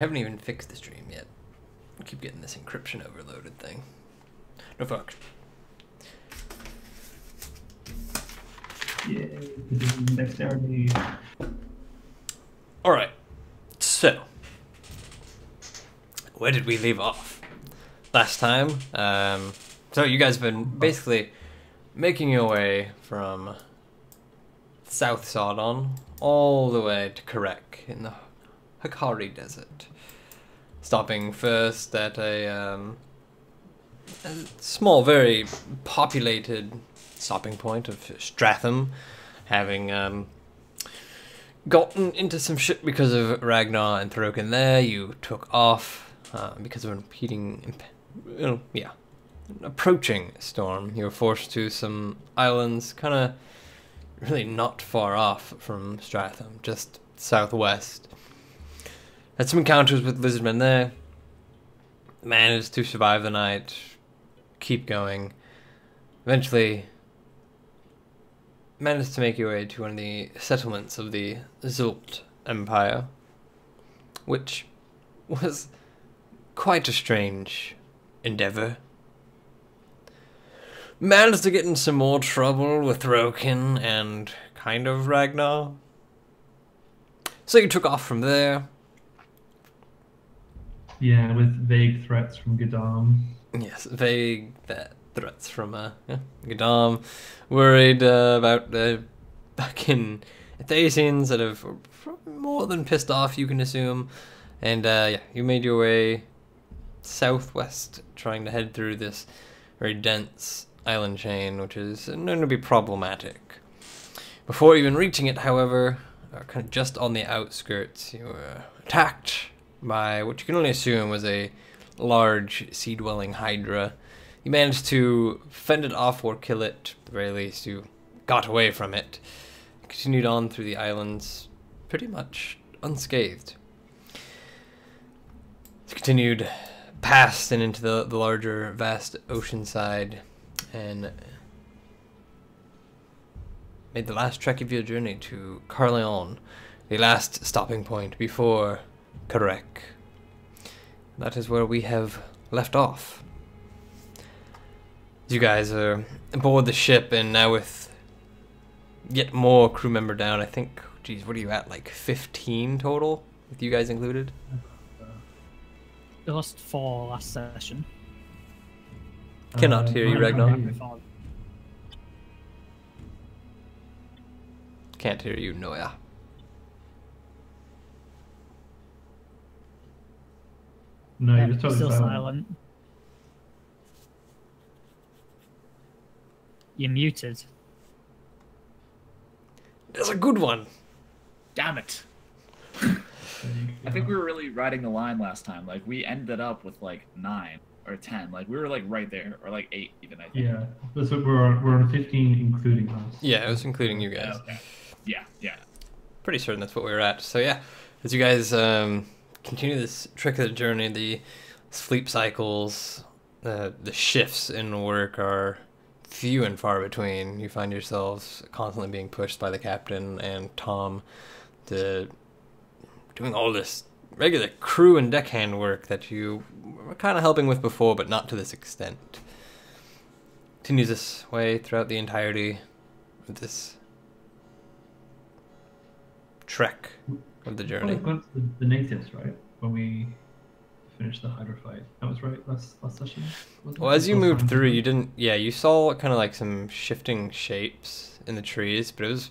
Haven't even fixed the stream yet. I keep getting this encryption overloaded thing. No fuck. Yay, dexterity. Alright, so where did we leave off? Last time, so you guys have been basically making your way from South Sodon all the way to Karek in the Hakari Desert. Stopping first at a small, very populated stopping point of Stratham, having gotten into some shit because of Ragnar and Throkin there. You took off because of an approaching storm. You were forced to some islands kind of really not far off from Stratham, just southwest. Had some encounters with lizardmen there. Managed to survive the night, keep going. Eventually managed to make your way to one of the settlements of the Zult Empire, which was quite a strange endeavor. Managed to get in some more trouble with Throkin and kind of Ragnar. So you took off from there. Yeah, with vague threats from Gadam. Yes, vague threats from Gadam. Worried about the fucking Thasians that have more than pissed off, you can assume. And yeah, you made your way southwest, trying to head through this very dense island chain, which is known to be problematic. Before even reaching it, however, kind of just on the outskirts, you were attacked by what you can only assume was a large sea-dwelling hydra. You managed to fend it off or kill it. At the very least, you got away from it. Continued on through the islands pretty much unscathed. Continued past and into the larger, vast ocean side, and made the last trek of your journey to Carleon, the last stopping point before Karek. That is where we have left off. You guys are aboard the ship, and now with yet more crew member down. I think, geez, what are you at, like 15 total, with you guys included? We lost 4 last session. Cannot hear you, Ragnar. Can't hear you, Noya. No, Yeah, you're totally still silent. silent. You're muted. That's a good one. Damn it. There you I think go. we were really riding the line last time. Like, we ended up with, like, 9 or 10. Like, we were, like, right there. Or, like, 8 even, I think. Yeah, so we're on 15, including us. Yeah, it was including you guys. Okay. Yeah, yeah. Pretty certain that's what we were at. So yeah, as you guys continue this trick of the journey, the sleep cycles, the shifts in work are few and far between. You find yourselves constantly being pushed by the captain and Tom to doing all this regular crew and deckhand work that you were kind of helping with before, but not to this extent. Continues this way throughout the entirety of this trek of the journey. Well, got the natives, right? When we finished the Hydra fight. That was right last session? wasn't it? Well, as you Last moved time? through, you didn't. Yeah, you saw kind of like some shifting shapes in the trees, but it was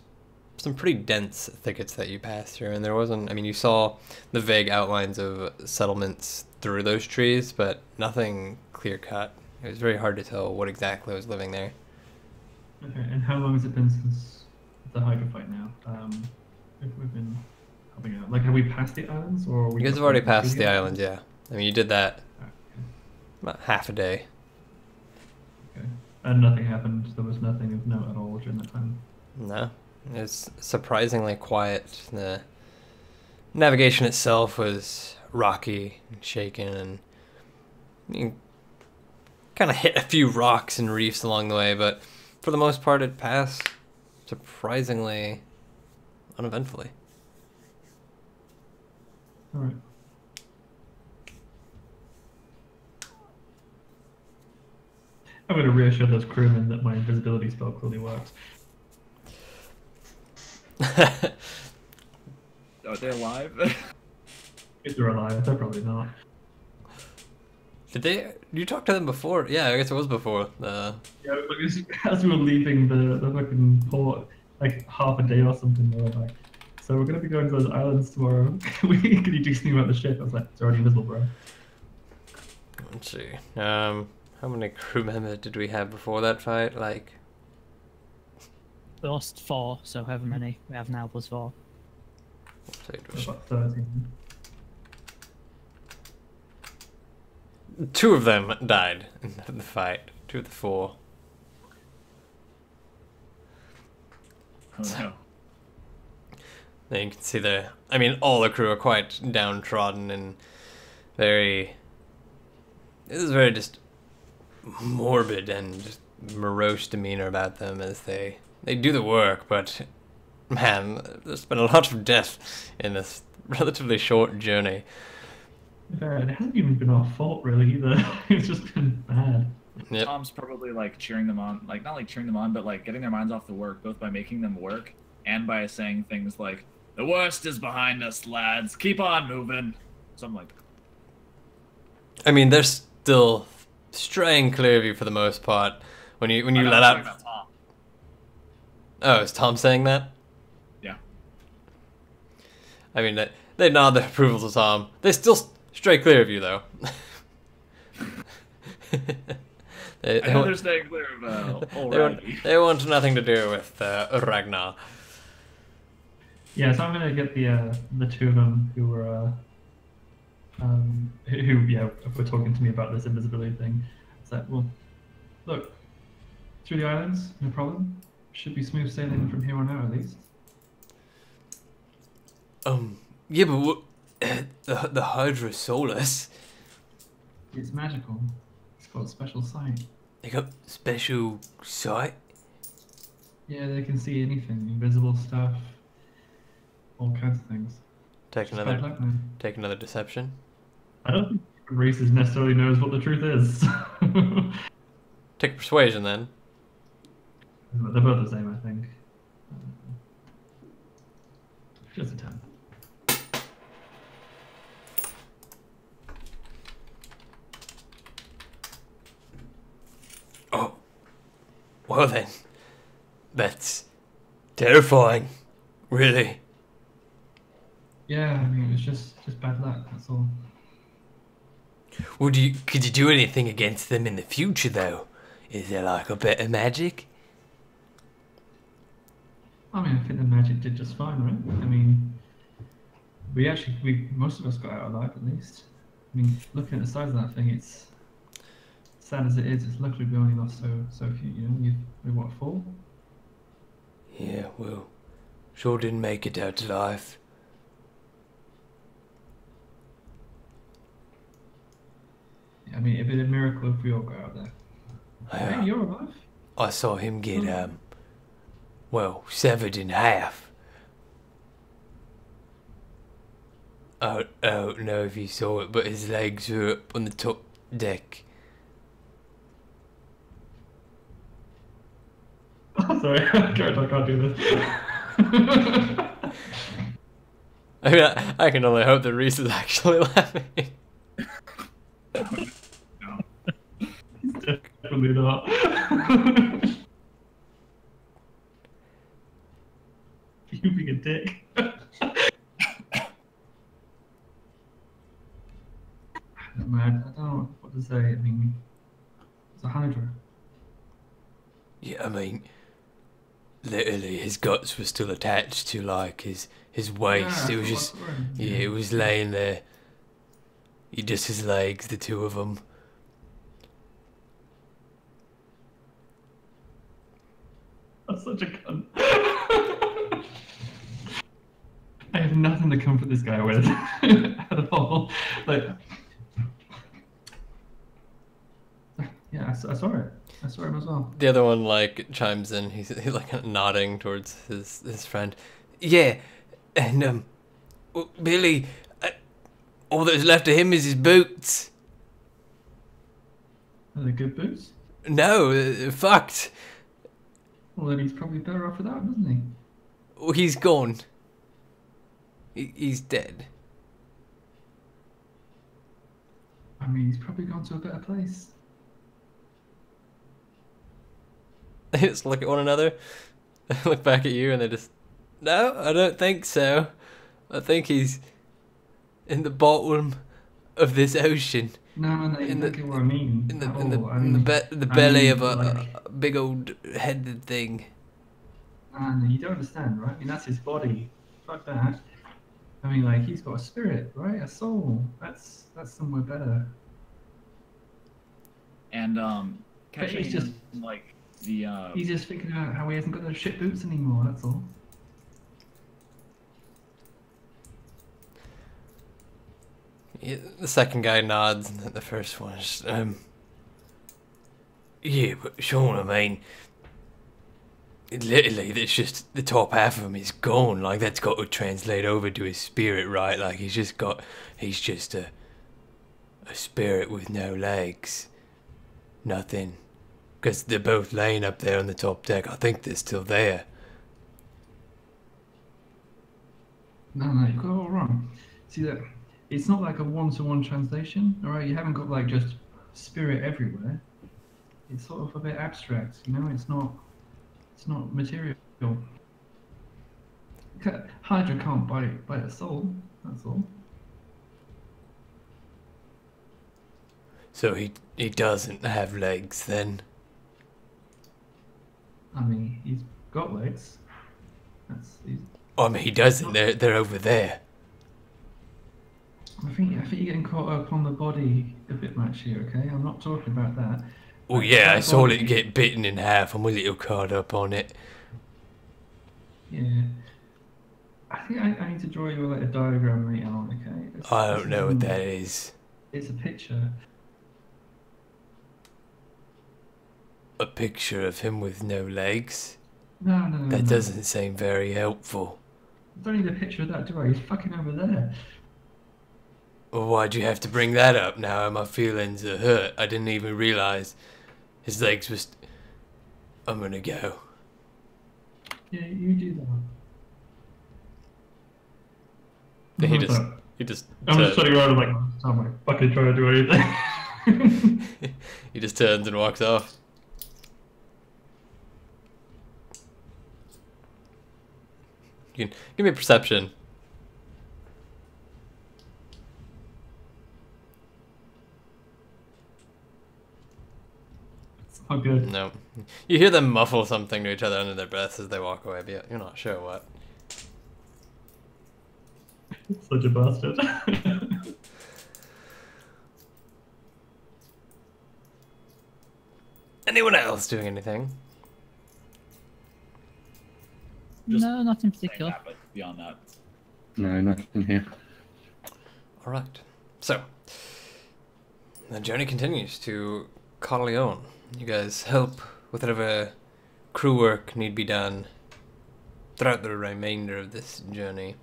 some pretty dense thickets that you passed through, and there wasn't. I mean, you saw the vague outlines of settlements through those trees, but nothing clear cut. It was very hard to tell what exactly was living there. Okay, and how long has it been since the Hydra fight now? If we've been helping out. Like, have we passed the islands, or You guys have already passed the island, yeah. I mean, you did that about half a day. Okay. And nothing happened. There was nothing of note at all during that time. No, it was surprisingly quiet. The navigation itself was rocky and shaken, and you kind of hit a few rocks and reefs along the way, but for the most part it passed surprisingly uneventfully. All right. I'm going to reassure those crewmen that my invisibility spell clearly works. Are they alive? If they're alive, they're probably not. Did they? You talked to them before? Yeah, I guess it was before. Yeah, like, as we were leaving the fucking port, like half a day or something, they were like, so we're going to be going to those islands tomorrow. Can you do something about the ship? I was like, it's already invisible, bro. Let's see. How many crew members did we have before that fight? Like, We lost 4, so however many we have now plus 4. let's see, it was About 13. 2 of them died in the fight. 2 of the 4. Oh no. Then you can see I mean, all the crew are quite downtrodden and very. This is very just morbid and just morose demeanor about them as they do the work, but man, there's been a lot of death in this relatively short journey. It hasn't even been our fault, really, either. It's just been bad. Yep. Tom's probably like cheering them on, like not like cheering them on, but like getting their minds off the work, both by making them work and by saying things like, "The worst is behind us, lads. Keep on moving." Something like that. I mean, they're still straying clear of you for the most part. When you I'm let talking out. about Tom. Oh, is Tom saying that? Yeah. I mean, they nod their approval to Tom. They still stray clear of you, though. I know they're staying clear of already. They want nothing to do with Ragnar. Yeah, so I'm gonna get the 2 of them who were who were talking to me about this invisibility thing. It's like, well, look, through the islands, no problem. Should be smooth sailing from here on out, at least. Yeah, but what, the Hydra Solus, It's magical. It's got a special sight. they got special sight. Yeah, they can see anything, invisible stuff, all kinds of things. Take Just bad luck, man. another deception. I don't think races necessarily knows what the truth is. Take persuasion then. They're both the same, I think. Just a 10. Oh, well then, that's terrifying, really. Yeah, I mean, it's just bad luck, that's all. Well, could you do anything against them in the future, though? Is there like a bit of magic? I mean, I think the magic did just fine, right? I mean, most of us got out alive at least. I mean, looking at the size of that thing, it's sad as it is. It's luckily we only lost so few. You know, we what 4? Yeah, well, sure didn't make it out alive. I mean, it'd be a miracle if we all got out there. Hey, you're alive. I saw him get well, severed in half. I don't know if you saw it, but his legs were up on the top deck. Sorry, I can't do this. I mean, I can only hope that Reese is actually laughing. No. Definitely not. You being a dick. Man, I don't know what to say. I mean, it's a Hydra. Yeah, I mean, literally, his guts were still attached to like his waist. Yeah, It was just, yeah, it was laying there. Just his legs, the 2 of them. That's such a cunt. I have nothing to comfort this guy with at all. Like, yeah, I saw it. I saw him as well. The other one like chimes in. He's like nodding towards his friend. Yeah, and well, Billy, all that's left of him is his boots. Are they good boots? No, fucked. Well, then he's probably better off without, doesn't he? Oh, he's gone. He's dead. I mean, he's probably gone to a better place. They just look at one another, look back at you, and they just, no, I don't think so. I think he's in the bottom of this ocean. No, exactly what I mean. In the I belly mean, of like, a big old headed thing. no, you don't understand, right? I mean, that's his body. Fuck that. I mean, like, he's got a spirit, right? A soul. That's somewhere better. And But catching he's just him, like the he's just thinking about how he hasn't got those shit boots anymore. That's all. Yeah, the second guy nods, and the first one is, yeah, but Sean, I mean, literally, it's just the top half of him is gone. Like, that's got to translate over to his spirit, right? Like, he's just a spirit with no legs. Nothing. Because they're both laying up there on the top deck. I think they're still there. No, you've got it all wrong. See that? It's not like a one-to-one translation, all right? You haven't got like just spirit everywhere. It's sort of a bit abstract, you know. It's not material. Hydra can't bite a soul. That's all. So he doesn't have legs then. I mean, he's got legs. I mean, he doesn't. They're over there. I think you're getting caught up on the body a bit much here. Okay, I'm not talking about that. Well, yeah, I saw it get bitten in half. I'm a little caught up on it. Yeah. I think I need to draw you like a diagram later on, okay? I don't know what that is. It's a picture. A picture of him with no legs? No. That doesn't seem very helpful. I don't need a picture of that, do I? He's fucking over there. Well, why'd you have to bring that up now? My feelings are hurt. I didn't even realize his legs was... I'm gonna go. Yeah, you do that. He just I'm just turning around and like, I'm like fucking trying to do anything. he just turns and walks off. You can give me a perception. It's not good. No. You hear them muffle something to each other under their breaths as they walk away, but you're not sure what. Such a bastard. Anyone else doing anything? Just No, not in saying particular. that, but beyond that. No, nothing here. Alright. So, the journey continues to Corleone. You guys help with whatever crew work need be done throughout the remainder of this journey.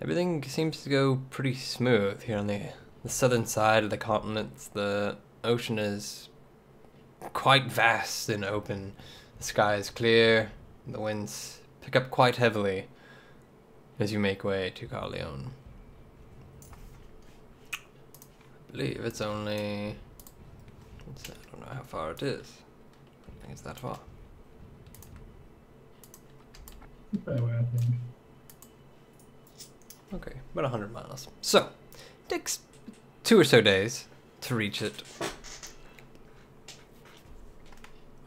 Everything seems to go pretty smooth here on the southern side of the continent. The ocean is quite vast and open. The sky is clear. The winds pick up quite heavily as you make way to Corleone. I believe it's only... I don't know how far it is. I don't think it's that far. Fair way, I think. Okay, about 100 miles. So, it takes 2 or so days to reach it.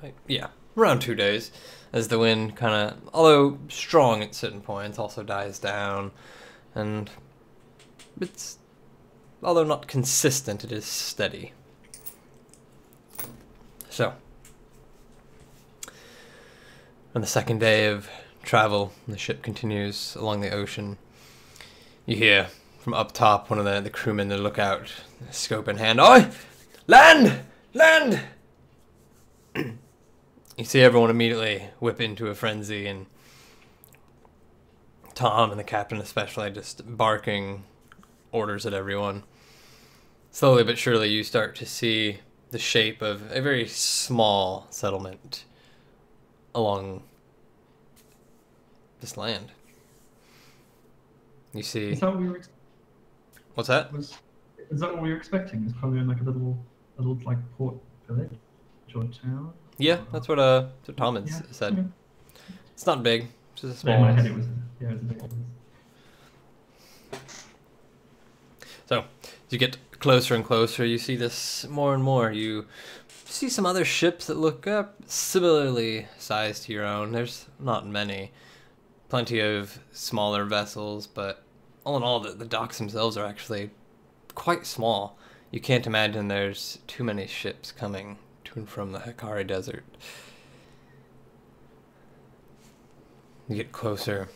Right, yeah, around 2 days, as the wind kind of, although strong at certain points, also dies down, and it's, although not consistent, it is steady. So, on the second day of travel, the ship continues along the ocean. You hear from up top one of the crewmen, the lookout, scope in hand. Oi! Land! Land! You see everyone immediately whip into a frenzy, and Tom and the captain especially just barking orders at everyone. Slowly but surely you start to see the shape of a very small settlement along this land. You see... Is that what we were? What's that? Is that what we were expecting? It's probably like a little like port village or town. Yeah, that's what Tom had Yeah, said. okay. It's not big. It's just a So in my small... head, it was. Yeah, it was a big. So, as you get closer and closer, you see this more and more. You see some other ships that look similarly sized to your own. There's not many. Plenty of smaller vessels, but all in all, the docks themselves are actually quite small. You can't imagine there's too many ships coming to and from the Hikari Desert. You get closer,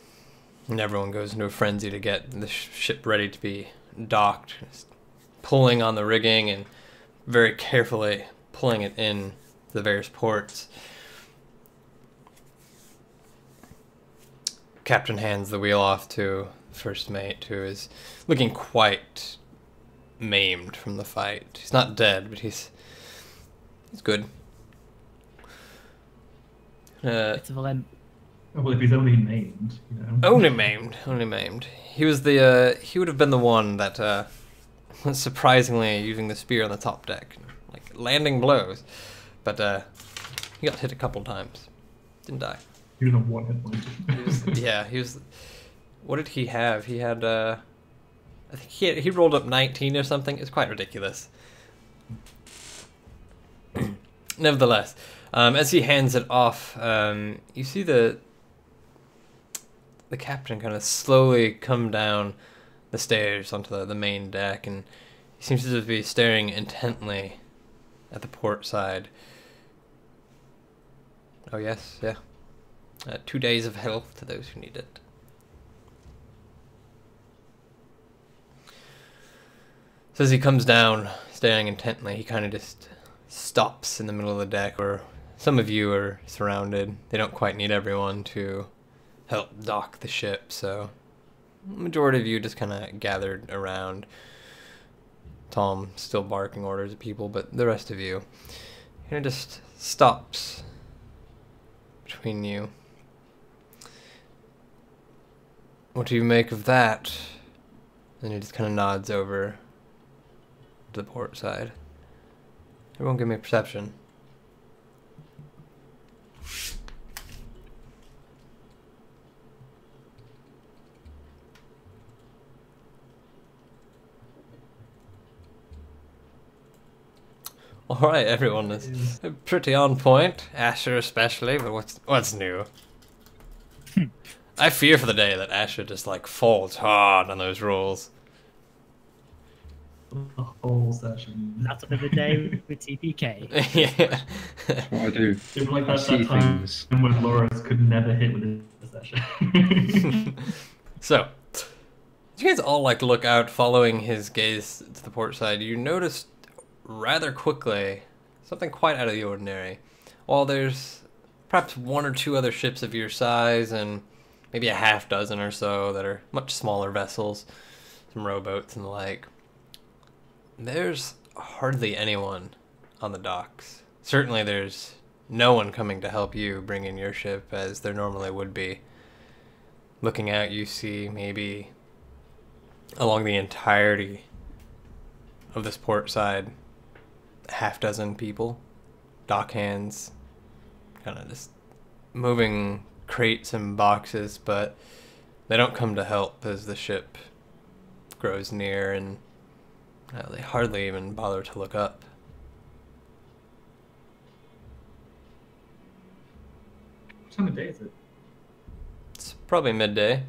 and everyone goes into a frenzy to get the ship ready to be docked, just pulling on the rigging and very carefully pulling it in the various ports. Captain hands the wheel off to first mate, who is looking quite maimed from the fight. He's not dead, but he's good. Bit of a limp. Well, if he's only named, you know. Only maimed. He was he would have been the one that was surprisingly using the spear on the top deck, like landing blows, but he got hit a couple times. Didn't die. He was a one-hit point. He was. What did he have? He had I think he rolled up 19 or something. It's quite ridiculous. Nevertheless, as he hands it off, you see the captain kind of slowly come down the stairs onto the main deck, and he seems to be staring intently at the port side. Oh yes, yeah. 2 days of health to those who need it. So as he comes down, staring intently, he kind of just stops in the middle of the deck where some of you are surrounded. They don't quite need everyone to help dock the ship, so the majority of you just kind of gathered around. Tom still barking orders at people, but the rest of you kind of just stops between you. What do you make of that? And he just kind of nods over to the port side. Everyone give me a perception. Alright, everyone is pretty on point. Asher especially, but what's new? I fear for the day that Asher just like falls hard on those rolls. The whole session. That's another day with TPK. Yeah. That's what I do. It was like I that see time things. when Loris could never hit with his session. So, you guys all like look out, following his gaze to the port side. You notice rather quickly something quite out of the ordinary. While there's perhaps one or two other ships of your size and maybe a half dozen or so that are much smaller vessels, some rowboats and the like, there's hardly anyone on the docks. Certainly there's no one coming to help you bring in your ship as there normally would be. Looking out, you see maybe along the entirety of this port side, half dozen people, dock hands, kind of just moving crates and boxes, but they don't come to help as the ship grows near, and they hardly even bother to look up. What time of day is it? It's probably midday.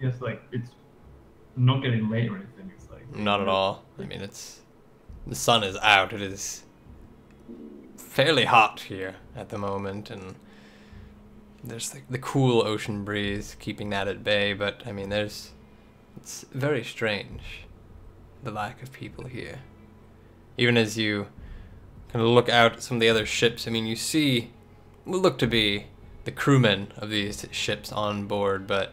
Yes, like it's not getting late or anything. It's like Not at all. I mean, the sun is out. It is fairly hot here at the moment, and there's the cool ocean breeze keeping that at bay, but I mean, it's very strange, the lack of people here. Even as you kind of look out at some of the other ships, I mean, you see what look to be the crewmen of these ships on board, but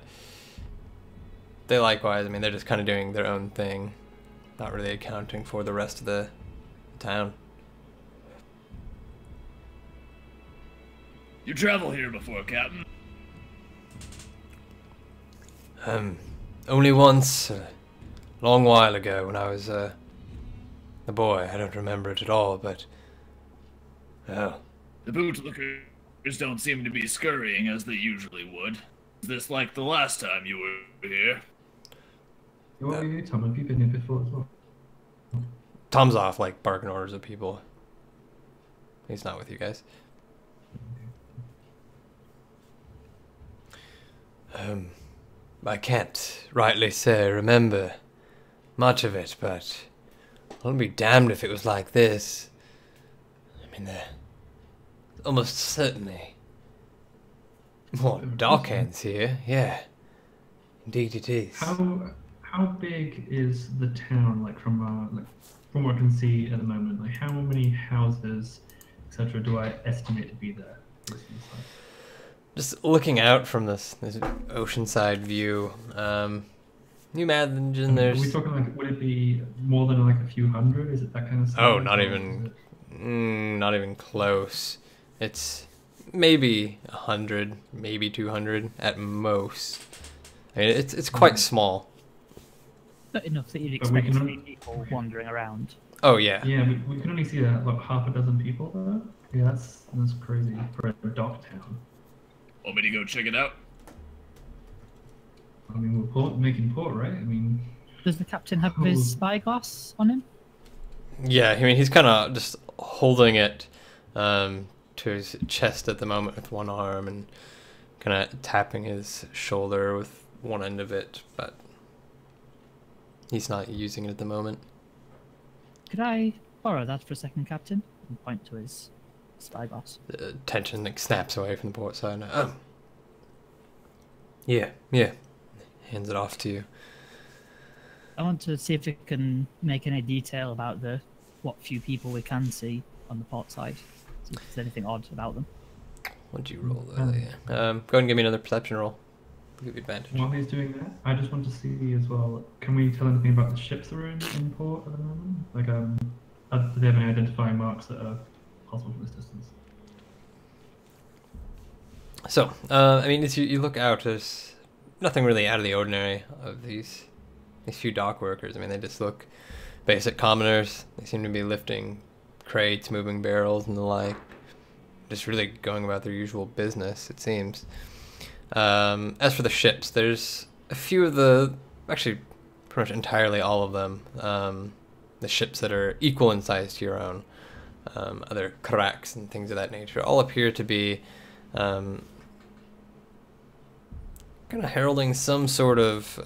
they likewise, I mean, they're just kind of doing their own thing, not really accounting for the rest of the town. You travel here before, Captain? Only once, a long while ago, when I was a boy. I don't remember it at all, but well, The bootlickers don't seem to be scurrying as they usually would. Is this like the last time you were here? What were you, Tom? Have you been here before as well? Tom's off, like barking orders at people. He's not with you guys. I can't rightly say remember much of it, but I'll be damned if it was like this. I mean, almost certainly more dockhands here. Yeah, indeed it is. How big is the town? Like from what I can see at the moment, like how many houses, etc. do I estimate to be there? Just looking out from this oceanside view, you imagine Are there's... we talking like, would it be more than like a few hundred? Is it that kind of stuff? Oh, not even close. It's maybe 100, maybe 200 at most. I mean, it's quite small. Not enough that you'd But we expect can- 3 people wandering around. Oh yeah. Yeah, we can only see like half a dozen people there. Yeah, that's crazy for a dock town. Want me to go check it out? I mean, we're making port, right? I mean, Does the captain have Oh. his spyglass on him? Yeah, I mean, he's kind of just holding it to his chest at the moment with one arm and kind of tapping his shoulder with one end of it, but he's not using it at the moment. Could I borrow that for a second, Captain? And point to his spyglass. The tension like snaps away from the port side. Oh. Yeah. Hands it off to you. I want to see if we can make any detail about what few people we can see on the port side. See if there's anything odd about them. What'd you roll though? Yeah. Go ahead and give me another perception roll. I'll give you advantage. while he's doing that, I just want to see as well. Can we tell anything about the ships that are in port at the moment? Like, do they have any identifying marks that are possible from this distance? So, I mean, as you look out, there's nothing really out of the ordinary of these few dock workers. I mean, they just look basic commoners. They seem to be lifting crates, moving barrels, and the like. Just really going about their usual business, it seems. As for the ships, there's a few of actually, pretty much entirely all of them, the ships that are equal in size to your own, other cracks and things of that nature, all appear to be kind of heralding some sort of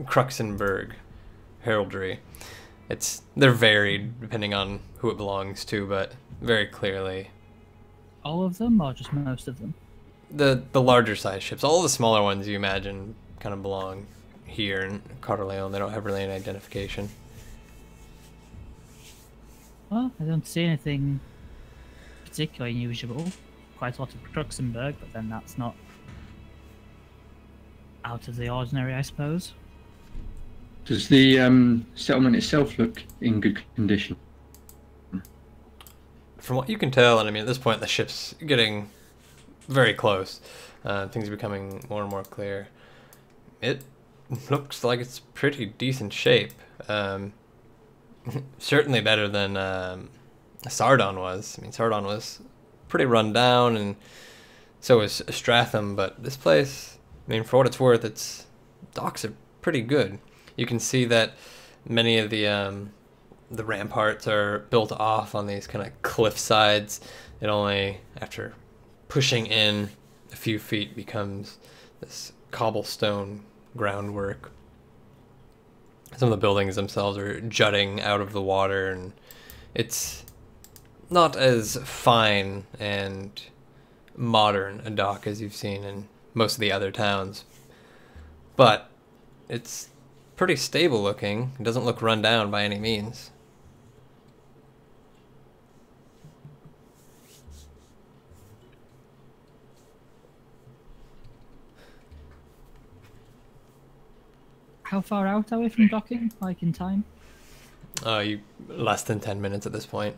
Kruxenberg heraldry. They're varied depending on who it belongs to, but very clearly All of them, or just most of them? the larger size ships. All the smaller ones you imagine kind of belong here in Carleon. They don't have really any identification. Well, I don't see anything particularly unusual. Quite a lot of Kruxenberg, but then that's not out of the ordinary, I suppose. Does the settlement itself look in good condition? From what you can tell, and I mean at this point the ship's getting very close. Things are becoming more and more clear. It looks like it's pretty decent shape. Certainly better than Sardon was. I mean, Sardon was pretty run down, and so was Stratham. But this place, I mean, for what it's worth, its docks are pretty good. You can see that many of the ramparts are built off on these kind of cliff sides. It only, after pushing in a few feet, becomes this cobblestone groundwork. Some of the buildings themselves are jutting out of the water, and it's not as fine and modern a dock as you've seen in most of the other towns, but it's pretty stable looking. It doesn't look run down by any means. How far out are we from docking, like in time? You less than 10 minutes at this point.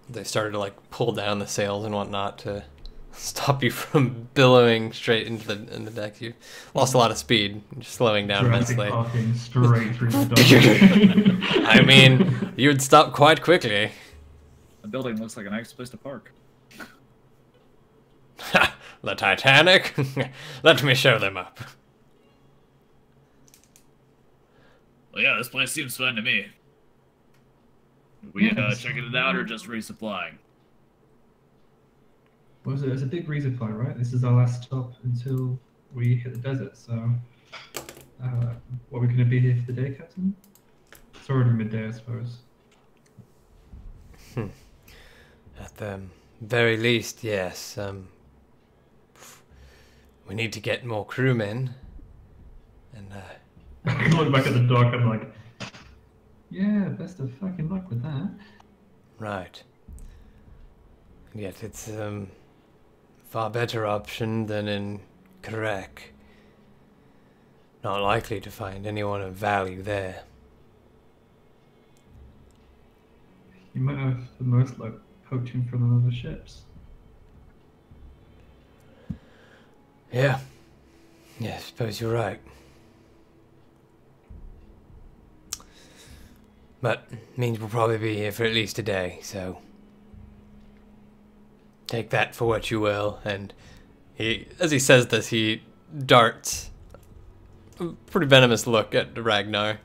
They started to like pull down the sails and whatnot to stop you from billowing straight into the deck. You lost a lot of speed, just slowing down Jurassic immensely. Parking straight through the dock. I mean, you would stop quite quickly. The building looks like a nice place to park. The Titanic? Let me show them up. Well, yeah, this place seems fun to me. We checking it out or just resupplying? What was it? It's a big resupply, right? This is our last stop until we hit the desert. So, what, we're going to be here for the day, Captain? It's already midday, I suppose. At the very least, yes. We need to get more crewmen. And, I look back at the dock and I'm like, yeah, best of fucking luck with that. right. And yet it's far better option than in Karek. Not likely to find anyone of value there. You might have the most luck poaching from one of the ships. Yeah. Yeah, I suppose you're right. But means we'll probably be here for at least a day, so take that for what you will. And he, as he says this, he darts a pretty venomous look at Ragnar.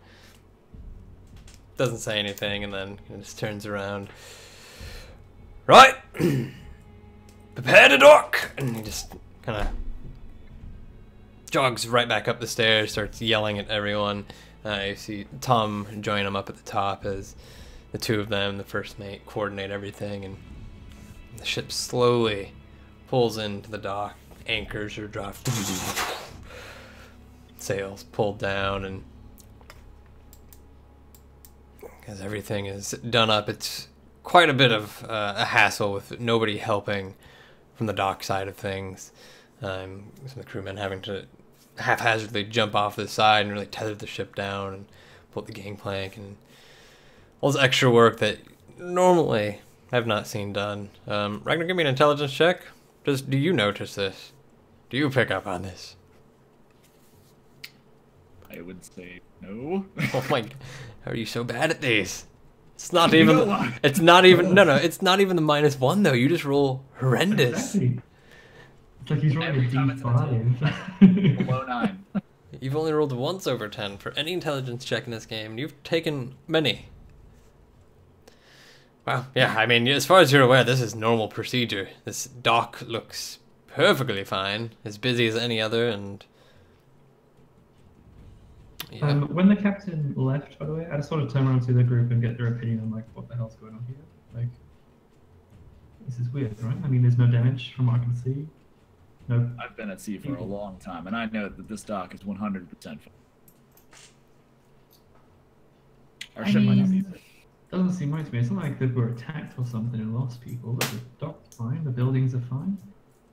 Doesn't say anything, and then just turns around. Right, prepare to dock, and he just kind of jogs right back up the stairs, starts yelling at everyone. You see Tom join him up at the top as the two of them, the first mate, coordinate everything, and the ship slowly pulls into the dock. Anchors are dropped, sails pulled down, and as everything is done up, it's quite a bit of a hassle with nobody helping from the dock side of things. Some of the crewmen having to haphazardly jump off the side and really tether the ship down and pull the gangplank and all this extra work that normally I've not seen done. Ragnar, give me an intelligence check. Do you notice this? Do you pick up on this? I would say no. Oh my, how are you so bad at these? It's not even, it's not even, no, it's not even the -1 though. You just roll horrendous. Exactly. It's like he's rolling Every a time it's D5. Below 9. You've only rolled once over 10 for any intelligence check in this game. You've taken many. Wow, yeah, I mean, as far as you're aware, this is normal procedure. This dock looks perfectly fine, as busy as any other, and... yeah. When the captain left, by the way, I just sort of turn around to the group and get their opinion on like what the hell's going on here. Like, this is weird, right? I mean, there's no damage from what I can see. No. I've been at sea for a long time, and I know that this dock is 100% full. Our I ship might not be mean- safe. Doesn't seem right to me. It's not like they were attacked or something and lost people. But the dock's fine. The buildings are fine.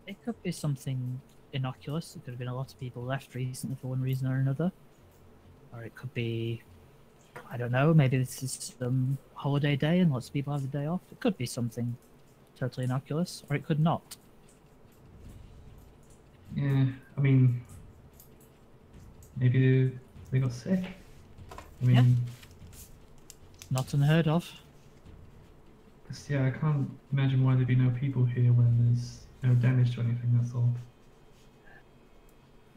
It could be something innocuous. It could have been a lot of people left recently for one reason or another. Or it could be, I don't know, maybe this is some holiday day and lots of people have the day off. It could be something totally innocuous, or it could not. Yeah, I mean, maybe they got sick. I mean, Yeah. Not unheard of. yeah, I can't imagine why there'd be no people here when there's no damage to anything. That's all.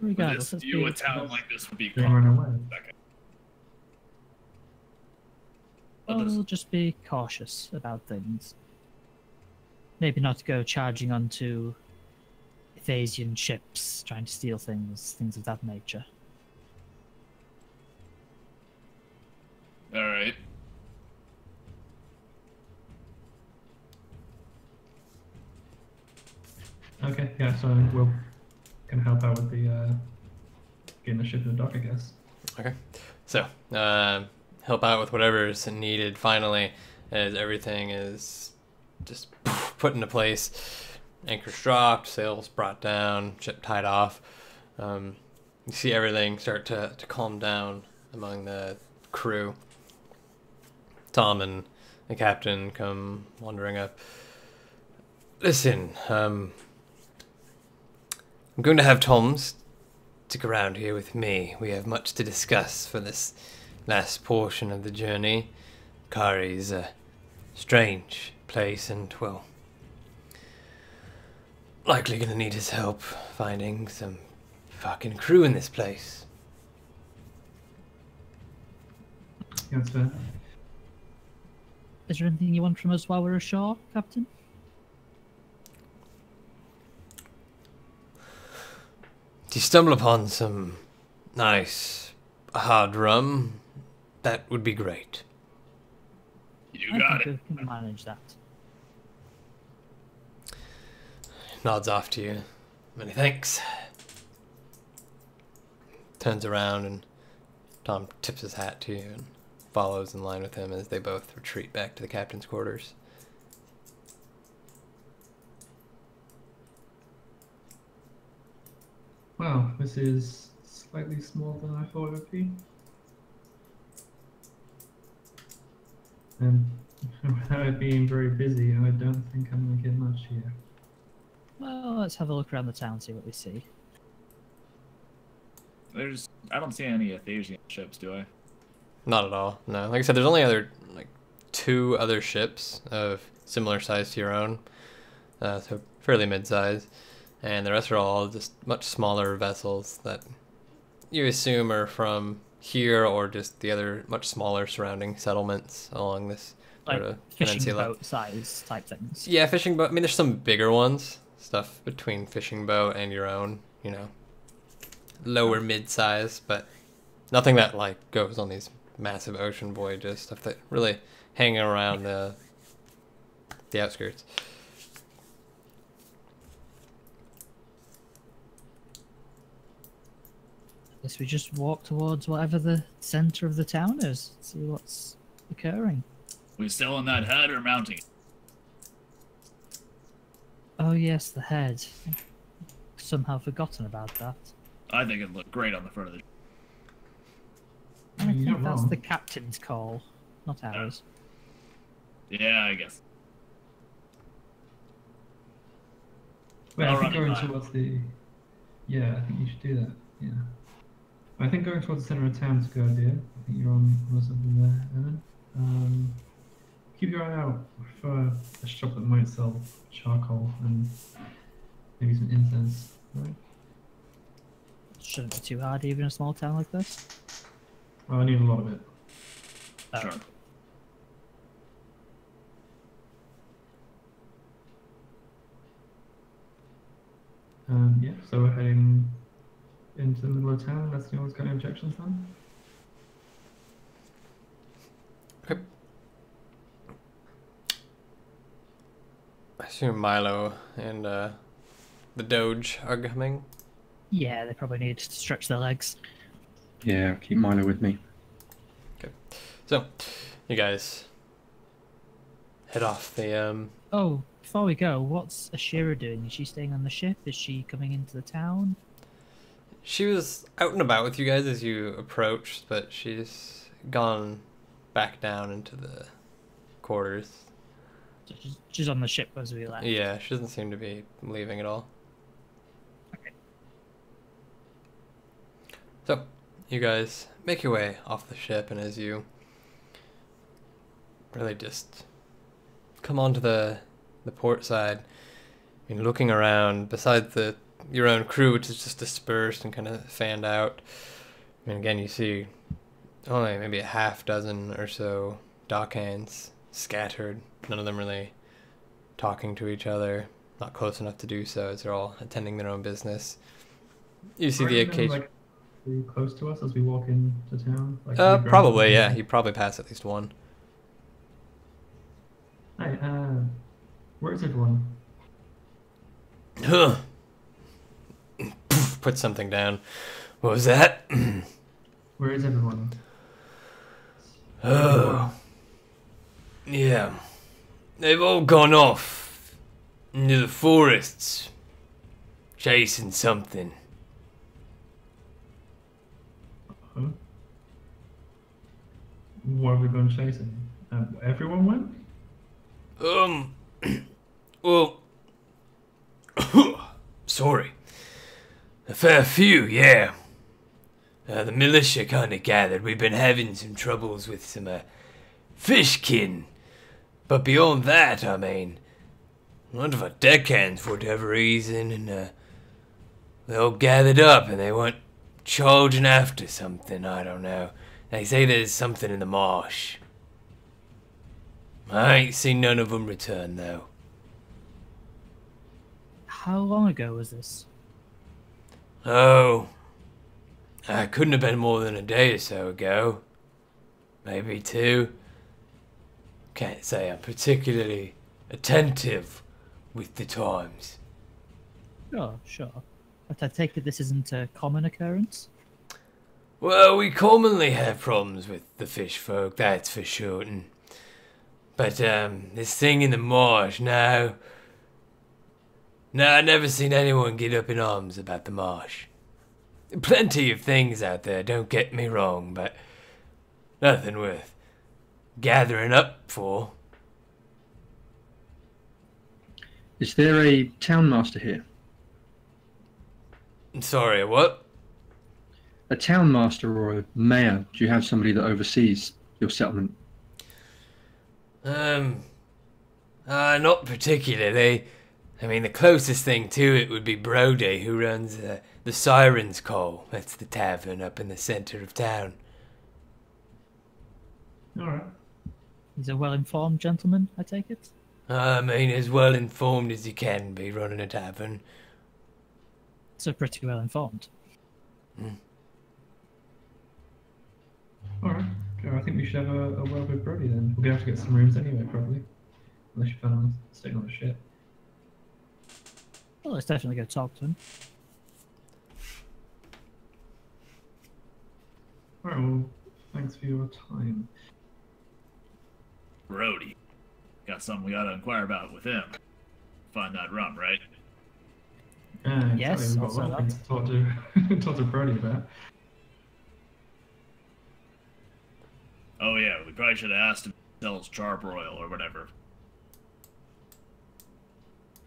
Regardless, This let's view be- a town like this would be They run away. We'll just be cautious about things. Maybe not go charging onto Ethasian ships, trying to steal things of that nature. All right. Okay, yeah, so we're gonna help out with the getting the ship to the dock, I guess. Okay, so help out with whatever is needed finally, as everything is just put into place. Anchors dropped, sails brought down, ship tied off. You see everything start to calm down among the crew. Tom and the captain come wandering up. Listen, I'm going to have Tom stick around here with me. We have much to discuss for this last portion of the journey. Kari's a strange place and, well, likely gonna need his help finding some fucking crew in this place. Yeah, that's fair. Is there anything you want from us while we're ashore, Captain? If you stumble upon some nice hard rum, that would be great. You got I think it. we can manage that. Nods off to you. Many thanks. Turns around and Tom tips his hat to you and follows in line with him as they both retreat back to the captain's quarters. Well, this is slightly smaller than I thought it would be. And without it being very busy, I don't think I'm going to get much here. Well, let's have a look around the town, see what we see. I don't see any Athasian ships, do I? Not at all. No. Like I said, there's only like 2 other ships of similar size to your own. So fairly mid-size. And the rest are all just much smaller vessels that you assume are from here or just the other much smaller surrounding settlements along this Like sort of fishing peninsula. boat size type things. Yeah, fishing boat. I mean, there's some bigger ones. Stuff between fishing boat and your own, you know, lower mid-size, but nothing that like goes on these massive ocean voyages. Stuff that really hang around the outskirts. Guess we just walk towards whatever the center of the town is, see what's occurring. We still in that head or mounting it? Oh yes, the head. Somehow forgotten about that. I think it'd look great on the front of the. I You're think not that's wrong. the captain's call, not ours. Yeah, I guess. Wait, I'll I think run it going by. towards the... Yeah, I think you should do that. Yeah. I think going towards the center of town is a good idea. I think you're on something there, Evan. Keep your eye out for a shop that might sell charcoal and maybe some incense. Right? Shouldn't be too hard even in a small town like this. Well, I need a lot of it. Oh. Sure. Yeah, so we're heading into the middle of town. Let's know what's got any objections then. Okay. I assume Milo and the Doge are coming. Yeah, they probably need to stretch their legs. Yeah, keep Milo with me. So, you guys head off the Oh, before we go, what's Ashira doing? Is she staying on the ship? Is she coming into the town? She was out and about with you guys as you approached, but she's gone back down into the quarters. So she's on the ship as we left. Yeah, she doesn't seem to be leaving at all. Okay. So, you guys make your way off the ship, and as you really just come onto the port side, and looking around, besides your own crew, which is just dispersed and kind of fanned out, and again you see only maybe a half dozen or so dockhands scattered, none of them really talking to each other, not close enough to do so as they're all attending their own business. You see Are the any of them, occasion... like, really close to us as we walk into town? Like, we grab Probably, them? yeah. You probably pass at least one. Hi, where's everyone? Huh. Put something down. What was that? Where is everyone? Oh. Yeah. They've all gone off into the forests, chasing something. Huh? what have we gone chasing? Everyone went? Well, sorry. A fair few, yeah. The militia kind of gathered. We've been having some troubles with some fishkin. But beyond that, I mean, a lot of our deckhands, for whatever reason, and they all gathered up and they went charging after something, I don't know. They say there's something in the marsh. I ain't seen none of them return, though. How long ago was this? Oh, I couldn't have been more than a day or so ago. Maybe 2. Can't say I'm particularly attentive with the times. Sure. But I take it this isn't a common occurrence? Well, we commonly have problems with the fish folk, that's for certain. But, this thing in the marsh, no. No, I never seen anyone get up in arms about the marsh. Plenty of things out there, don't get me wrong, but nothing worth gathering up for. Is there a town master here? Sorry, what? A town master or a mayor? Do you have somebody that oversees your settlement? Not particularly. I mean, the closest thing to it would be Brody, who runs the Siren's Call. That's the tavern up in the center of town. Alright. He's a well-informed gentleman, I take it? I mean, as well informed as you can be running a tavern. So pretty well-informed. Alright. Okay, I think we should have a word with Brody then. We're going to have to get some rooms anyway, probably. Unless you plan on staying on the ship. Well, let's definitely go talk to him. Alright, well, thanks for your time. Brody. Got something we gotta inquire about with him. Find that rum, right? Yes, exactly. We've got a lot of also things to talk to Brody about. Oh yeah, we probably should have asked him to sell his charbroil or whatever.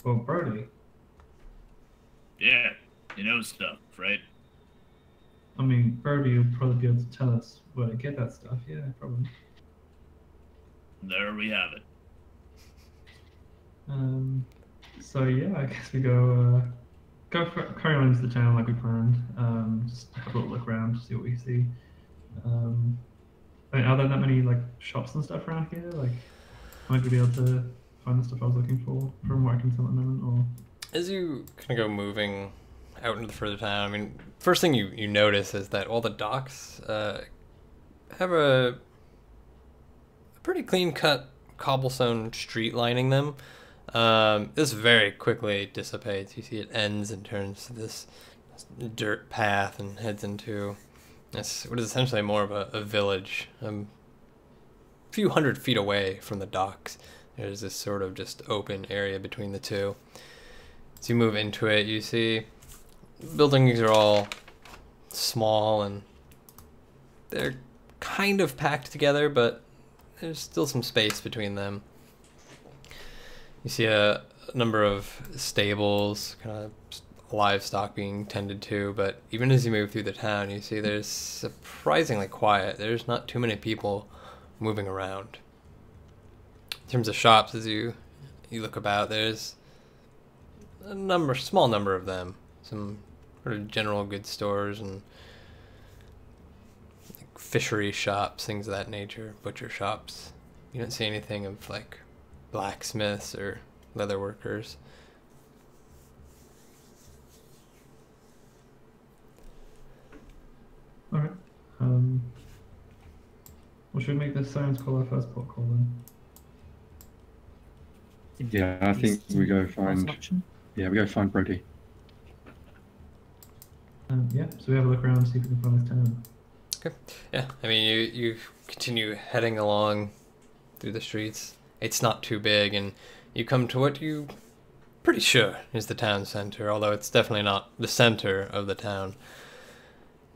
Well, Brody, Yeah, he knows stuff, right? I mean, Brody will probably be able to tell us where to get that stuff. Yeah, probably. There we have it. So yeah, I guess we carry on into the town like we planned. Just have a little look around, see what we see. I mean, are there that many like shops and stuff around here? Like, am I gonna be able to find the stuff I was looking for from what I can tell at the moment? Or As you kind of go moving out into the further town, I mean, first thing you notice is that all the docks have a pretty clean-cut cobblestone street lining them. This very quickly dissipates. You see it ends and turns to this dirt path and heads into this, what is essentially more of a village. A few hundred feet away from the docks, there's this sort of just open area between the two. As you move into it, you see buildings are all small and they're kind of packed together, but there's still some space between them. You see a number of stables, kind of livestock being tended to, but even as you move through the town, you see there's surprisingly quiet. There's not too many people moving around. In terms of shops, as you look about, there's a small number of them. Some sort of general goods stores and like fishery shops, things of that nature, butcher shops. You don't see anything of like blacksmiths or leather workers. alright. Well, should we make this Siren's Call our first port call then? Yeah, I think we go find. Yeah, we go find Brody. Yeah, so we have a look around and see if we can find this town. Okay. Yeah, I mean, you continue heading along through the streets. It's not too big, and you come to what you pretty sure is the town center, although it's definitely not the center of the town.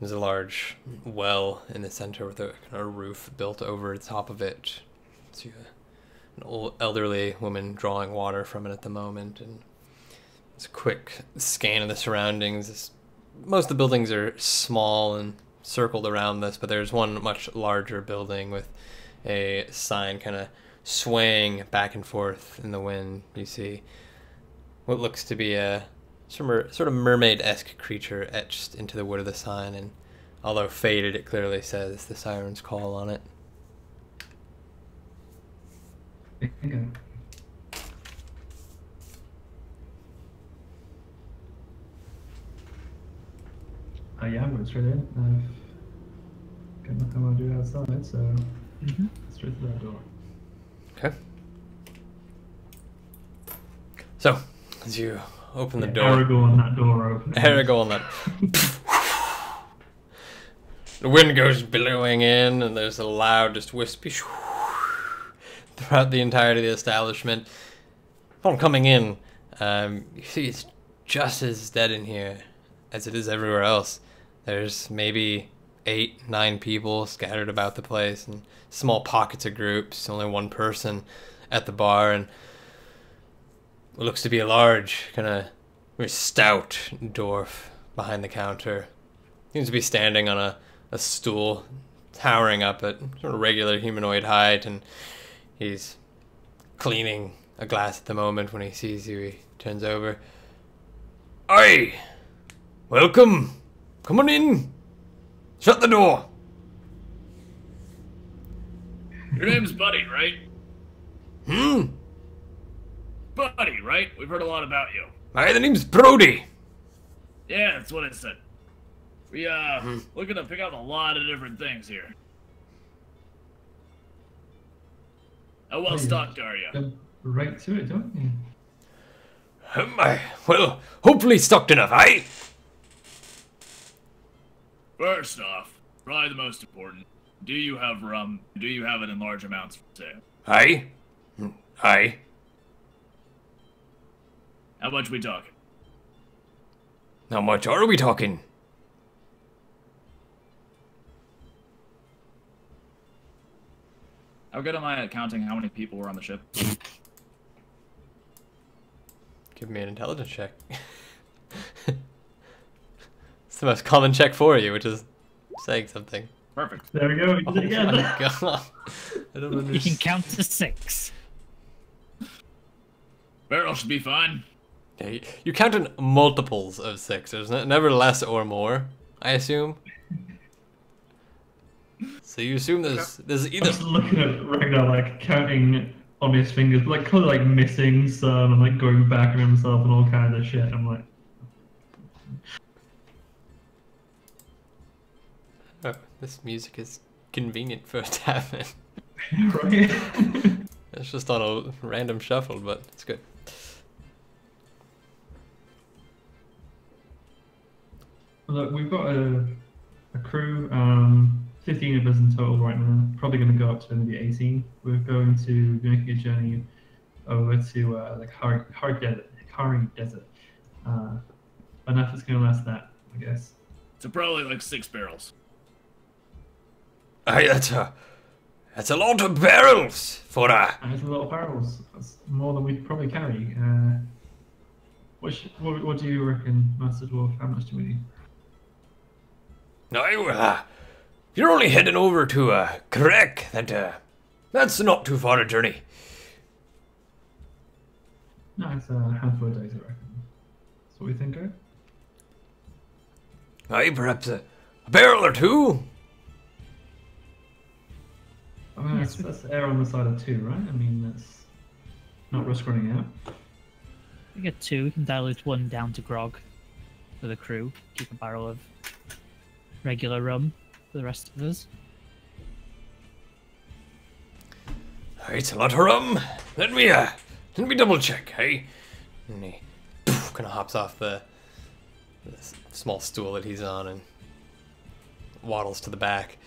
There's a large well in the center with a kind of roof built over the top of it. See an old elderly woman drawing water from it at the moment, and it's a quick scan of the surroundings. Most of the buildings are small and circled around this, but there's one much larger building with a sign kind of swaying back and forth in the wind. You see what looks to be a sort of mermaid-esque creature etched into the wood of the sign, and although faded, it clearly says the Siren's Call on it. Okay. Yeah, I'm going straight in. Got nothing I want to do outside, so straight through that door. Okay. So, as you open the door... Aragorn, that door open. Aragorn, that... The wind goes billowing in, and there's a loud, just wispy throughout the entirety of the establishment. Upon coming in, you see it's just as dead in here as it is everywhere else. There's maybe 8, 9 people scattered about the place, and small pockets of groups, only one person at the bar, and what looks to be a large, kind of very stout dwarf behind the counter. Seems to be standing on a stool, towering up at sort of regular humanoid height, and he's cleaning a glass at the moment. When he sees you, he turns over. Aye! Welcome! Come on in! Shut the door! Your name's Buddy, right? Buddy, right? We've heard a lot about you. Aye, the name's Brody. Yeah, that's what I said. We, looking to pick up a lot of different things here. How well stocked are you? Go right to it, don't you? Aye, well, hopefully stocked enough, aye? First off, probably the most important. Do you have rum? Do you have it in large amounts for sale? Aye. Aye. How much we talking? How much are we talking? How good am I at counting how many people were on the ship? Give me an intelligence check. It's the most common check for you, which is saying something. Perfect. There we go. We Oh did it again. my god. I don't You can understand. count to 6. Barrel should be fine. Okay, you count in multiples of 6, isn't it? Never less or more, I assume. So you assume there's I'm either... just looking at Ragnar, like, counting on his fingers, like, kind of like missing some and, like, going back on himself and all kinds of shit. I'm like... Oh, this music is convenient for a tavern. Right? It's just on a random shuffle, but it's good. Look, we've got a crew, 15 of us in total right now. Probably going to go up to maybe 18. We're going to be making a journey over to like Hard Desert. Enough is going to last that, I guess. So probably like 6 barrels. Aye, that's a lot of barrels for And it's a lot of barrels. That's more than we could probably carry. What do you reckon, Master Dwarf? How much do we need? Aye, well, if you're only heading over to Krek, that's not too far a journey. No, it's a handful of days, I reckon. That's what we think, eh? Aye, perhaps a barrel or two. I mean, that's air on the side of 2, right? I mean, that's not risk running out. We get 2, we can dilute 1 down to grog for the crew. Keep a barrel of regular rum for the rest of us. Aye, it's a lot of rum. Let me double check, hey? And he kind of hops off the small stool that he's on and waddles to the back.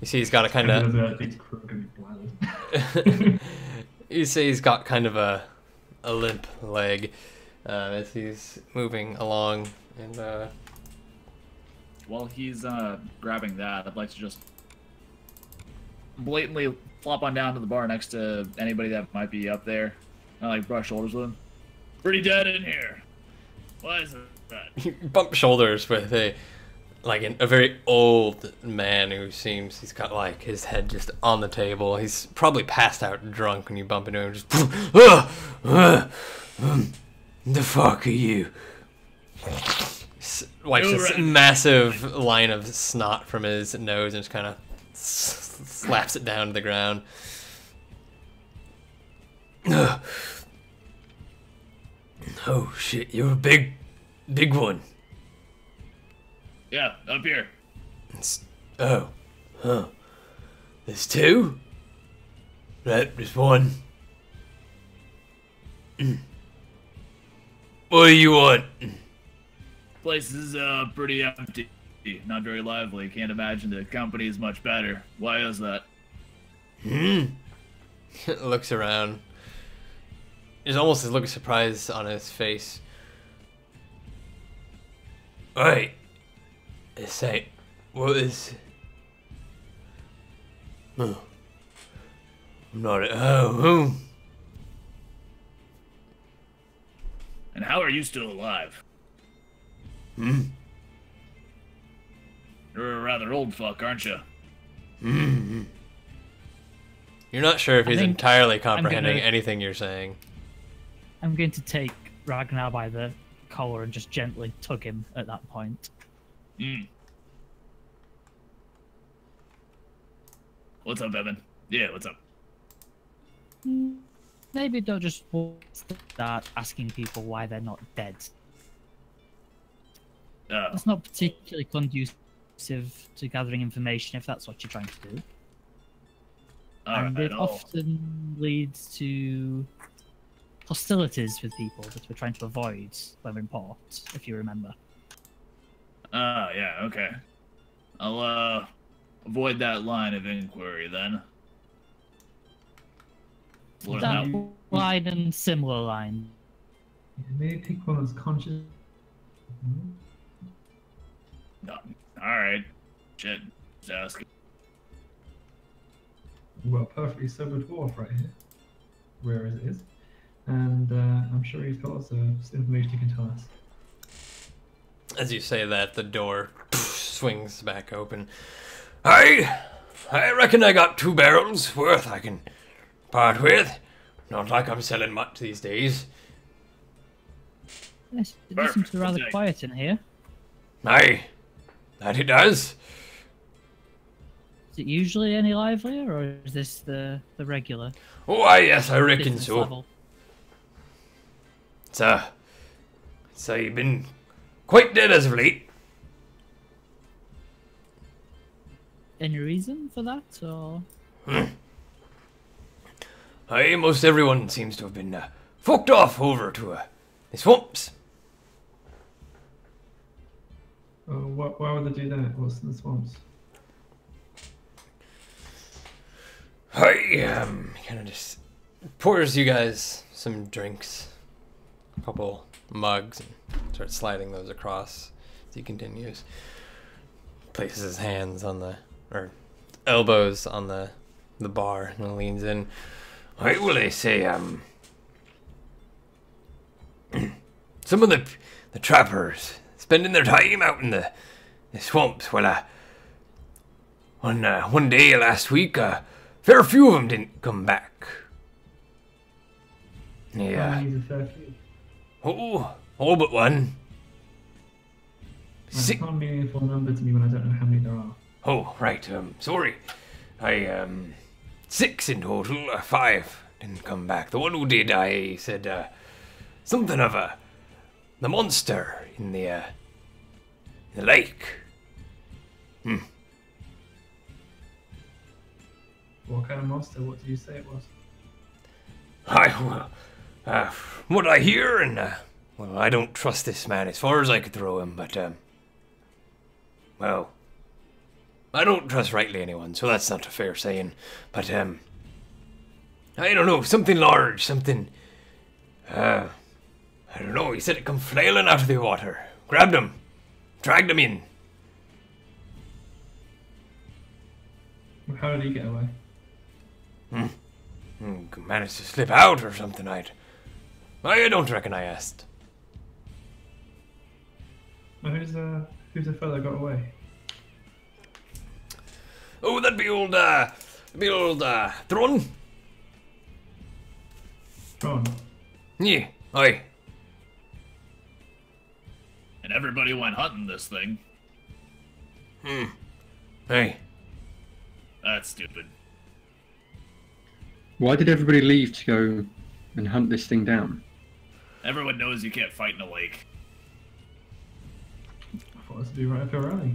You see he's got a kind of... You see he's got kind of a limp leg as he's moving along, and while he's grabbing that, I'd like to just blatantly flop on down to the bar next to anybody that might be up there. I like brush shoulders with him. Pretty dead in here. Why is that? You bump shoulders with a very old man who seems he's got like his head just on the table. He's probably passed out drunk when you bump into him. Just the fuck are you? Wipes this massive line of snot from his nose and just kind of slaps it down to the ground. Oh shit, you're a big one. Yeah, up here. Oh, huh. There's two? Right, there's one. What do you want? Place is pretty empty. Not very lively. Can't imagine the company is much better. Why is that? Looks around. There's almost a look of surprise on his face. Alright. Say, what is... Oh. I'm not at home. And how are you still alive? Hmm? You're a rather old fuck, aren't you? Hmm. You're not sure if I he's think entirely I'm comprehending gonna- anything you're saying. I'm going to take Ragnar by the collar and just gently tug him at that point. What's up, Evan? Yeah, what's up? Maybe don't just start asking people why they're not dead. It's not particularly conducive to gathering information if that's what you're trying to do. And it often leads to hostilities with people that we're trying to avoid when we're in port, if you remember. Yeah, okay. I'll, avoid that line of inquiry, then. Learn That that. line and similar line. Maybe pick one that's conscious. No. Alright. Shit. Just ask. We've got a perfectly sober dwarf right here, where it is, and I'm sure he's got lots of information he can tell us. As you say that, the door swings back open. I reckon I got 2 barrels worth I can part with. Not like I'm selling much these days. Yes, it does seem to be rather Okay. quiet in here. Aye, that it does. Is it usually any livelier, or is this the regular Oh, aye, yes, I reckon business so. level? So you've been quite dead as of late. Any reason for that, or Aye, most everyone seems to have been fucked off over to the swamps. Oh, why would they do that? What's in the swamps? Aye, kind of just pours you guys some drinks, a couple mugs, and starts sliding those across as he continues. Places his hands on or elbows on the bar and leans in. Right, well, they say, some of the trappers spending their time out in the swamps. Well, one day last week, fair few of them didn't come back. Yeah. He's a fair few. All but one. It's not a meaningful number to me when I don't know how many there are. Oh, right, sorry. 6 in total, 5 didn't come back. The one who did, I said, something of the monster in the lake. What kind of monster? What did you say it was? What I hear, and, well, I don't trust this man as far as I could throw him, but, well, I don't trust rightly anyone, so that's not a fair saying. But, I don't know, something large, something, I don't know, he said it come flailing out of the water. Grabbed him, dragged him in. How did he get away? Managed to slip out or something, I don't reckon I asked. Well, who's the fellow got away? Oh, that'd be old Thron. Ron. Yeah, aye. And everybody went hunting this thing. Hey. That's stupid. Why did everybody leave to go and hunt this thing down? Everyone knows you can't fight in a lake. I thought this would be right up your alley.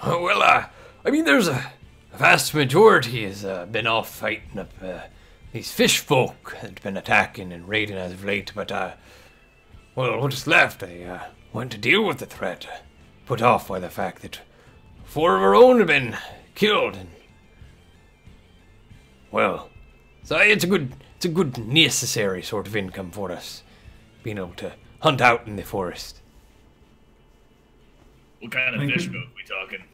Well, I mean, there's a vast majority has been off fighting up these fish folk that been attacking and raiding as of late, but, well, what's left, I went to deal with the threat, put off by the fact that 4 of our own have been killed, and, well, so it's a good necessary sort of income for us, being able to hunt out in the forest. What kind of fish folk we talking?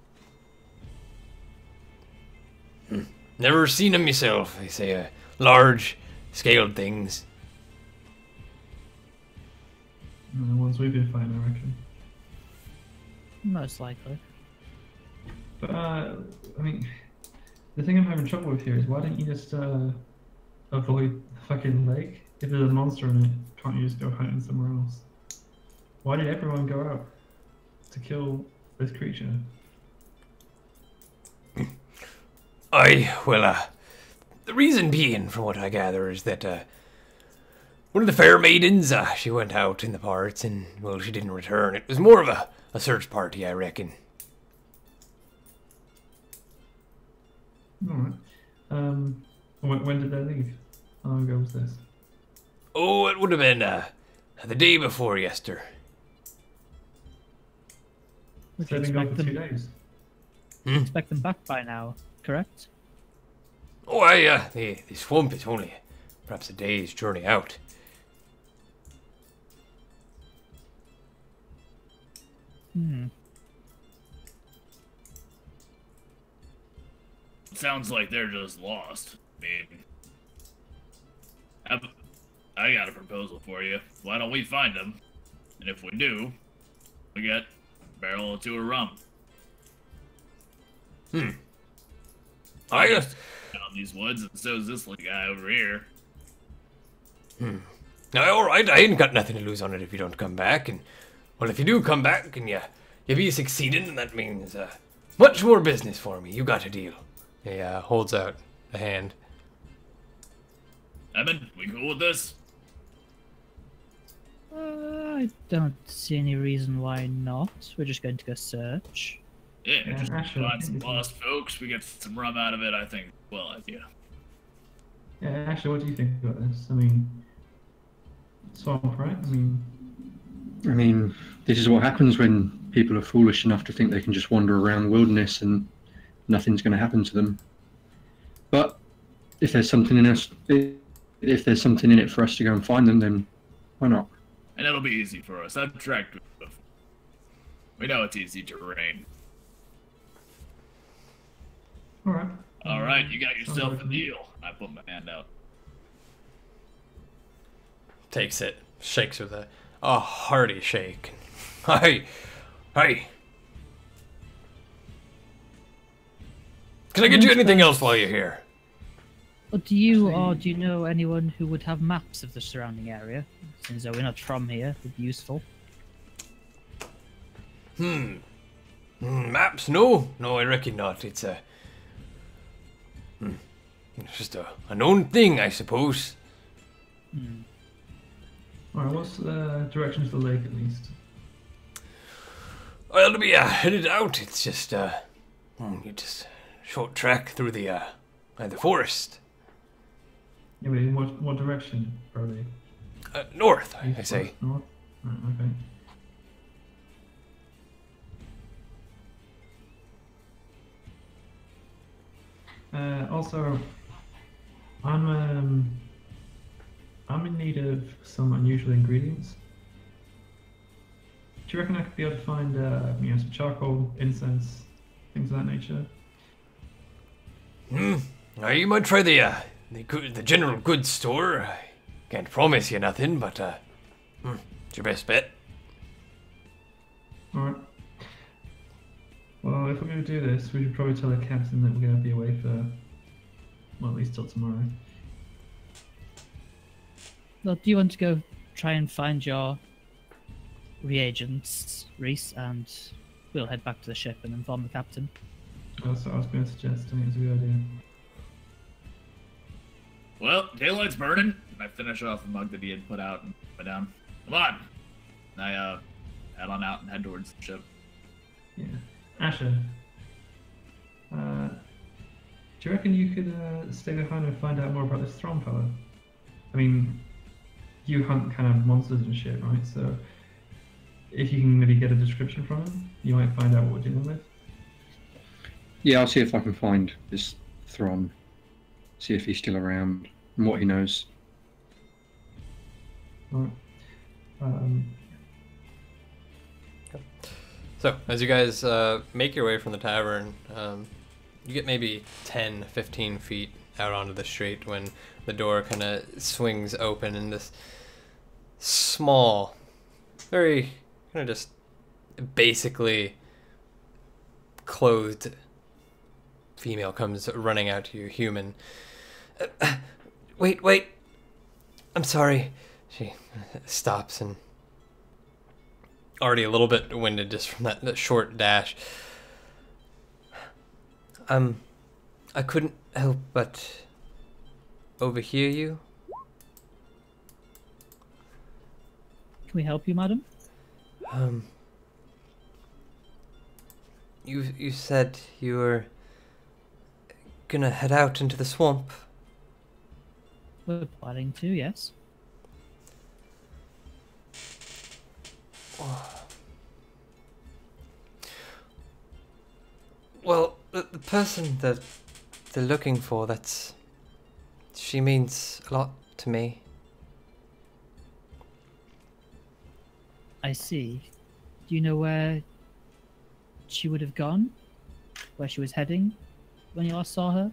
Never seen them myself. They say large, scaled things. The ones we've been fighting, I reckon. Most likely. But I mean, the thing I'm having trouble with here is why don't you just avoid the fucking lake? If there's a monster in it, can't you just go hunting somewhere else? Why did everyone go out to kill this creature? The reason being, from what I gather, is that one of the fair maidens, she went out in the parts and, well, she didn't return. It was more of a search party, I reckon. Alright. When did they leave? How long ago was this? Oh, it would have been the day before yester. Would So you they've been gone expect for 2 them, days. expect them back by now, correct? Oh, the swamp is only perhaps a day's journey out. Sounds like they're just lost. I mean, I got a proposal for you. Why don't we find them? And if we do, we get a barrel or 2 of rum. I out these woods, and so's this little guy over here. All right, I ain't got nothing to lose on it if you don't come back, and well, if you do come back and you be succeeding, and that means much more business for me. You got a deal. He holds out a hand. Evan, we cool with this? I don't see any reason why not. We're just going to go search. Yeah, just actually, find some lost folks. We get some rum out of it. I think. Well, idea. Yeah, actually, what do you think about this? I mean, swamp, right? I mean, this is what happens when people are foolish enough to think they can just wander around the wilderness and nothing's going to happen to them. But if there's something in us, if there's something in it for us to go and find them, then why not? And it'll be easy for us. I've tracked it before. We know it's easy terrain. alright. All right, you got Sounds yourself like a deal. I put my hand out. Takes it, shakes with a hearty shake. Hey. Can I get you anything else while you're here? Or do you know anyone who would have maps of the surrounding area? Since we're not from here, it would be useful. Maps? No, I reckon not. It's it's just a known thing, I suppose. Alright, what's the direction to the lake at least? Well, to be headed out, it's just you just short trek through the forest. Yeah, but in what direction, probably? North, I East, say. west, north? Right, okay. Also, I'm in need of some unusual ingredients. Do you reckon I could be able to find, some charcoal, incense, things of that nature? Now you might try the general goods store. I can't promise you nothing, but it's your best bet. Alright. Well, if we're going to do this, we should probably tell the captain that we're going to be away for, well, at least till tomorrow. Well, do you want to go try and find your reagents, Reese, and we'll head back to the ship and inform the captain. That's what I was going to suggest. I think it's a good idea. Well, daylight's burning. I finish off the mug that he had put out and put down. Come on. And I head on out and head towards the ship. Yeah. Asher, do you reckon you could stay behind and find out more about this Throm fella? I mean, you hunt kind of monsters and shit, right? So if you can maybe get a description from him, you might find out what we're dealing with. Yeah, I'll see if I can find this Throm. See if he's still around and what he knows. Alright. So, as you guys make your way from the tavern, you get maybe 10, 15 feet out onto the street when the door kind of swings open and this small, very kind of just basically clothed female comes running out to you, human. Wait. I'm sorry. She stops and already a little bit winded just from that short dash. I couldn't help but overhear you. Can we help you, madam? You said you were gonna head out into the swamp. We're planning to, yes. Well, the person that they're looking for, she means a lot to me. I see. Do you know where she would have gone? Where she was heading when you last saw her?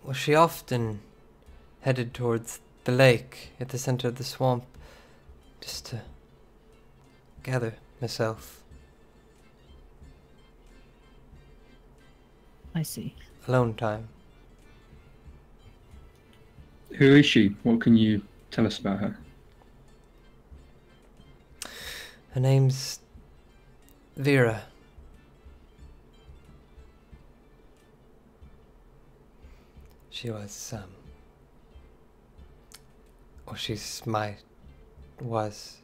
Well, she often headed towards the lake at the center of the swamp just to gather myself. I see. Alone time. Who is she? What can you tell us about her? Her name's Vera. She was, was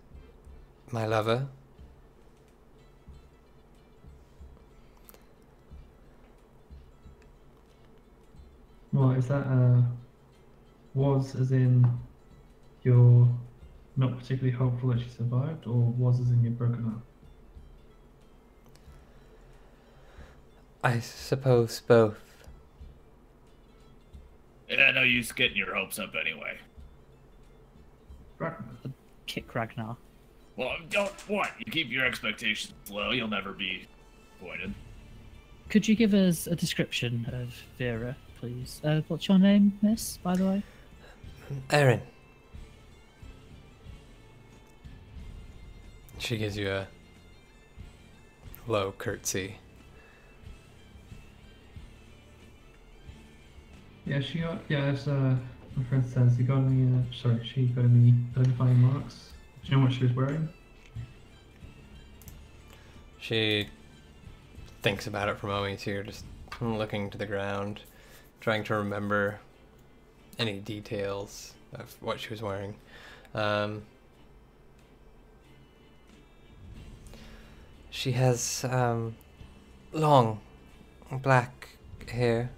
my lover. Well, is that was as in you're not particularly hopeful that she survived, or was as in you're broken up? I suppose both. Yeah, no use getting your hopes up anyway. Ragnar. Kick Ragnar. Well, don't what? You keep your expectations low, you'll never be disappointed. Could you give us a description of Vera, please? What's your name, miss, by the way? Erin. She gives you a low curtsy. Yeah, as my friend says, she got any identifying marks? Do you know what she was wearing? She thinks about it for a moment here, just looking to the ground, trying to remember any details of what she was wearing. She has long black hair,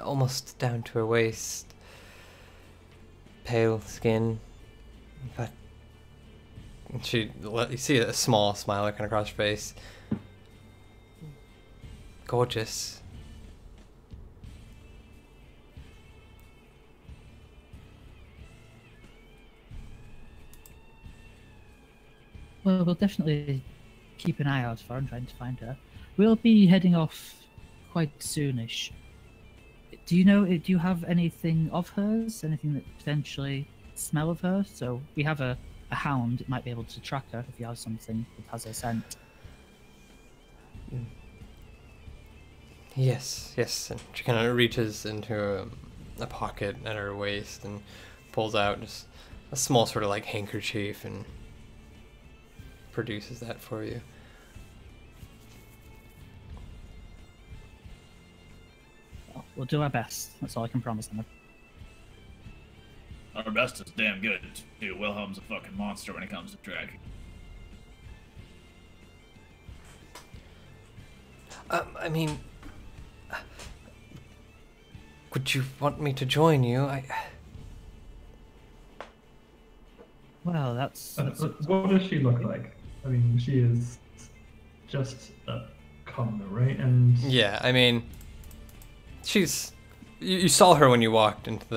almost down to her waist, pale skin, but you see a small smile kind of across her face. Gorgeous. Well, we'll definitely keep an eye out for her and trying to find her. We'll be heading off quite soonish. Do you know? Do you have anything of hers? Anything that potentially smell of her? So we have a hound. It might be able to track her if you have something that has her scent. Yes, yes. And she kind of reaches into a pocket at her waist and pulls out just a small sort of like handkerchief and produces that for you. Well, we'll do our best. That's all I can promise them. Our best is damn good, too. Wilhelm's a fucking monster when it comes to tracking. I mean, would you want me to join you? Well, that's What does she look like? I mean, she is just a commoner, right? And Yeah, I mean, she's. You saw her when you walked into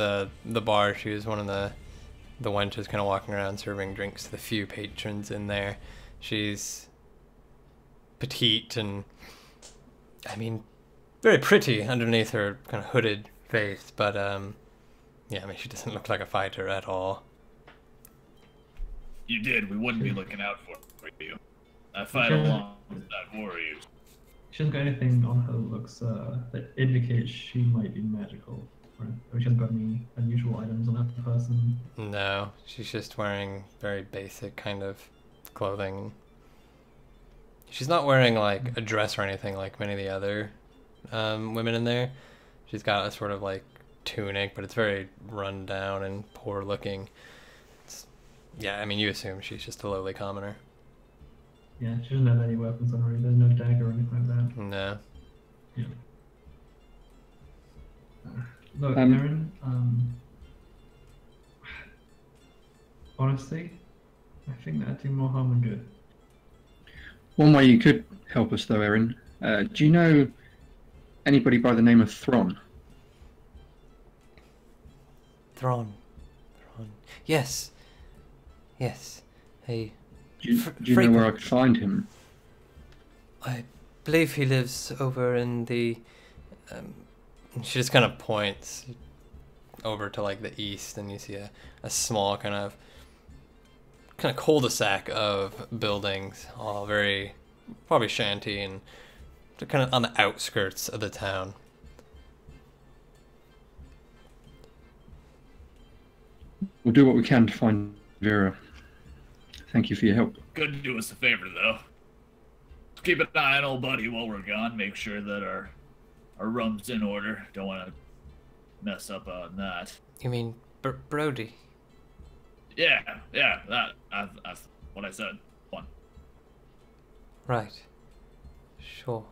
the bar. She was one of the wenches kind of walking around serving drinks to the few patrons in there. She's petite and, I mean, very pretty underneath her kind of hooded face. But yeah, I mean, she doesn't look like a fighter at all. You did. We wouldn't be looking out for you. I fight along with that warrior. she hasn't got anything on her that looks that indicates she might be magical. Right? Or she hasn't got any unusual items on her person. No, she's just wearing very basic kind of clothing. She's not wearing like a dress or anything like many of the other women in there. She's got a sort of like tunic, but it's very run down and poor looking. Yeah, I mean, you assume she's just a lowly commoner. Yeah, she doesn't have any weapons on her. There's no dagger or anything like that. No. Yeah. Look, Aaron, honestly, I think that'd do more harm than good. One way you could help us, though, Erin. Do you know anybody by the name of Thron? Thron. Yes. Yes. Hey. Do you know where I could find him? I believe he lives over in the. She just kind of points over to like the east, and you see a small kind of cul-de-sac of buildings, all very probably shanty, and they're kind of on the outskirts of the town. We'll do what we can to find Vera. Thank you for your help. Couldn't do us a favor, though. Keep an eye on old buddy while we're gone. Make sure that our rum's in order. Don't want to mess up on that. You mean Brody? Yeah, that's what I said. One. Right. Sure.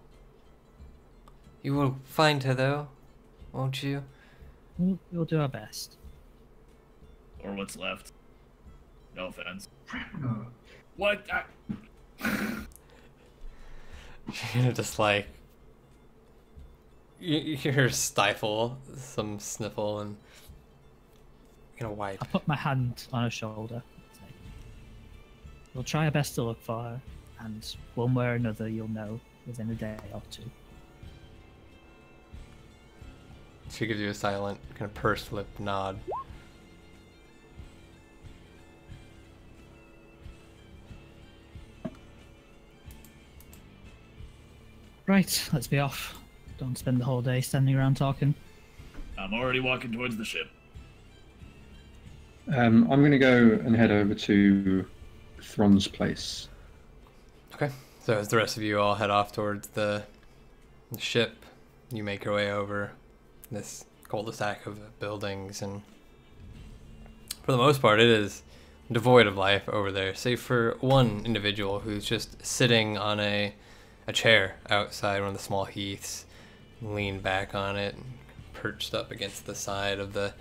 You will find her, though, won't you? We'll do our best. Or what's left. No offense. Oh, What? Just like you hear her stifle some sniffle and wipe. I put my hand on her shoulder. We'll try our best to look for her, and one way or another you'll know within a day or two. She gives you a silent kind of pursed lip nod. Right, let's be off. Don't spend the whole day standing around talking. I'm already walking towards the ship. I'm going to go and head over to Thron's place. Okay. So as the rest of you all head off towards the ship, you make your way over this cul-de-sac of buildings, and for the most part it is devoid of life over there, save for one individual who's just sitting on a chair outside one of the small heaths, leaned back on it, perched up against the side of the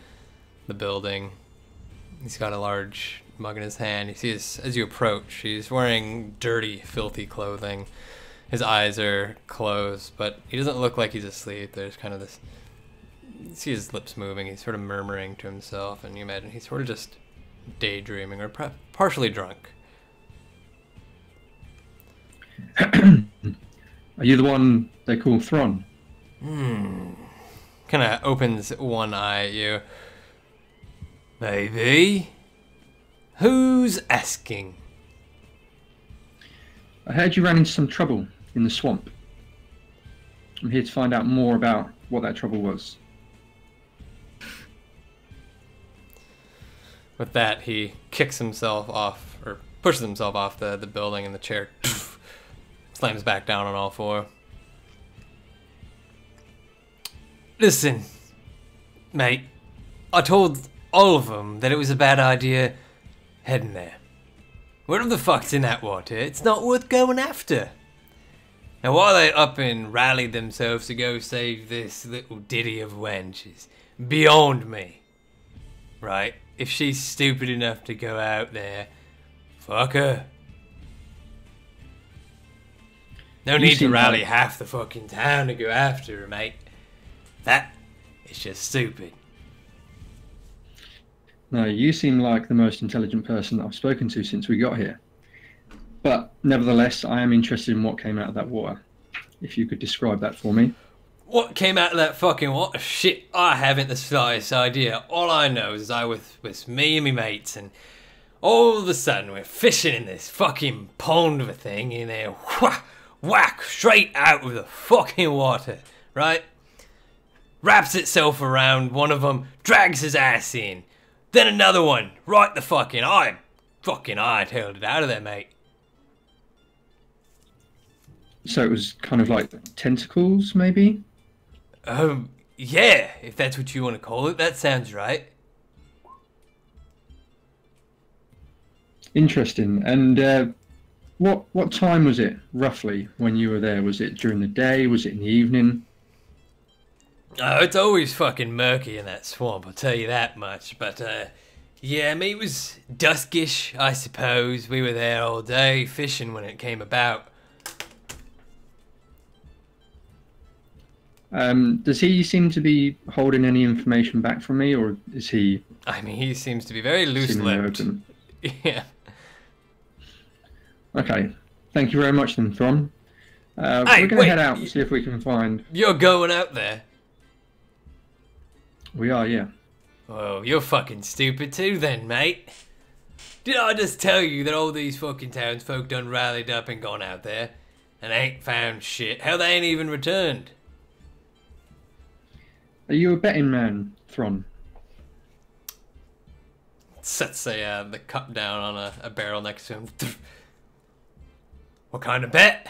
building. He's got a large mug in his hand. You see, as you approach, he's wearing dirty, filthy clothing. His eyes are closed, but he doesn't look like he's asleep. There's kind of this... You see his lips moving. He's sort of murmuring to himself, and you imagine he's sort of just daydreaming or partially drunk. Are you the one they call Thron? Kind of opens one eye at you. Maybe. Who's asking? I heard you ran into some trouble in the swamp. I'm here to find out more about what that trouble was. With that, he kicks himself off, or pushes himself off the building, and the chair slams back down on all four. Listen, mate, I told all of them that it was a bad idea heading there. Whatever the fuck's in that water, it's not worth going after. Now, why they up and rallied themselves to go save this little ditty of wench is beyond me. Right? If she's stupid enough to go out there, fuck her. No need to rally half the fucking town to go after her, mate. That is just stupid. No, you seem like the most intelligent person that I've spoken to since we got here. But nevertheless, I am interested in what came out of that water. If you could describe that for me. What came out of that fucking water? Shit, I haven't the slightest idea. All I know is I was me and me mates, and all of a sudden we're fishing in this fucking pond of a thing, and there, whack, straight out of the fucking water, right? Wraps itself around one of them, drags his ass in. Then another one, right the fucking eye. Fucking hightailed it out of there, mate. So it was kind of like tentacles, maybe? Yeah, if that's what you want to call it, that sounds right. Interesting. And what time was it, roughly, when you were there? Was it during the day? Was it in the evening? Oh, it's always fucking murky in that swamp, I'll tell you that much. But, yeah, I mean, it was duskish, I suppose. We were there all day fishing when it came about. Does he seem to be holding any information back from me, or is he... I mean, he seems to be very loose-lipped. Yeah. Okay. Thank you very much then, Thron. Hey, we're going to head out and see if we can find... You're going out there? We are, yeah. Oh, you're fucking stupid too then, mate. Did I just tell you that all these fucking townsfolk done rallied up and gone out there and ain't found shit? Hell, they ain't even returned. Are you a betting man, Thron? Sets the cup down on a barrel next to him. What kind of bet?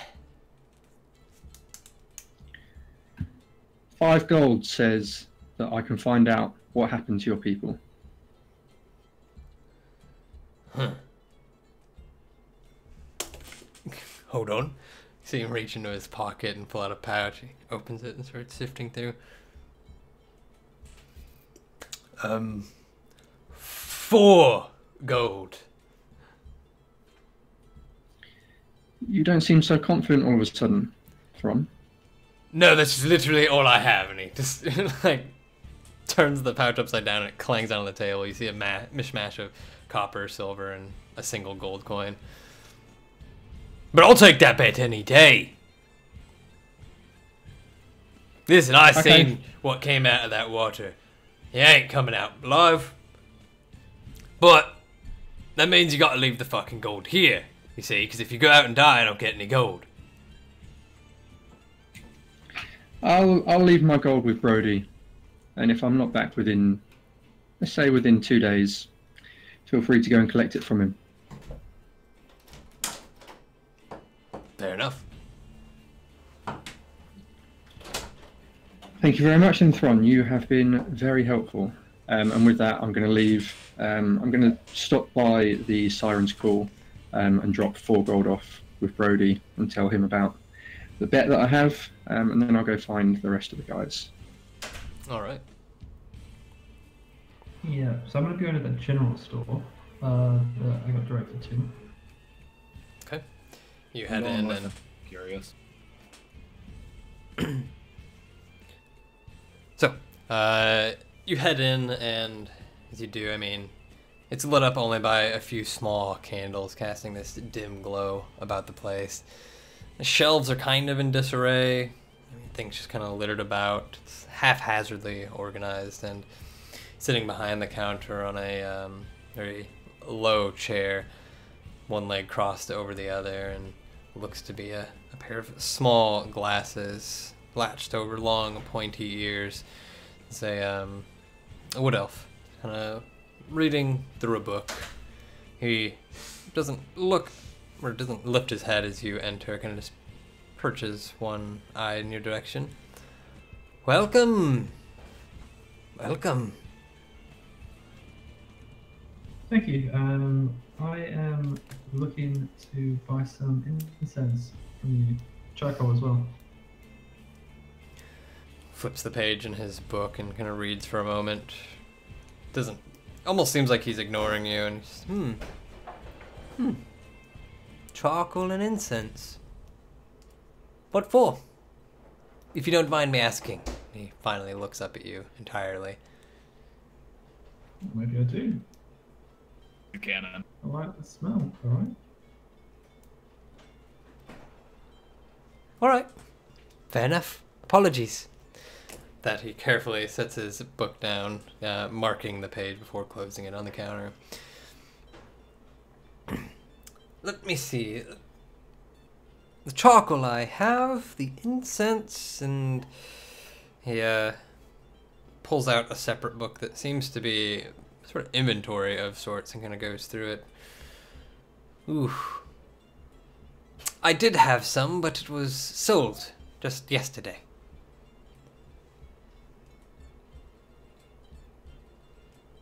5 gold says that I can find out what happened to your people. Huh. Hold on. See him reach into his pocket and pull out a pouch. He opens it and starts sifting through. 4 gold. You don't seem so confident all of a sudden, Thron. No, that's literally all I have. And he just like turns the pouch upside down and it clangs down on the table. You see a mishmash of copper, silver, and a single gold coin. But I'll take that bet any day. Listen, I seen what came out of that water. He ain't coming out alive. But that means you gotta leave the fucking gold here, you see, because if you go out and die, I don't get any gold. I'll leave my gold with Brody, and if I'm not back within, let's say within 2 days, feel free to go and collect it from him. Fair enough. Thank you very much, Thron. You have been very helpful. And with that, I'm going to leave. I'm going to stop by the Siren's Call and drop 4 gold off with Brody and tell him about the bet that I have, and then I'll go find the rest of the guys. All right. Yeah, so I'm going to go to the general store that I got directed to. Okay. You head in and... Curious. So, you head in, and as you do, I mean, it's lit up only by a few small candles casting this dim glow about the place. The shelves are kind of in disarray. I mean, things just kind of littered about. It's haphazardly organized, and sitting behind the counter on a very low chair, one leg crossed over the other, and looks to be a pair of small glasses latched over long, pointy ears. It's a wood elf, kind of reading through a book. He doesn't look, or doesn't lift his head as you enter, kind of just perches one eye in your direction. Welcome! Welcome. Thank you. I am looking to buy some incense from you. Charcoal as well. Flips the page in his book and kind of reads for a moment. Doesn't, almost seems like he's ignoring you, and just, charcoal and incense. What for? If you don't mind me asking. He finally looks up at you entirely. Maybe I do. You can. I like the smell, alright? Alright. Fair enough. Apologies. That he carefully sets his book down, marking the page before closing it on the counter. Let me see. The charcoal I have, the incense, and he pulls out a separate book that seems to be sort of inventory of sorts and kind of goes through it. Ooh. I did have some, but it was sold just yesterday.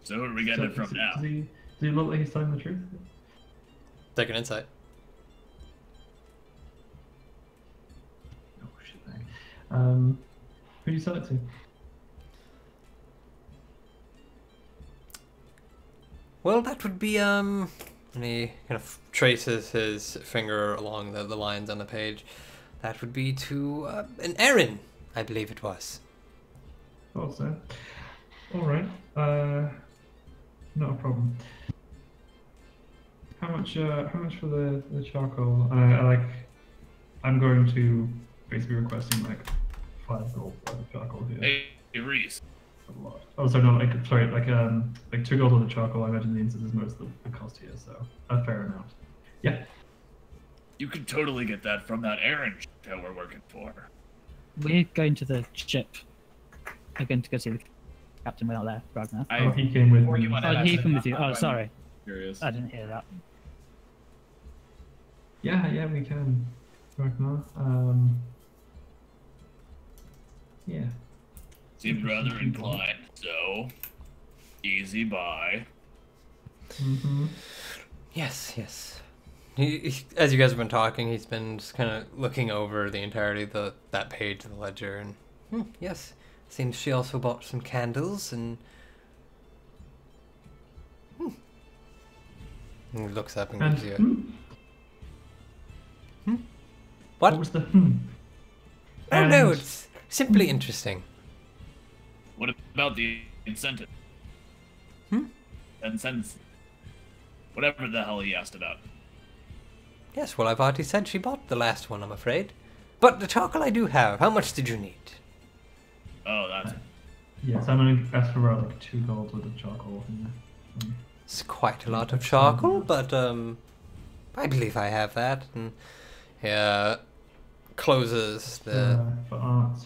So who are we getting it from now? Does he look like he's telling the truth? Take an insight. Oh shit, dang. Who do you sell it to? Well, that would be, and he kind of traces his finger along the lines on the page. That would be to an Erin, I believe it was. Oh, so. Alright. Not a problem. How much for the charcoal? I'm going to basically requesting like 5 gold for the charcoal here. Hey, Reese. A lot. Oh, so no, like 2 gold on the charcoal. I imagine the incense is most of the cost here, so a fair amount. Yeah. You could totally get that from that Aaron that we're working for. We're going to the ship. We're going to go see the captain. We're not there right now. Oh, he came with Or me. you wanna Oh, ask he him came with that? you. Oh, I'm sorry. Curious. I didn't hear that. Yeah, we can. Ragnar. Yeah. Seems rather inclined, so easy buy. Mm-hmm. Yes, yes. He, as you guys have been talking, he's been just kind of looking over the entirety of that page of the ledger, and yes, seems she also bought some candles, and he looks up and gives you a What what? was the Oh no, And- it's simply interesting. What about the incentive? Incentive. Whatever the hell he asked about. Yes, well, I've already said she bought the last one, I'm afraid. But the charcoal I do have, how much did you need? Oh, that's Yes, I'm gonna ask for about like 2 gold with the charcoal in there. It's quite a lot of charcoal, but I believe I have that. And he closes the. For art.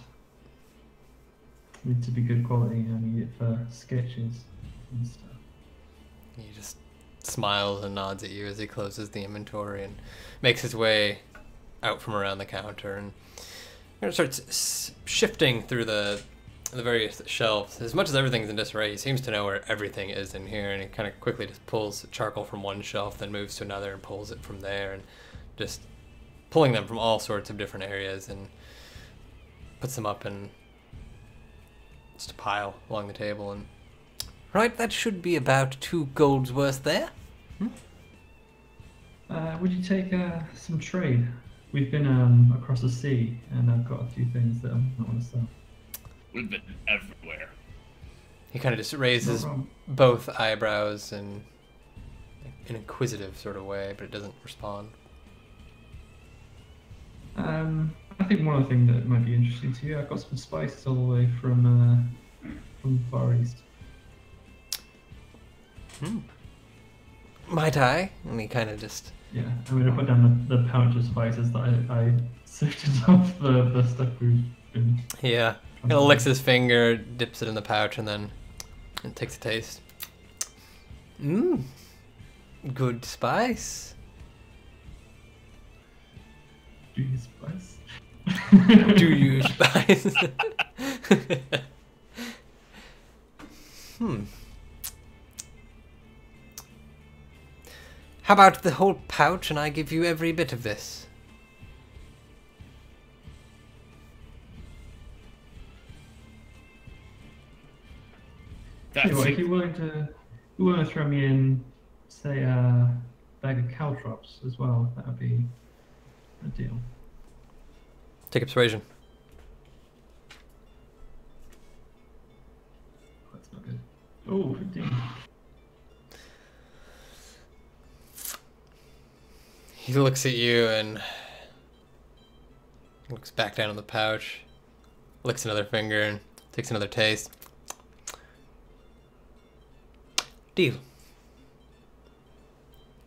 Need to be good quality. I need it for sketches and stuff. He just smiles and nods at you as he closes the inventory and makes his way out from around the counter and starts shifting through the various shelves. As much as everything's in disarray, he seems to know where everything is in here, and he kind of quickly just pulls charcoal from one shelf, then moves to another and pulls it from there, and just pulling them from all sorts of different areas and puts them up in just a pile along the table. And right, that should be about 2 golds worth there. Would you take some trade? We've been across the sea, and I've got a few things that I want to sell. we've been everywhere. He kind of just raises No problem. both eyebrows in an inquisitive sort of way, but it doesn't respond. I think one other thing that might be interesting to you, I've got some spices all the way from the Far East. Might I? And he kind of just... Yeah, I'm going to put down the pouch of spices that I sifted off the stuff we've been... Yeah. Kind of licks his finger, dips it in the pouch, and then takes a taste. Mmm. Good spice. Do you spice? Do you spice? How about the whole pouch and I give you every bit of this? Tell you what, if you're willing to throw me in, say, a bag of caltrops as well, that would be a deal. Take a persuasion. That's not good. Oh, 15. He looks at you and looks back down on the pouch, licks another finger and takes another taste. Deal.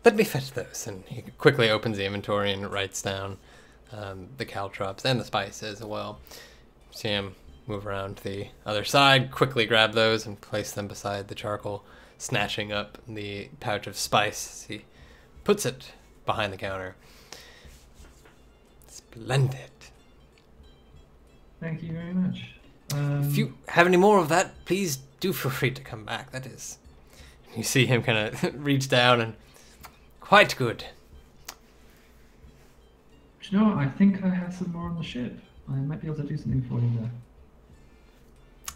Let me fetch those. And he quickly opens the inventory and writes down the caltrops and the spices as well. See him move around to the other side, quickly grab those and place them beside the charcoal, snatching up the pouch of spice. He puts it behind the counter. Splendid. Thank you very much. If you have any more of that, please do feel free to come back. That is... You see him kind of reach down and... Quite good. Do you know what? I think I have some more on the ship. I might be able to do something for you there.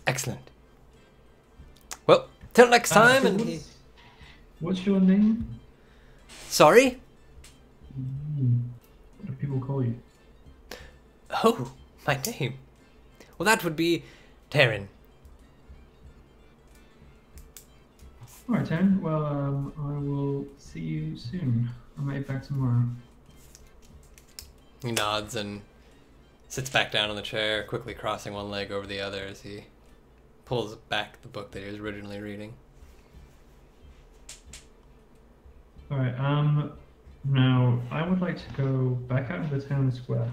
Excellent. Well, till next time. So And what's your name? Sorry? What do people call you? Oh, my name. Well, that would be Taryn. Alright, Taryn. Well, I will see you soon. I might be back tomorrow. He nods and sits back down on the chair, quickly crossing one leg over the other as he pulls back the book that he was originally reading. Alright, now I would like to go back out into the town square.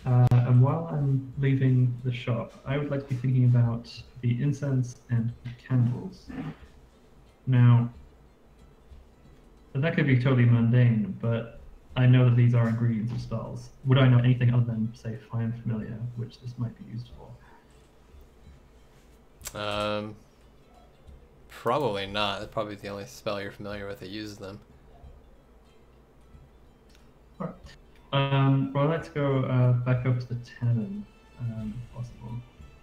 And while I'm leaving the shop, I would like to be thinking about the incense and candles. Now, that could be totally mundane, but I know that these are ingredients of spells. Would I know anything other than, say, Find Familiar, which this might be used for? Probably not. That's probably the only spell you're familiar with that uses them. Alright. Well, let's go back up to the Tannin, if possible.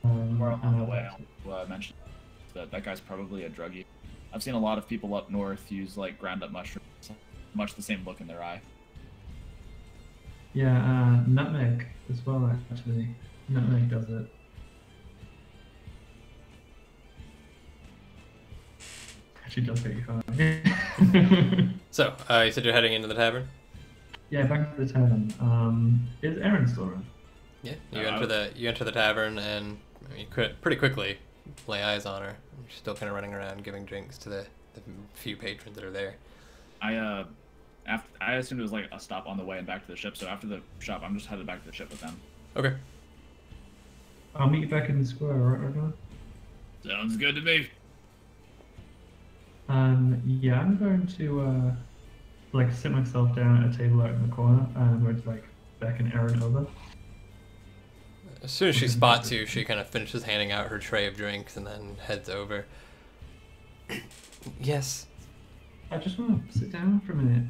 We're on the way. I mentioned that guy's probably a druggie. I've seen a lot of people up north use like ground up mushrooms, much the same look in their eye. Yeah, nutmeg as well, actually. Nutmeg does it. Actually does get you high. So, you said you're heading into the tavern? Yeah, back to the tavern. Is Erin still around? Yeah. You enter the tavern and you pretty quickly lay eyes on her. She's still kind of running around giving drinks to the few patrons that are there. I assumed it was like a stop on the way and back to the ship. So after the shop, I'm just headed back to the ship with them. Okay. I'll meet you back in the square, right, Ragnar? Sounds good to me. Yeah, I'm going to like sit myself down at a table out in the corner, and I'm going to like beckon Erin over. As soon as she spots you, she kind of finishes handing out her tray of drinks and then heads over. Yes. I just want to sit down for a minute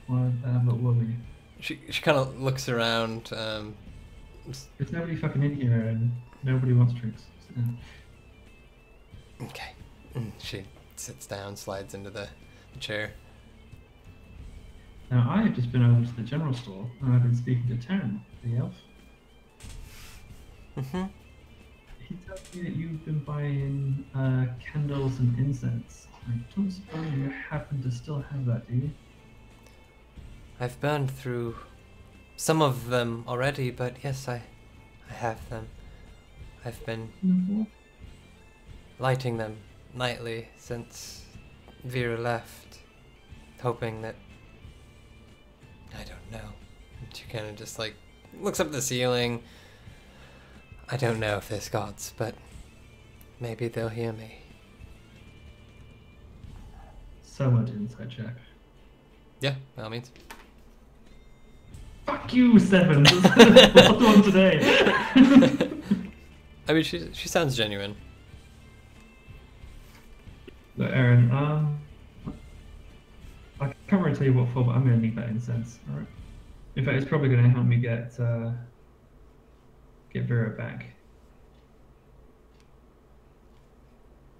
while I have a little lovely. She kind of looks around. There's nobody fucking in here, and nobody wants drinks. So. Okay. She sits down, slides into the chair. Now, I have just been over to the general store, and I've been speaking to Taryn, the elf. Mm-hmm. He tells me that you've been buying candles and incense. I don't suppose you happen to still have that, do you? I've burned through some of them already, but yes, I have them. I've been lighting them nightly since Vera left, hoping that, I don't know. She kind of just like looks up at the ceiling. I don't know if there's gods, but maybe they'll hear me. So much inside check. Yeah, by all means. Fuck you, 7. What's on today? I mean, she sounds genuine. Look, Aaron, I can't really tell you what for, but I'm going to need that incense. All right. In fact, it's probably going to help me get Vera back.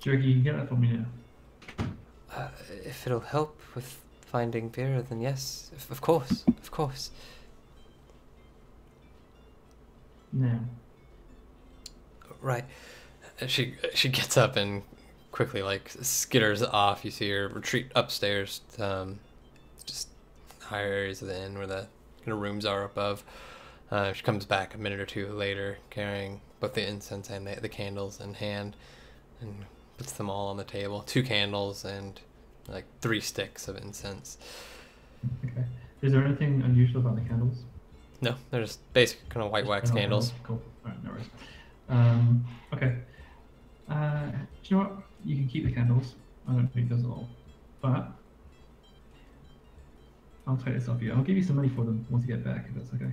Do you reckon you can get that for me now? If it'll help with finding Vera, then yes, of course, of course. Now. Right. She gets up and quickly like skitters off. You see her retreat upstairs, just higher areas of the inn where the kind of rooms are above. She comes back a minute or two later, carrying both the incense and the candles in hand, and puts them all on the table. 2 candles and like 3 sticks of incense. Okay. Is there anything unusual about the candles? No, they're just basic kind of white wax candles. Cool. Alright, no worries. Okay. Do you know what? You can keep the candles. I don't need those at all. But I'll take this off you. I'll give you some money for them once you get back, if that's okay.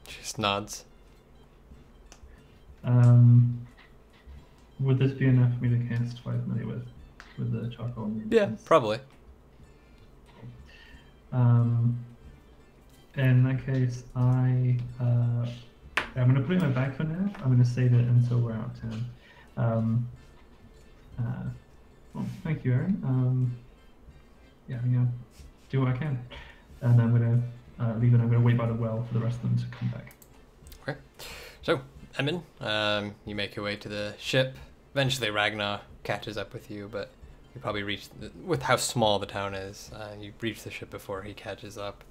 She just nods. Would this be enough for me to cast 5 million with the charcoal? And the Yeah, incense? probably. In that case, I'm going to put it in my bag for now. I'm going to save it until we're out of town. Well, thank you, Aaron. Yeah, I'm going to do what I can. And I'm going to leave it. I'm going to wait by the well for the rest of them to come back. Okay. So, Emin, you make your way to the ship. Eventually, Ragnar catches up with you, but you probably reach, with how small the town is, you reach the ship before he catches up.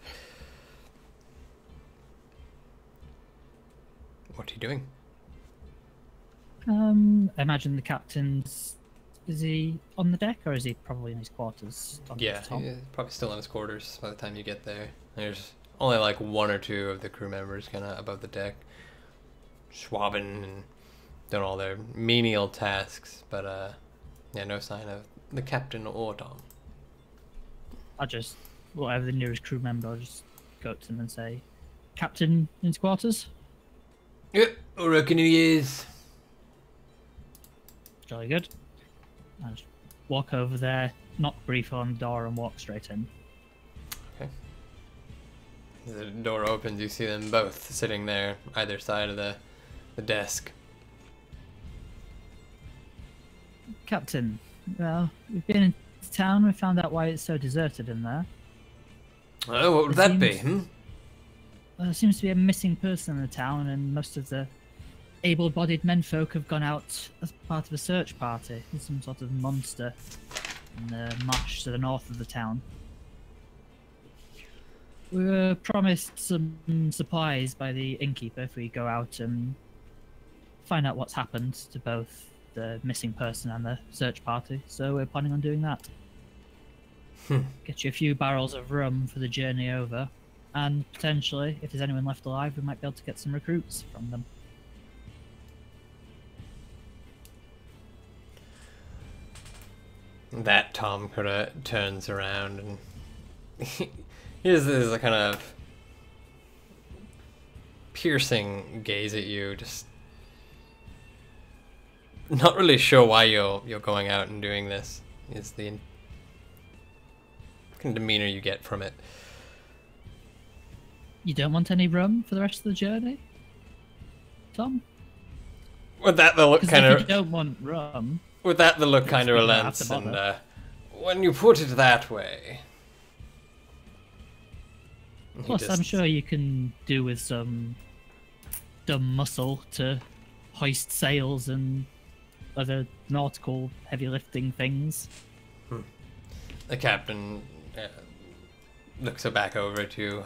What are you doing? I imagine the captain's... Is he on the deck, or is he probably in his quarters? Yeah, he's probably still in his quarters by the time you get there. There's only like 1 or 2 of the crew members kind of above the deck, swabbing and doing all their menial tasks, but yeah, no sign of the captain or Dom. I'll just, whatever the nearest crew member, I'll just go up to them and say, Captain in his quarters? Yeah, I reckon he is. Jolly good. I'll just walk over there, knock briefly on the door, and walk straight in. Okay. The door opens, you see them both sitting there, either side of the desk. Captain, well, we've been into town, we found out why it's so deserted in there. Oh, what would It that be, seems- There seems to be a missing person in the town, and most of the able-bodied menfolk have gone out as part of a search party. There's some sort of monster in the marsh to the north of the town. We were promised some supplies by the innkeeper if we go out and find out what's happened to both the missing person and the search party, so we're planning on doing that. Get you a few barrels of rum for the journey over, and potentially, if there's anyone left alive, we might be able to get some recruits from them. That Tom kind of turns around and he has this kind of piercing gaze at you, just not really sure why you're going out and doing this. Is the kind of demeanor you get from it. You don't want any rum for the rest of the journey, Tom? With that, the look Because kind if you of don't want rum, with that the look kind of we don't have to relents, and bother. when you put it that way. He plus I'm just- sure you can do with some dumb muscle to hoist sails and other nautical heavy lifting things. The captain looks back over to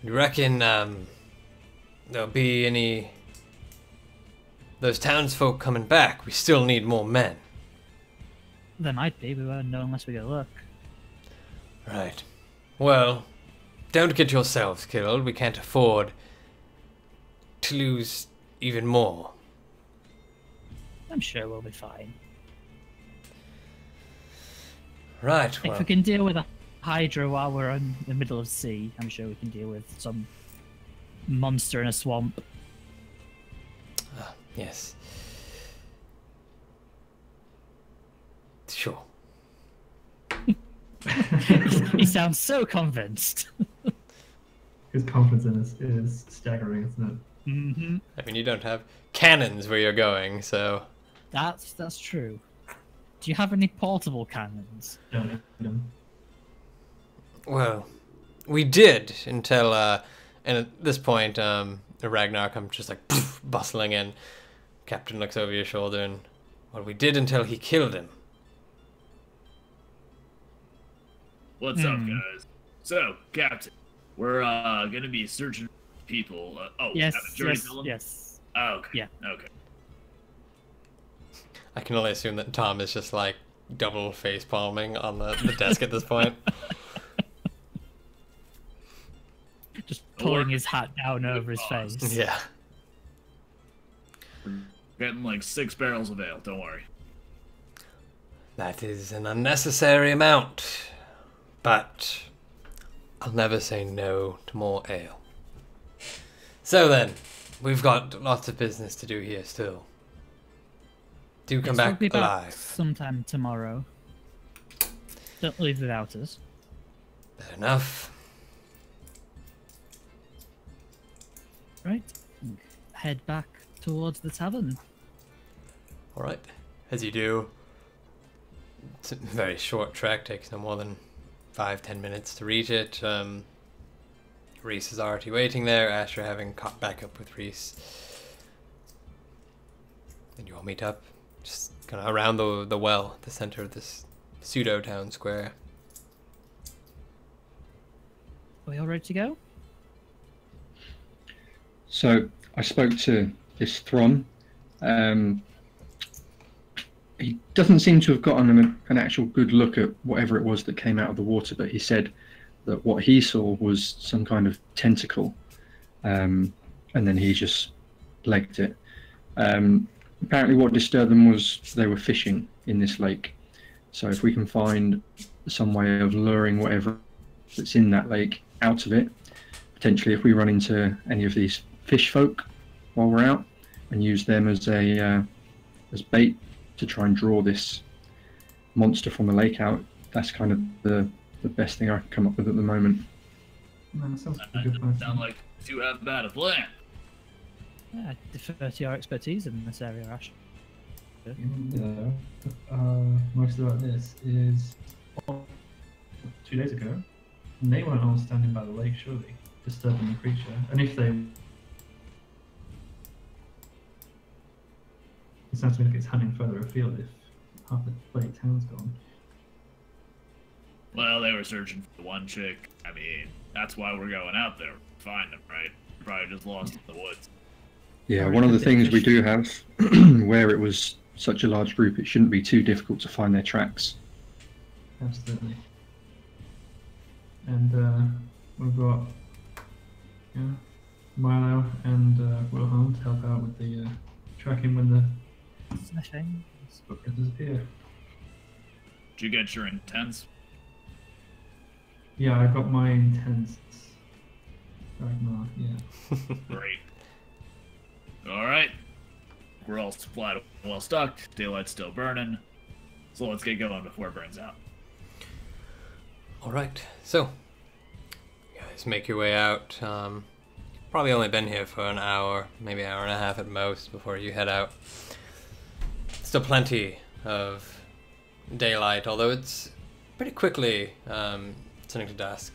You reckon there'll be any those townsfolk coming back? We still need more men. There might be, we won't know unless we go look. Right. Well, don't get yourselves killed. We can't afford to lose even more. I'm sure we'll be fine. Right, If well, we can deal with a hydra while we're in the middle of sea, I'm sure we can deal with some monster in a swamp. yes. Sure. He sounds so convinced. His confidence in us is staggering, isn't it? Mm-hmm. I mean, you don't have cannons where you're going, so... That's true. Do you have any portable cannons? Don't need them. Well, we did until, and at this point, Ragnar comes just like poof, bustling in. Captain looks over your shoulder and, well, we did until he killed him. What's up, guys? So, Captain, we're gonna be searching people. Yes, have a jury yes, fill 'em? yes. Oh, okay. Yeah. Okay. I can only assume that Tom is just like double face palming on the desk at this point. Just pulling his hat down over his face. Yeah. We're getting like 6 barrels of ale. Don't worry. That is an unnecessary amount, but I'll never say no to more ale. So then, we've got lots of business to do here still. Do come Yes, we'll back be alive. sometime tomorrow. Don't leave without us. Fair enough. Right. Head back towards the tavern. Alright. As you do, it's a very short trek, takes no more than 5-10 minutes to reach it. Reese is already waiting there, Asher having caught back up with Reese. And you all meet up, just kind of around the well, the center of this pseudo-town square. Are we all ready to go? So I spoke to this Thron. He doesn't seem to have gotten an actual good look at whatever it was that came out of the water, but he said that what he saw was some kind of tentacle, and then he just legged it. Apparently what disturbed them was they were fishing in this lake. So if we can find some way of luring whatever that's in that lake out of it, potentially if we run into any of these fish folk while we're out and use them as bait to try and draw this monster from the lake out, that's kind of the best thing I can come up with at the moment. No, that sounds That like a good plan. doesn't sound like too bad a plan. Yeah, I defer to your expertise in this area, Ash. Most about this is 2 days ago. And they weren't all standing by the lake, surely, disturbing the creature. And if they, it sounds to me like it's hunting further afield if half the lake town's gone. Well, they were searching for the one chick. I mean, that's why we're going out there. Find them, right? Probably just lost in the woods. Yeah, Or one it of the could be things we fish. do have, where it was such a large group, it shouldn't be too difficult to find their tracks. Absolutely. And we've got Milo and Wilhelm to help out with the tracking when the Sniffing. footprints disappear. Did you get your intents? Yeah, I got my intense. Ragnar, yeah. Great. Alright. We're all supplied, well stocked. Daylight's still burning. So let's get going before it burns out. Alright, so, you guys make your way out. Probably only been here for an hour, maybe an hour and a half at most before you head out. Still plenty of daylight, although it's pretty quickly turning to dusk.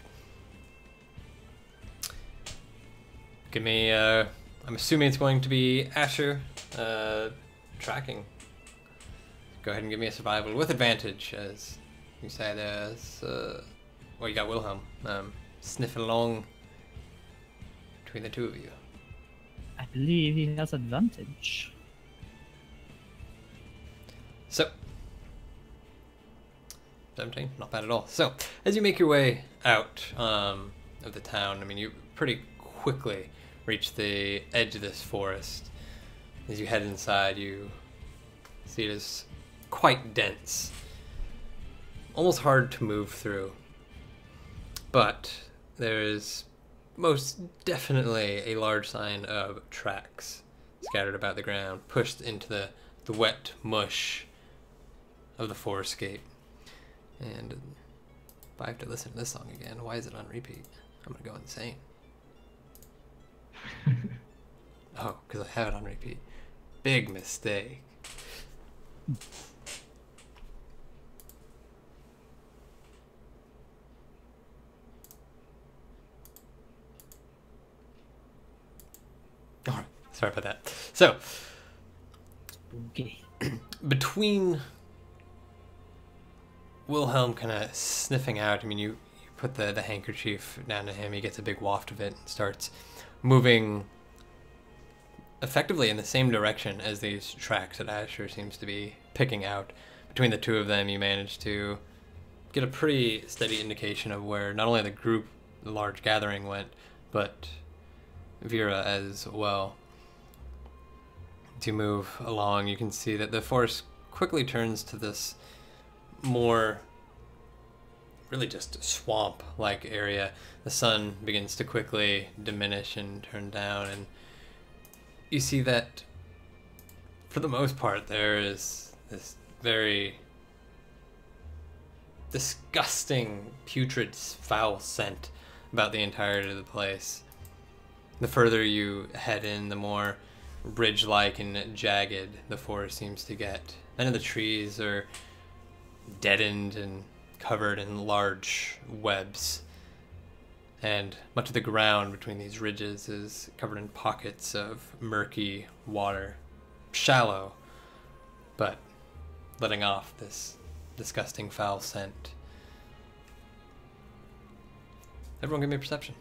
Give me, I'm assuming it's going to be Asher tracking. Go ahead and give me a survival with advantage, as you say there's, well, you got Wilhelm sniffing along between the two of you. I believe he has advantage. So, 17, not bad at all. So, as you make your way out of the town, I mean, you pretty quickly reach the edge of this forest. As you head inside, you see it is quite dense, almost hard to move through. But there is most definitely a large sign of tracks scattered about the ground, pushed into the wet mush of the forescape. And if I have to listen to this song again, why is it on repeat? I'm gonna go insane. Oh, because I have it on repeat. Big mistake. Alright, sorry about that. So, Okay. between Wilhelm kind of sniffing out, I mean, you put the handkerchief down to him, he gets a big waft of it and starts moving effectively in the same direction as these tracks that Asher seems to be picking out. Between the two of them, you manage to get a pretty steady indication of where not only the group, the large gathering went, but Vera as well. As you move along, you can see that the forest quickly turns to this more really just swamp-like area. The sun begins to quickly diminish and turn down, and you see that for the most part there is this very disgusting, putrid, foul scent about the entirety of the place. The further you head in, the more ridge-like and jagged the forest seems to get. Many of the trees are deadened and covered in large webs, and much of the ground between these ridges is covered in pockets of murky water. Shallow, but letting off this disgusting foul scent. Everyone give me a perception.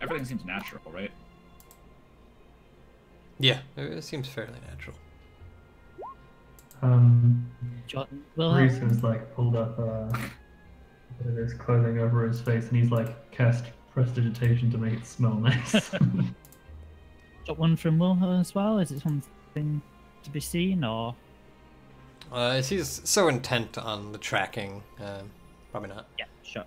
Everything seems natural, right? Yeah, it seems fairly natural. John, well, Reese has like pulled up his clothing over his face, and he's like cast prestidigitation to make it smell nice. got one from Wilhelm as well. Is it something to be seen, or? He's so intent on the tracking, probably not. Yeah, sure.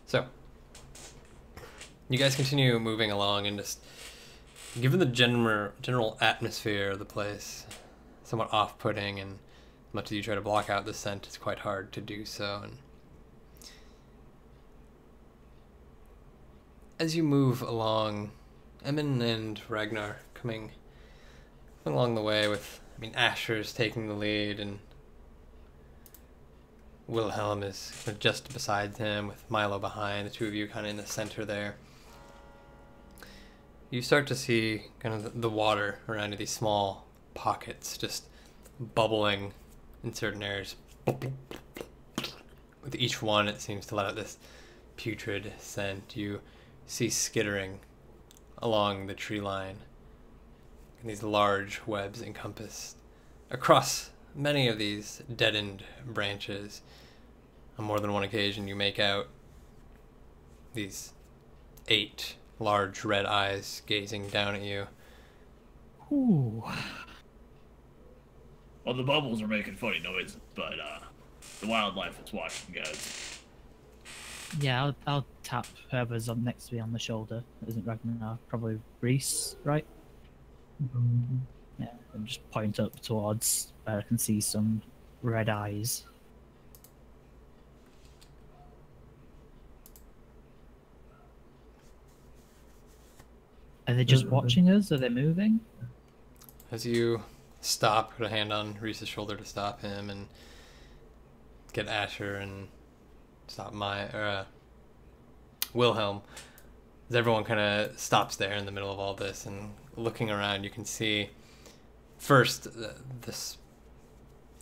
So, you guys continue moving along, and just given the general atmosphere of the place, somewhat off-putting, and much as you try to block out the scent, it's quite hard to do so. And as you move along, Emin and Ragnar coming along the way with, I mean, Asher's taking the lead, and Wilhelm is kind of just beside him with Milo behind, the two of you kind of in the center there. You start to see kind of the water around these small pockets just bubbling in certain areas. With each one, it seems to let out this putrid scent. You see skittering along the tree line, and these large webs encompassed across many of these deadened branches. On more than one occasion, you make out these 8 large red eyes gazing down at you. Ooh. Well, the bubbles are making funny noises, but the wildlife is watching, guys. Yeah, I'll tap whoever's on next to me on the shoulder. Isn't Ragnar? Probably Reese, right? Yeah, and just point up towards where I can see some red eyes. Are they just watching us? Are they moving? As you stop, put a hand on Reese's shoulder to stop him, and get Asher and stop Wilhelm. As everyone kind of stops there in the middle of all this, and looking around, you can see first this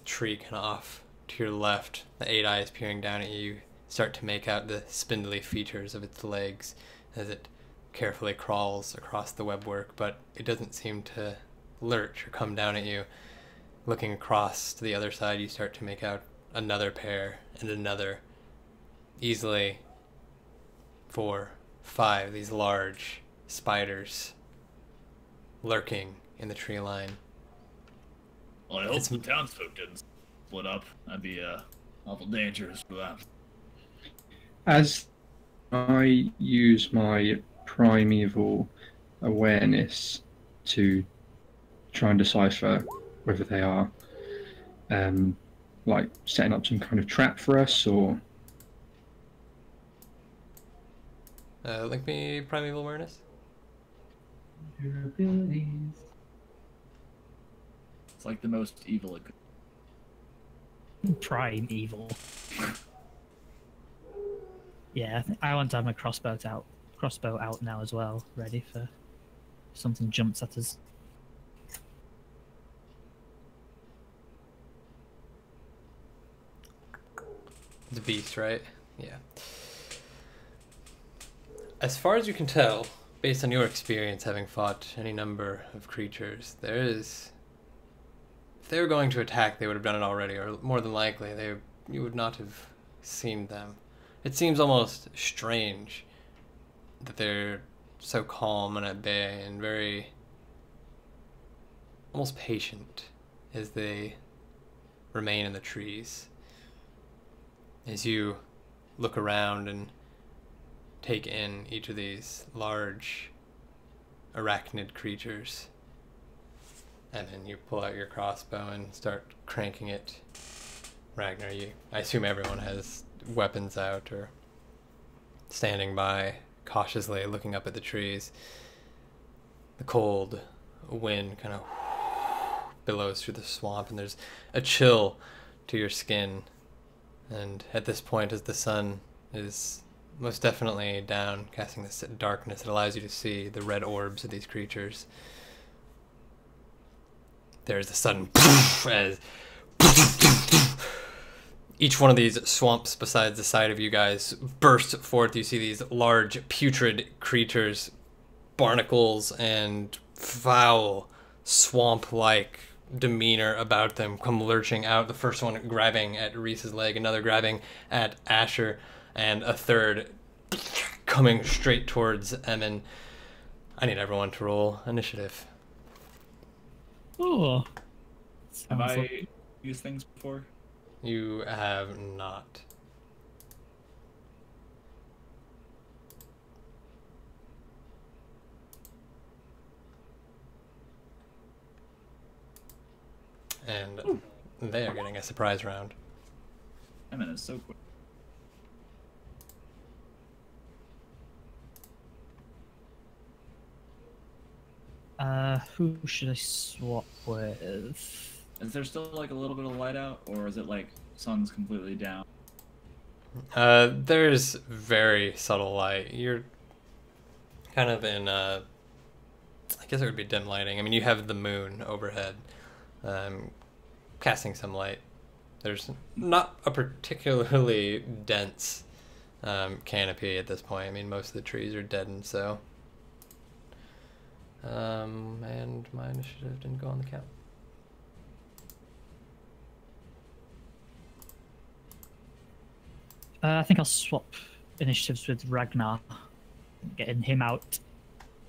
tree kind of off to your left, the 8 eyes peering down at you, start to make out the spindly features of its legs as it carefully crawls across the webwork, but it doesn't seem to lurch or come down at you. Looking across to the other side, you start to make out another pair and another. Easily 4, 5, these large spiders lurking in the tree line. Well, I hope the townsfolk didn't split up. That'd be awful dangerous for them. As I use my primeval awareness to try and decipher whether they are like setting up some kind of trap for us, or Link me primeval awareness. Your abilities. It's like the most evil it could. Prime evil. Yeah, I want to have my crossbow out now as well, ready for something jumps at us. The beast, right? Yeah. As far as you can tell, based on your experience having fought any number of creatures, if they were going to attack, they would have done it already, or more than likely, you would not have seen them. It seems almost strange that they're so calm and at bay and very almost patient as they remain in the trees. As you look around and take in each of these large arachnid creatures, and then you pull out your crossbow and start cranking it. Ragnar, I assume everyone has weapons out or standing by, cautiously looking up at the trees. The cold wind kind of billows through the swamp, and there's a chill to your skin. And at this point, as the sun is most definitely down, casting this darkness, it allows you to see the red orbs of these creatures. There's a sudden as each one of these swamps besides the side of you guys bursts forth. You see these large putrid creatures, barnacles and foul swamp-like demeanor about them, come lurching out. The first one grabbing at Reese's leg, another grabbing at Asher, and a third coming straight towards Emin. I need everyone to roll initiative. Oh. Have I used things before? You have not. And they are getting a surprise round. Emin is so quick. Who should I swap with? Is there still like a little bit of light out, or is it like sun's completely down? There's very subtle light. You're kind of in, I guess it would be dim lighting. I mean, you have the moon overhead, casting some light. There's not a particularly dense canopy at this point. I mean, most of the trees are deadened, so. And my initiative didn't go on the count. I think I'll swap initiatives with Ragnar. Getting him out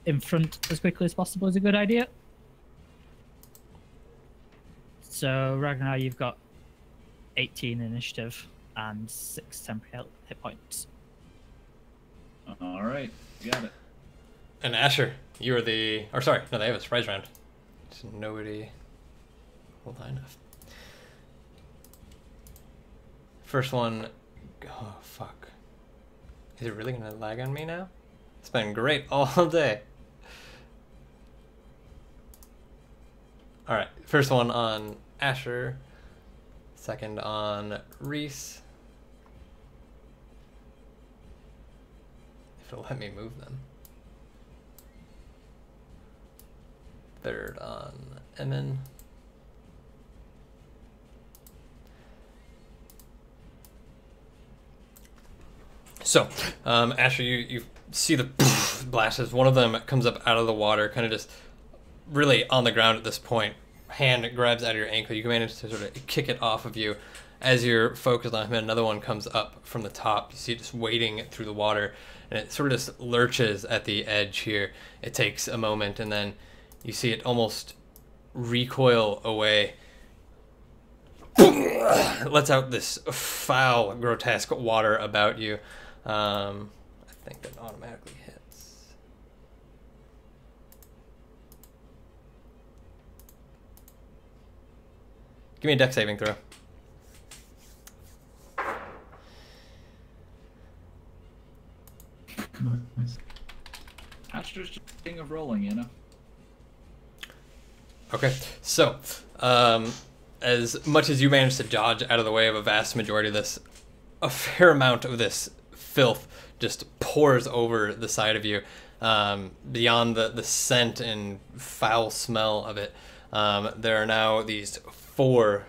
in front as quickly as possible is a good idea. So Ragnar, you've got 18 initiative and 6 temporary hit points. All right, got it. And Asher, you are the... Or sorry, no, they have a surprise round. So nobody... Hold on enough. First one... Oh, fuck. Is it really gonna lag on me now? It's been great all day. Alright, first one on Asher. Second on Reese. If it'll let me move them. Third on Emin. So, Asher, you see the blast as one of them comes up out of the water, kind of just really on the ground at this point. Hand grabs out of your ankle. You can manage to sort of kick it off of you as you're focused on him. Another one comes up from the top. You see it just wading through the water, and it sort of just lurches at the edge here. It takes a moment, and then you see it almost recoil away. Lets out this foul, grotesque water about you. I think that automatically hits. Give me a dex saving throw. Nice. Astro's just king of rolling, you know? Okay, so as much as you manage to dodge out of the way of a vast majority of this, a fair amount of this filth just pours over the side of you. Beyond the scent and foul smell of it, there are now these 4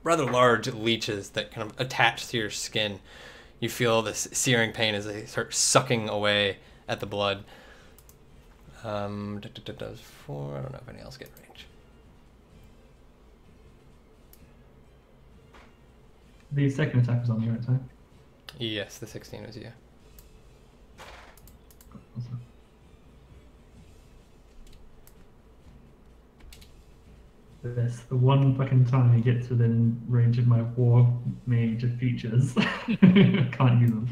rather large leeches that kind of attach to your skin. You feel this searing pain as they start sucking away at the blood. Does 4. I don't know if any else get range. The second attack was on you, right? Sorry? Yes, the 16 was you. Awesome. That's the one fucking time you get to the range of my war mage features. Can't use them.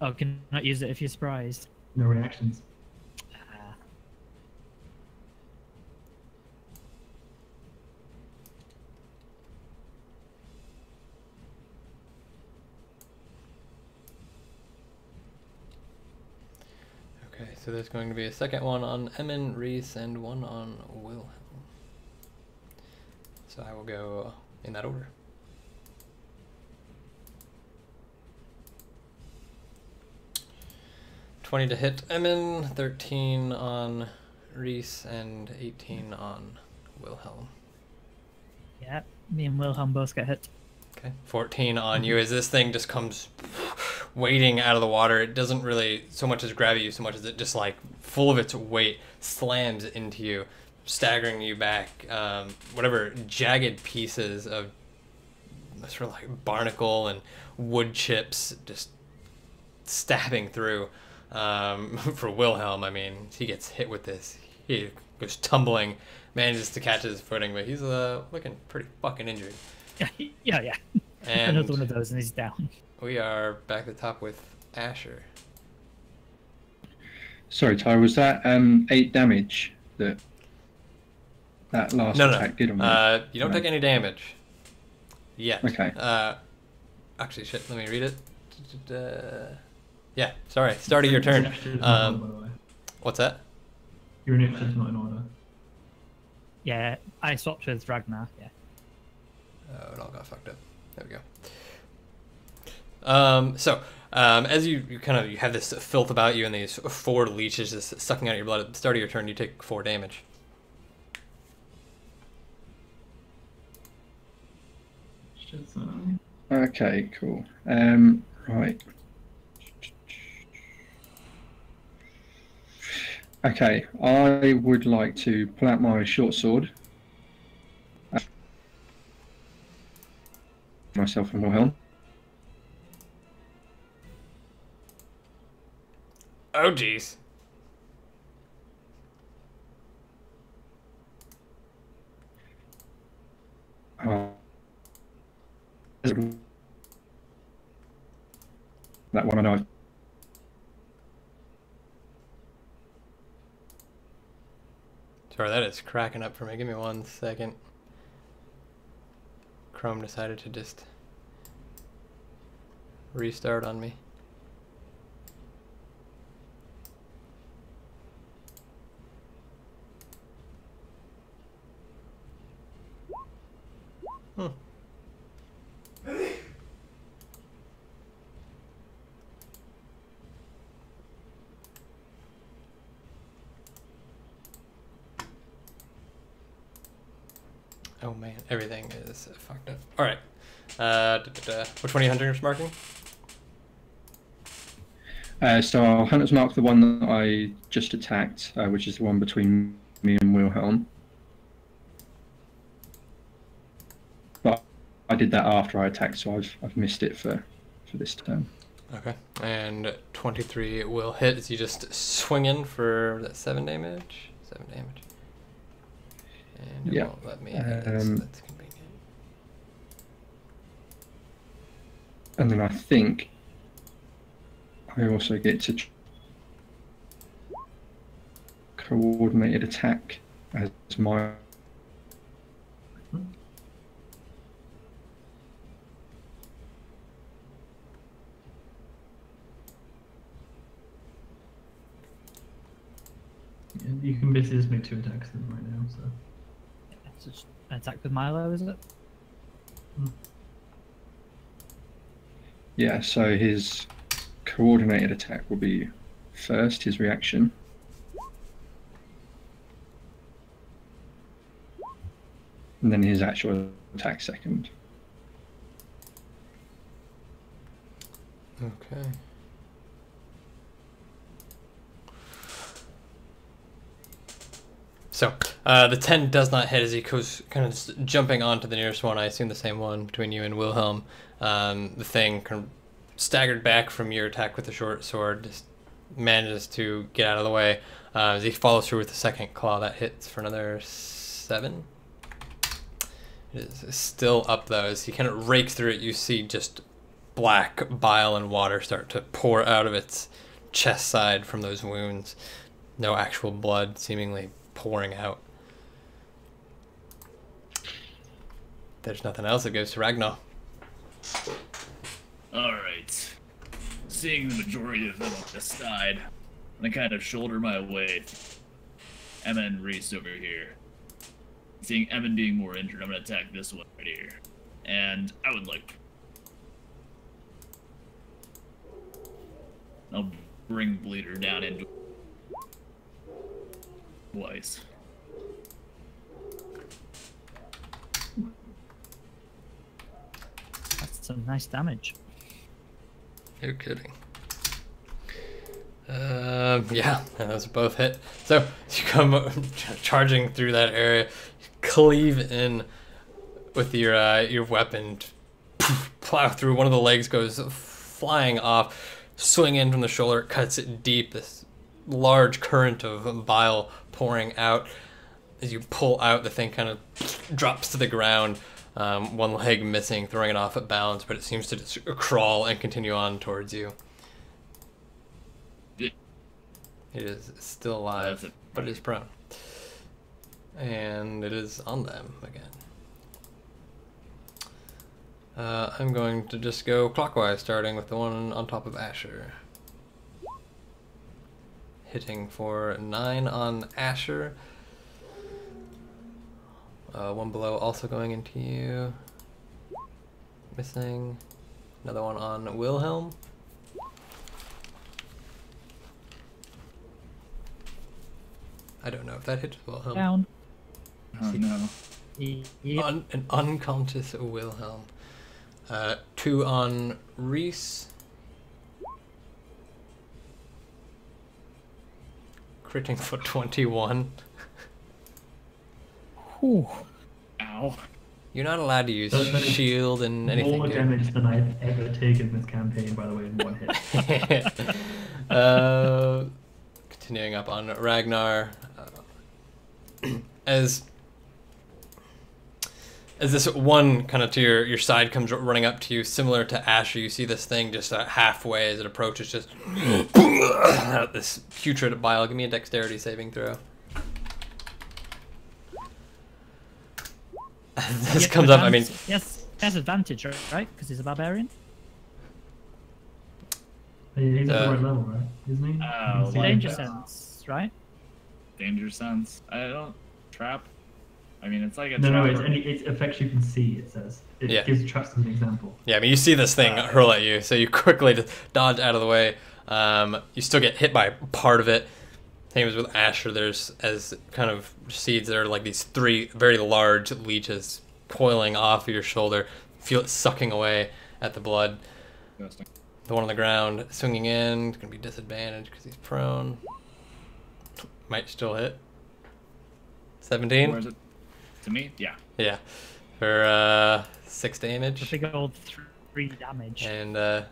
Oh, can not use it if you're surprised. No reactions. Okay, so there's going to be a second one on Emin, Reese, and one on Wilhelm. So I will go in that order. $20 to hit Emin, 13 on Reese, and 18 on Wilhelm. Yeah, me and Wilhelm both get hit. Okay, 14 on you as this thing just comes wading out of the water. It doesn't really so much as grab you so much as it just like full of its weight slams into you, staggering you back. Whatever jagged pieces of sort of like barnacle and wood chips just stabbing through. For Wilhelm, I mean, he gets hit with this. He goes tumbling, manages to catch his footing, but he's looking pretty fucking injured. Yeah. And Another one of those and he's down. we are back at the top with Asher. Sorry, Ty, was that 8 damage that last attack did on me? You don't take any damage yet. Okay. Actually, shit, let me read it. Yeah, sorry, start of your turn. Initiative's not in order, by the way. What's that? Your initiative's not in order. Yeah, I swapped with Ragnar, yeah. Oh, it all got fucked up. There we go. So, as you have this filth about you and these 4 leeches just sucking out your blood, at the start of your turn, you take 4 damage. Shit, so... Okay, cool. Right. Okay, I would like to pull out my short sword. Myself and Wilhelm. Oh, jeez. That one and I. Sorry, that is cracking up for me. Give me 1 second. Chrome decided to just restart on me. Oh man, everything is fucked up. Alright. Which one are you hunter marking? So I'll Hunter's Mark the one that I just attacked, which is the one between me and Wilhelm. But I did that after I attacked, so I've missed it for this turn. Okay. And 23 will hit as you just swing in for that 7 damage. 7 damage. And it won't let me hit it, so that's convenient. And then I think I also get to coordinated attack as my... You can basically just make 2 attacks then right now, so. It's just an attack with Milo, is it? Yeah, so his coordinated attack will be first, his reaction. And then his actual attack second. Okay. So, the 10 does not hit as he goes kind of just jumping onto the nearest one. I assume the same one between you and Wilhelm. The thing kind of staggered back from your attack with the short sword, just manages to get out of the way. As he follows through with the second claw that hits for another 7. It is still up though. As he kind of rakes through it, you see just black bile and water start to pour out of its chest side from those wounds. No actual blood seemingly pouring out. There's nothing else. It goes to Ragnar. Alright. Seeing the majority of them on this side, I kind of shoulder my way to Emma and Reese over here. Seeing Emma being more injured, I'm going to attack this one right here. And I would like... I'll bring Bleeder down into... twice. That's some nice damage. You're kidding. Yeah, and those both hit. So you come charging through that area, cleave in with your weapon, plow through. One of the legs goes flying off, swing in from the shoulder, cuts it deep. This large current of bile pouring out. As you pull out, the thing kind of drops to the ground. One leg missing, throwing it off at balance, but it seems to just crawl and continue on towards you. It is still alive, but it is prone. And it is on them again. I'm going to just go clockwise, starting with the one on top of Asher. Hitting for 9 on Asher. One below also going into you. Missing. Another one on Wilhelm. I don't know if that hit Wilhelm. Down. Oh no. Yep. An unconscious Wilhelm. 2 on Reese. Critting for 21. Whew. Ow. You're not allowed to use That is shield and anything. More damage than I've ever taken this campaign, by the way, in one hit. Continuing up on Ragnar. As this one kind of to your side comes running up to you, similar to Asher, you see this thing just halfway as it approaches, just out this putrid bile. Give me a dexterity saving throw. This comes up, I mean... Yes, has advantage, right? Because he's a barbarian? He's at the right level, right? Isn't he? Oh, Danger like sense, right? Danger sense. I don't... Trap? I mean, it's like a No, trap. it's effects you can see, it says. It Yeah. gives traps as an example. Yeah, I mean, you see this thing hurl at you, so you quickly just dodge out of the way. You still get hit by part of it. Same as with Asher, there's as kind of seeds, there are like these 3 very large leeches coiling off of your shoulder. Feel it sucking away at the blood. Disgusting. The one on the ground swinging in, it's going to be disadvantaged because he's prone. Might still hit. 17? Where is it? To me? Yeah. Yeah. For 6 A damage. big old 3 damage. And, oh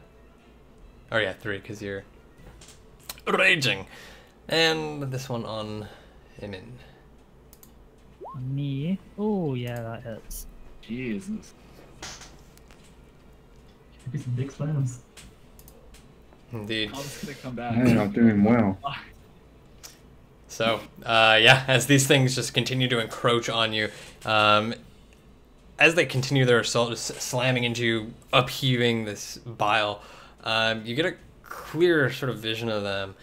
yeah, 3 because you're raging. And this one on Emin. Me? Oh, yeah, that hurts. Jesus. Give me some big slams. Indeed. I was gonna come back. You're not doing well. So, yeah, as these things just continue to encroach on you, as they continue their assault, just slamming into you, upheaving this bile, you get a clear sort of vision of them.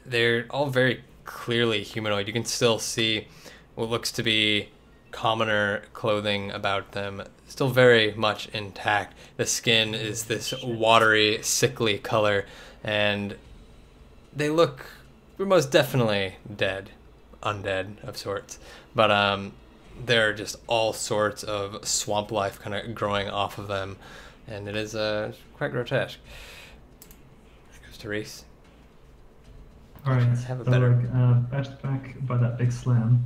They're all very clearly humanoid. You can still see what looks to be commoner clothing about them, still very much intact. The skin is this watery, sickly color, and they look most definitely dead, undead of sorts. But there are just all sorts of swamp life kind of growing off of them, and it is quite grotesque. Goes to Reese. Alright, Have a so better- bashed back by that big slam.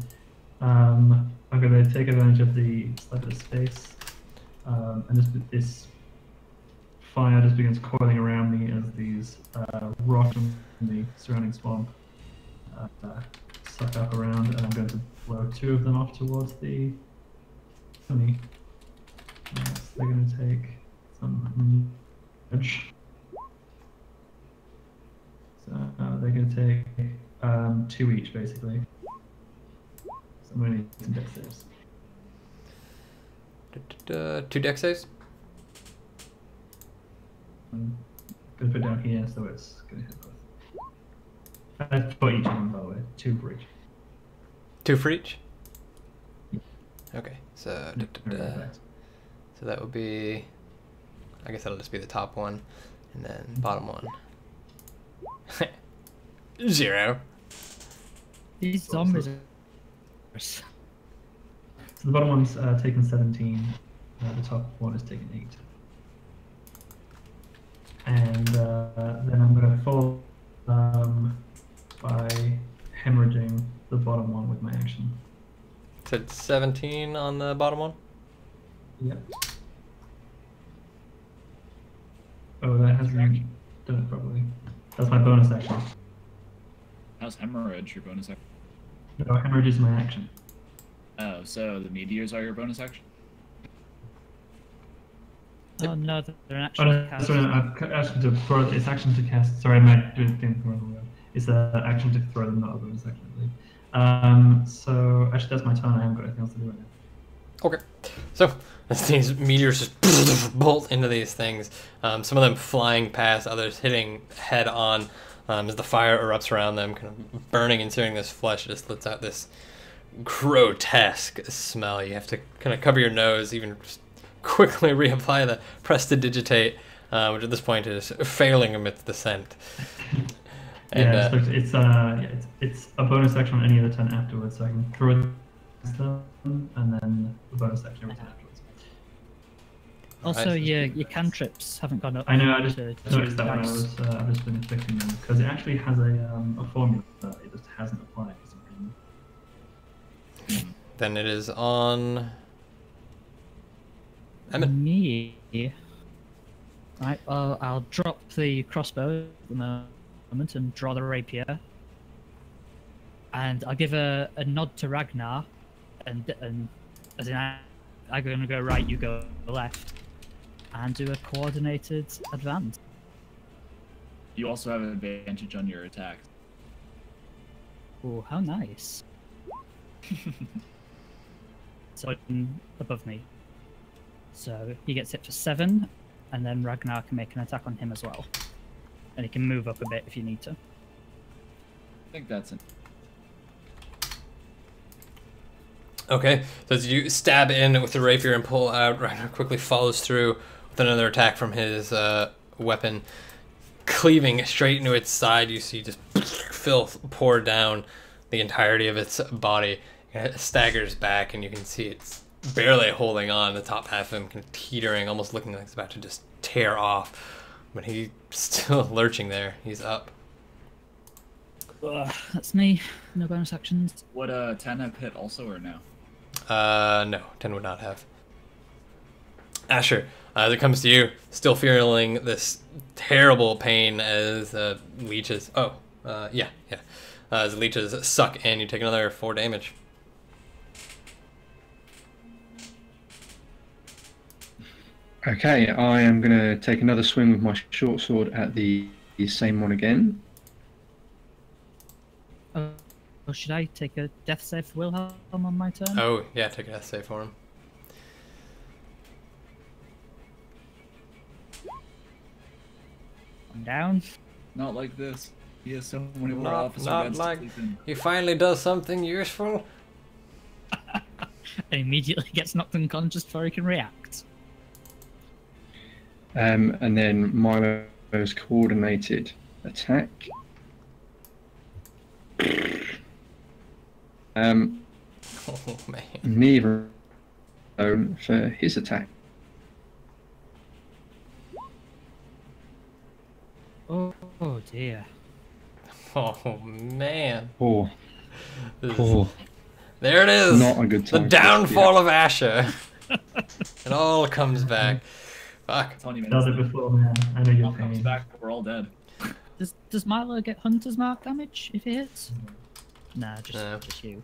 I'm going to take advantage of the slight bit of space, and this fire just begins coiling around me as these rocks from the surrounding swamp suck up around, and I'm going to blow 2 of them off towards the enemy. So they're going to take some damage. So they're going to take 2 each, basically. So I'm going to need some dex saves. 2 dex saves? I'm going to put it down here, so it's going to hit both. For each of them, by the way. 2 for each. 2 for each? Yeah. Okay, so Very effective. so that would be, I guess that'll just be the top one, and then bottom one. 0. These zombies are... So the bottom one's taken 17, the top one is taken 8. And then I'm going to follow by hemorrhaging the bottom one with my action. So it's 17 on the bottom one? Yep. Oh, that hasn't done it properly. That's my bonus action. How's hemorrhage your bonus action? No, hemorrhage is my action. Oh, so the meteors are your bonus action? Oh no, they're an Oh, actual no, cast. sorry, action to throw. It's action to cast. Sorry, I might do it the wrong way. It's action to throw them, not a bonus action, I believe. So actually, that's my turn. I haven't got anything else to do right now. Okay. So, as these meteors just bolt into these things, some of them flying past, others hitting head on, as the fire erupts around them, kind of burning and searing this flesh. It just lets out this grotesque smell. You have to kind of cover your nose, even just quickly reapply the prestidigitate, which at this point is failing amidst the scent. And, Yeah, so it's a bonus action on any other turn afterwards, so I can throw them and then the bonus action every turn afterwards. Also, Right. your cantrips haven't gone up. I know. I just to noticed that when I dice. was I've just been inflicting them because it actually has a formula that it just hasn't applied for some reason. then it is on Emmett. Me. Right, well, I'll drop the crossbow at the moment and draw the rapier. And I'll give a nod to Ragnar, and as in I'm going to go right, you go left, and do a coordinated advance. You also have an advantage on your attacks. Oh, how nice! So above me. So he gets hit for 7, and then Ragnar can make an attack on him as well. And he can move up a bit if you need to. I think that's it. Okay, so as you stab in with the rapier and pull out, Ragnar quickly follows through with another attack from his weapon. Cleaving straight into its side, you see just filth pour down the entirety of its body. It staggers back, and you can see it's barely holding on. The top half of him kind of teetering, almost looking like it's about to just tear off. but he's still lurching there. He's up. That's me. No bonus actions. Would 10 have hit also or no? No, 10 would not have. Asher, as it comes to you, still feeling this terrible pain as leeches. As leeches suck in, you take another 4 damage. Okay, I am going to take another swing with my short sword at the same one again. Or should I take a death save for Wilhelm on my turn? Oh, yeah, take a death save for him. I'm down. Not like this. He has so many more Not officer beds like to sleep in. he finally does something useful. And immediately gets knocked unconscious before he can react. And then Milo's coordinated attack. Oh man. Neither for his attack. Oh dear. Oh man. Oh, This is- oh, There it is. not a good The time. downfall of Asher. It all comes back. Fuck. 20 Done minutes. it before, man. I know It your all comes pain. back, we're all dead. Does Milo get Hunter's Mark damage if he hits? Nah, just No. just you.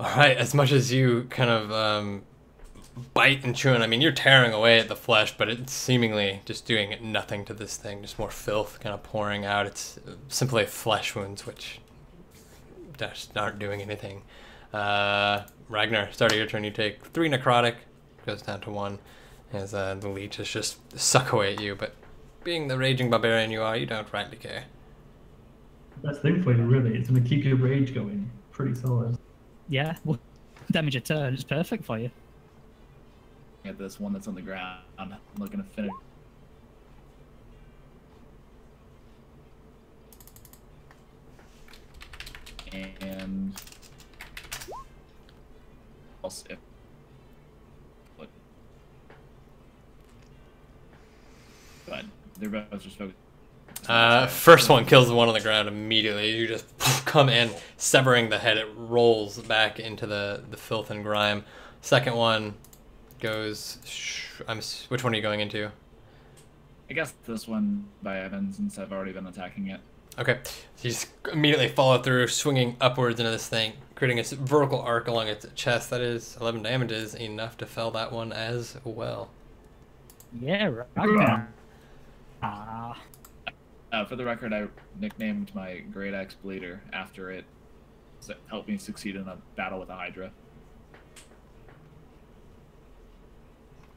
Alright, as much as you kind of bite and chew, and I mean, you're tearing away at the flesh, but it's seemingly just doing nothing to this thing, just more filth kind of pouring out. It's simply flesh wounds, which just aren't doing anything. Ragnar, start of your turn, you take 3 necrotic, goes down to 1, as the leeches just suck away at you, but being the raging barbarian you are, you don't rightly care. Best thing for you, really. It's going to keep your rage going. Pretty solid. Yeah, well, damage a turn. It's perfect for you. At this one that's on the ground, I'm looking to finish. And also, if what? But they're both just focused. First one kills the one on the ground immediately. You just come in, severing the head. It rolls back into the filth and grime. Second one goes. Which one are you going into? I guess this one by Evans, since I've already been attacking it. Okay, so you just immediately follow through, swinging upwards into this thing, creating a vertical arc along its chest. That is 11 damage, is enough to fell that one as well. Yeah, Ragnar. Ah. For the record, I nicknamed my Great Axe Bleeder after it helped me succeed in a battle with a Hydra.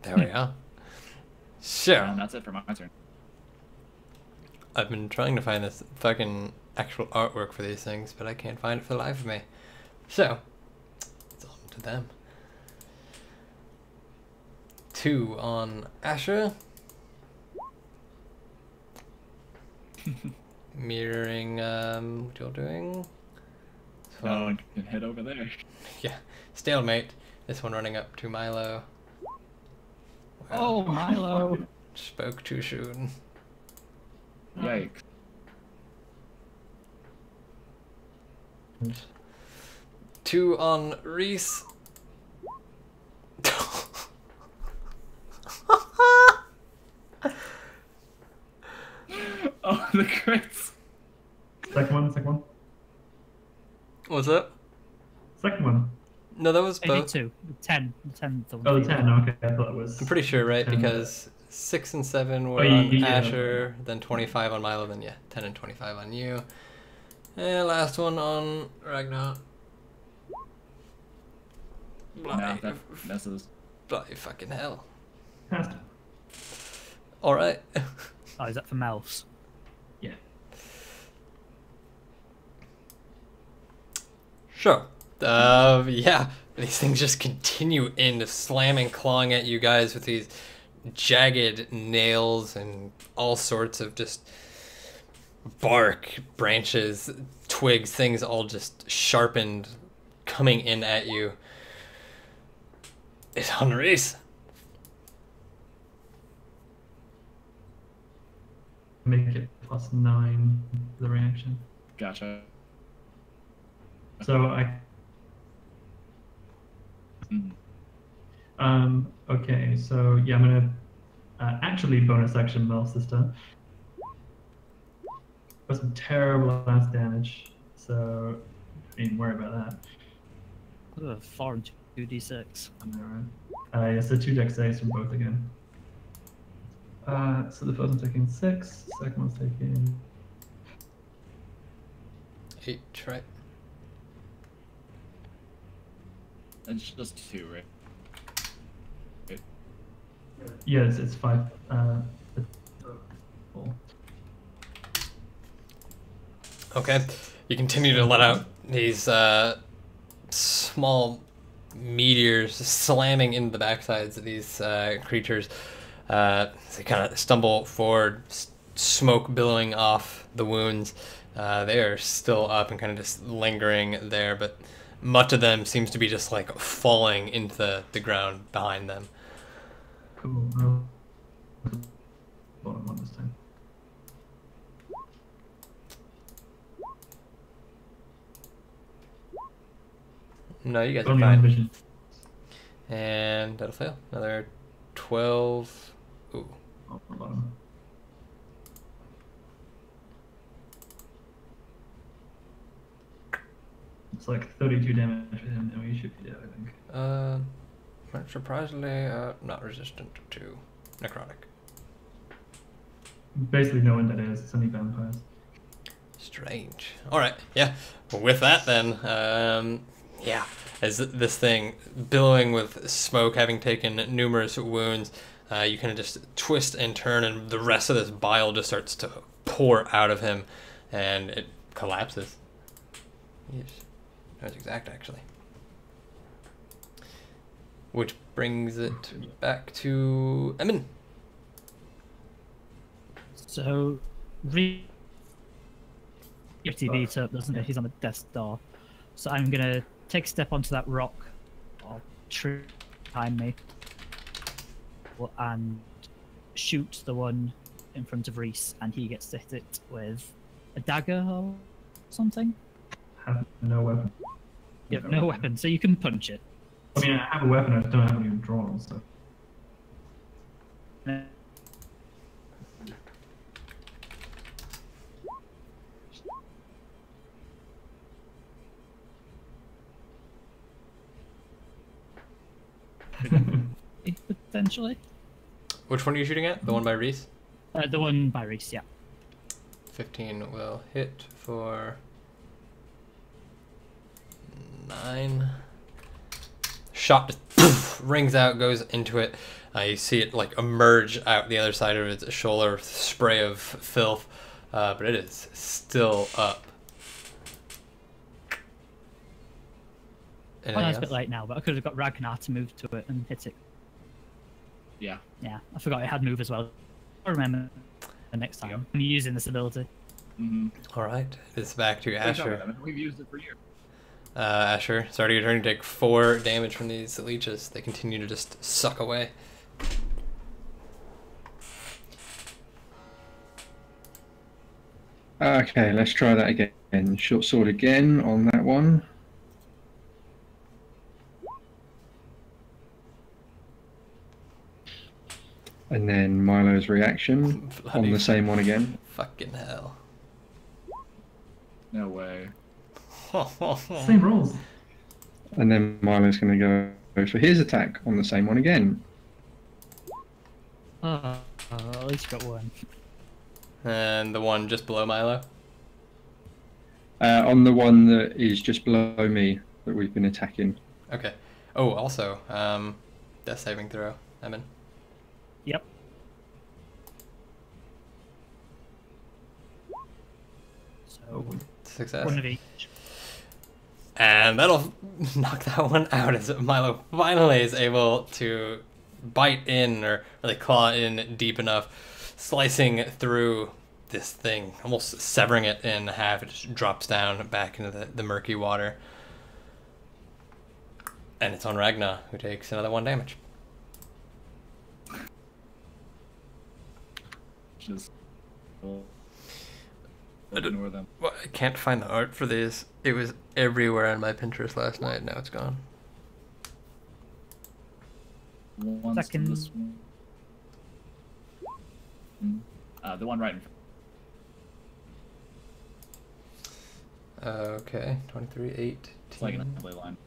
There we are. Sure. And that's it for my turn. I've been trying to find this fucking actual artwork for these things, but I can't find it for the life of me. So, it's on to them. 2 on Asher. Mirroring what you're doing. So, No one can hit over there. yeah, stalemate. This one running up to Milo. Oh, Milo. Spoke too soon. Yikes. 2 on Reese. Oh, the crits. Second one. What's that? Second one. No, that was Only both. 2. 10. The 10. Oh, the 10. Okay, I thought it was. I'm pretty sure, right? 10. Because 6 and 7 were Oh, on yeah. Asher, then 25 on Milo, then 10 and 25 on you. And last one on Ragnar. Nah, that messes. Bloody fucking hell. Has to. Alright. Oh, is that for Mouse? Yeah. Sure. Yeah. These things just continue in slamming, clawing at you guys with these jagged nails and all sorts of just bark, branches, twigs, things all just sharpened, coming in at you. It's on Reese. make it +9 the reaction. Gotcha. So I. Okay, so yeah, I'm gonna actually bonus action Mel Sister. Got some terrible ass damage, so I didn't worry about that. 4 and 2d6. Yeah, so 2 dex saves from both again. So the first one's taking 6, second one's taking 8, right? It's just 2, right? yeah, it's 5. 4. Okay, you continue to let out these small meteors slamming into the backsides of these creatures. They kind of stumble forward, smoke billowing off the wounds. They are still up and kind of just lingering there, but much of them seems to be just like falling into the ground behind them. Cool. Bottom one this time. No, you guys are Only on fine. vision. And that'll fail. Another 12. Ooh. Oh, bottom. It's like 32 damage with him, and we should be dead, I think. But surprisingly, not resistant to necrotic. Basically, no one that is. It's only vampires. Strange. All right, yeah. Well, with that, then, yeah, as this thing billowing with smoke, having taken numerous wounds, you kind of just twist and turn, and the rest of this bile just starts to pour out of him, and it collapses. Yes, that was exact, actually. Which brings it back to Emin. So, pretty beat up, doesn't it? He's on the death's door. So I'm gonna take a step onto that rock or tree behind me and shoot the one in front of Reese, and he gets to hit it with a dagger or something. Have no weapon. You have no weapon, so you can punch it. I mean, I have a weapon, I just don't have any drawn, so. Potentially. Which one are you shooting at? The one by Reese? The one by Reese, yeah. 15 will hit for 9. Shot just poof, rings out, goes into it. You see it like emerge out the other side of its shoulder with spray of filth, but it is still up. I know it's a bit late now, but I could have got Ragnar to move to it and hit it. Yeah. Yeah, I forgot it had move as well. I'll remember the next time. Yep. I'm using this ability. Mm-hmm. All right, it's back to Asher. We've used it for years. Asher, start of your turn, you take 4 damage from these leeches. They continue to just suck away. Okay, let's try that again. Short sword again on that one. And then Milo's reaction on the same one again. Fucking hell. No way. Same rolls. And then Milo's going to go for his attack on the same one again. At least you got one. And the one just below Milo? On the one that is just below me that we've been attacking. Okay. Oh, also, death saving throw, Emin. Yep. So, Success. one of each. And that'll knock that one out as Milo finally is able to bite in or really claw in deep enough, slicing through this thing, almost severing it in half. It just drops down back into the murky water. And it's on Ragnar, who takes another 1 damage. Just We'll I don't- ignore them. Well, I can't find the art for these. It was everywhere on my Pinterest last night. Now it's gone. Once Second. this one. The one right in front. Okay, 23, 8. It's like an assembly line.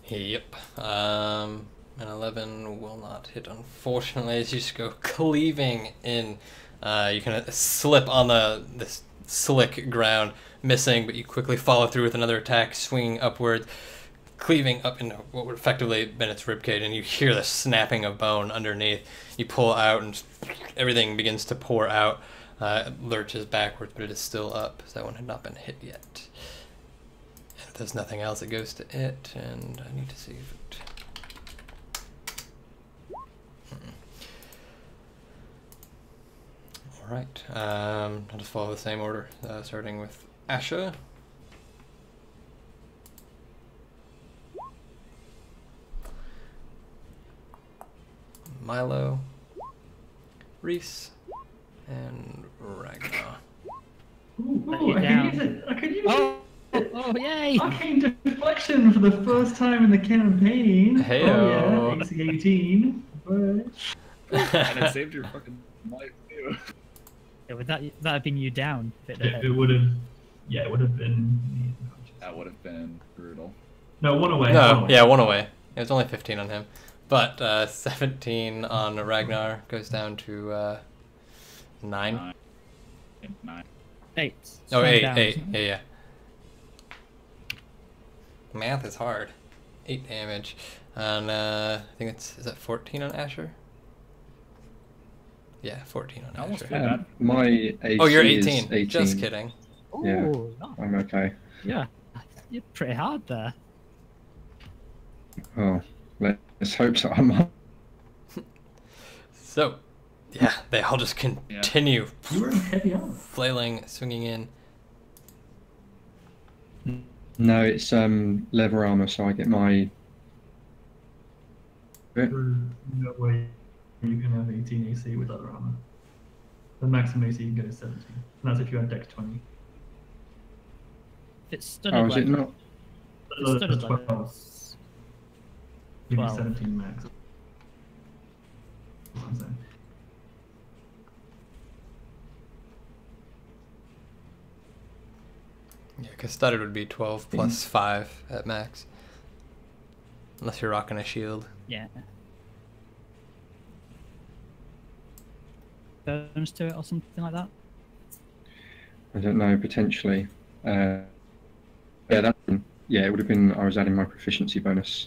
Yep. An 11 will not hit, unfortunately, as you just go cleaving in. You kind of slip on this slick ground, missing, but you quickly follow through with another attack, swinging upwards, cleaving up into what would effectively have been its ribcage, and you hear the snapping of bone underneath. You pull out, and everything begins to pour out. It lurches backwards, but it is still up, so that one had not been hit yet. And if there's nothing else, it goes to it, and I need to see if it... Alright, I'll just follow the same order, starting with Asha. Milo, Reese, and Ragnar. Ooh, Let you I down. can use it. I can use Oh, it. oh, yay! Arcane deflection for the first time in the campaign. Heyo. Oh yeah, AC 18. But And it saved your fucking life too. Yeah, would that have been you down? If it had it would have. Yeah, it would have been. That would have been brutal. No, one away. No, yeah, one away. It was only 15 on him. But 17 on Ragnar goes down to 9. 9. 8. Oh, Slowing 8, down, 8. isn't it? Yeah. Math is hard. 8 damage. And I think is that 14 on Asher? Yeah, 14 on I almost Asher. feel bad. My AC Oh, you're is 18. 18. Just kidding. Yeah. Ooh, no. I'm okay. Yeah, you're pretty hard there. Oh, let's hope so. I'm So, yeah, they all just continue You were in heavy armor. flailing, swinging in. No, it's leather armor, so I get my. There's no way you can have 18 AC with other armor. The maximum AC you can get is 17. And that's if you have Dex 20. If it's studded Oh, is it leather, not? if it's studded leather, 12. it's- Give me 12. 17 max. That's what I'm saying. Yeah, because studded would be 12 plus 5 at max. Unless you're rocking a shield. yeah. Bonus to it or something like that. I don't know, potentially. Yeah, that. Yeah, it would have been. I was adding my proficiency bonus,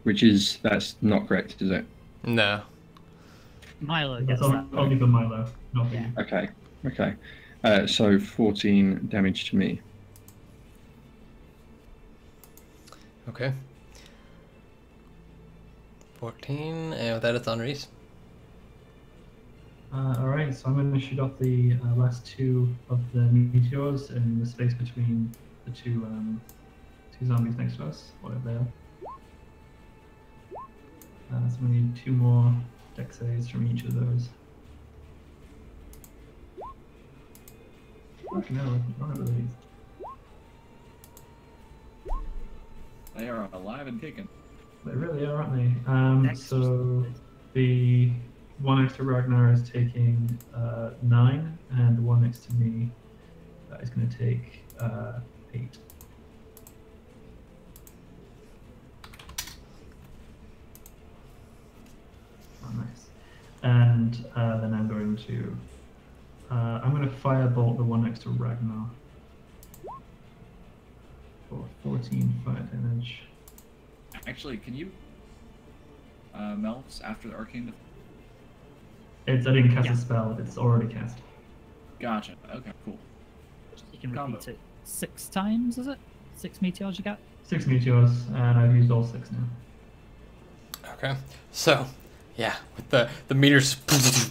that's not correct, is it? No. Milo That's gets that. only for Milo, not for Yeah. you. Okay, okay. So 14 damage to me. Okay. 14, and with that it's on Reese. Alright, so I'm going to shoot off the last 2 of the meteors in the space between the two zombies next to us, whatever they are. So we need 2 more dex saves from each of those. Fucking hell, I don't have these. They are alive and kicking. They really are, aren't they? Next. So the one next to Ragnar is taking 9, and the one next to me is going to take 8. Oh, nice. And then I'm going to firebolt the one next to Ragnar for 14 fire damage. Actually, can you melts after the arcane? I didn't cast Yeah. a spell; it's already cast. Gotcha. Okay, cool. You can Combo. repeat it 6 times, is it? 6 meteors you get? 6 meteors, and I've used all 6 now. Okay. So, yeah, with the meters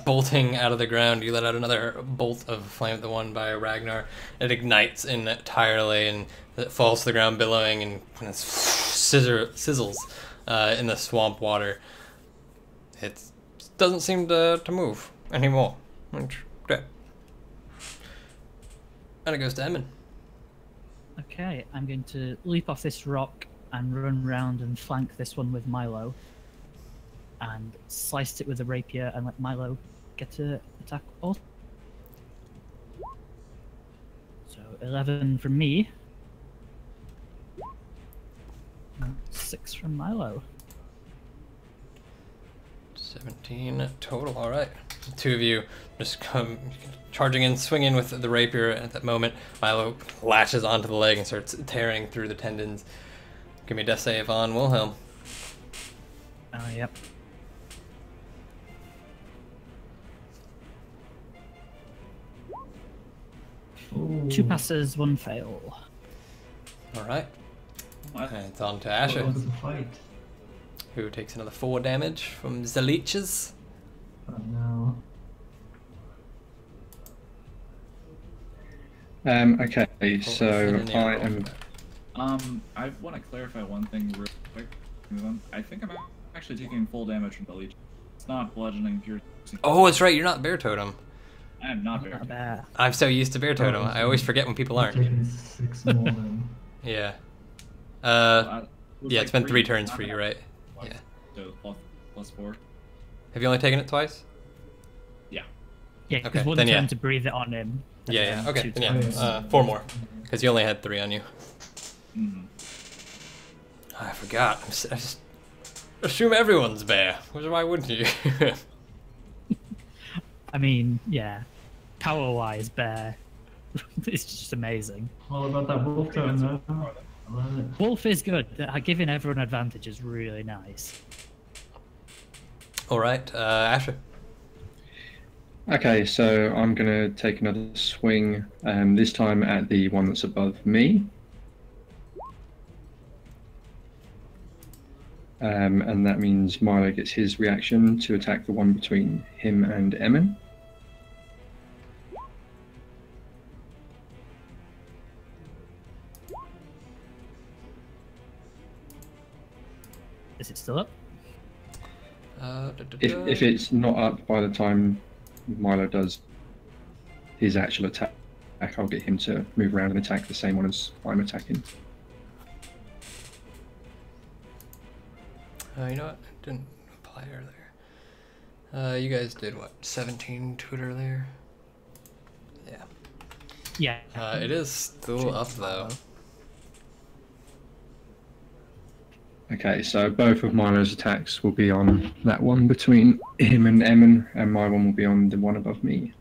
bolting out of the ground, you let out another bolt of flame, the one by Ragnar. It ignites entirely, and it falls to the ground billowing and kind of sizzles in the swamp water. It's doesn't seem to move anymore. Great. And it goes to Emin. Okay, I'm going to leap off this rock and run round and flank this one with Milo. And slice it with a rapier and let Milo get to attack also. So 11 from me. And 6 from Milo. 17 total, alright. Two of you just come charging in, swinging with the rapier. At that moment, Milo latches onto the leg and starts tearing through the tendons. Give me a death save on Wilhelm. Yep. Ooh. 2 passes, 1 fail. Alright. What? And it's on to What Asher, was the fight? who takes another 4 damage from the leeches. Oh no. Okay, so I am. I want to clarify one thing real quick. I think I'm actually taking full damage from the leech. It's not bludgeoning, piercing. Oh, that's right, you're not Bear Totem. I am not very. Not bad. I'm so used to Bear Totem, I always forget when people aren't. Taking 6 more than. Yeah. It was Yeah, like it's been 3 turns not for you, bad. right? Plus- Yeah. So plus 4. Have you only taken it twice? Yeah. Yeah, Okay, because one then turn yeah. to breathe it on him. and Yeah, then yeah. Okay, 2 then turns. yeah. 4 more. Because you only had 3 on you. Mm-hmm. I forgot. I just assume everyone's bear. Why wouldn't you? I mean, yeah. Power-wise, Bear. It's just amazing. All about that wolf tone though. I love it. Wolf is good. Giving everyone advantage is really nice. Alright, Asher. Okay, so I'm gonna take another swing. This time at the one that's above me. And that means Milo gets his reaction to attack the one between him and Emin. Is it still up? If it's not up by the time Milo does his actual attack, I'll get him to move around and attack the same one as I'm attacking. You know what? I didn't apply earlier. You guys did what? 17 to it earlier? Yeah. Yeah. It is still up though. Okay, so both of Milo's attacks will be on that one between him and Emin, and my one will be on the one above me.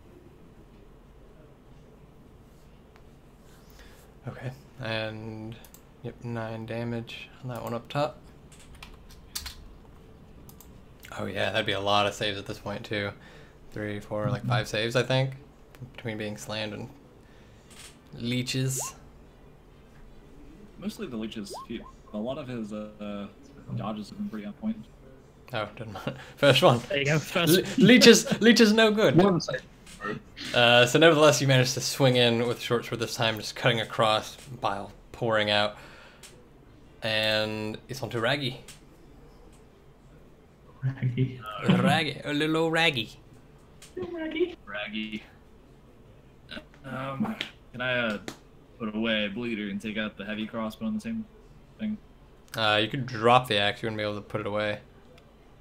Okay, and yep, 9 damage on that one up top. Oh yeah, that'd be a lot of saves at this point too. 3, 4, like 5 saves I think, between being slammed and leeches. Mostly the leeches. A lot of his dodges have been pretty on point. Oh, didn't mind. First one. There you go. First. Leeches no good. One save. So nevertheless, you managed to swing in with short sword this time, just cutting across, bile pouring out, and it's on to Raggy. Raggy. Raggy, a little old Raggy. Raggy. Raggy. Can I put away a bleeder and take out the heavy crossbow on the same thing? You could drop the axe. You wouldn't be able to put it away.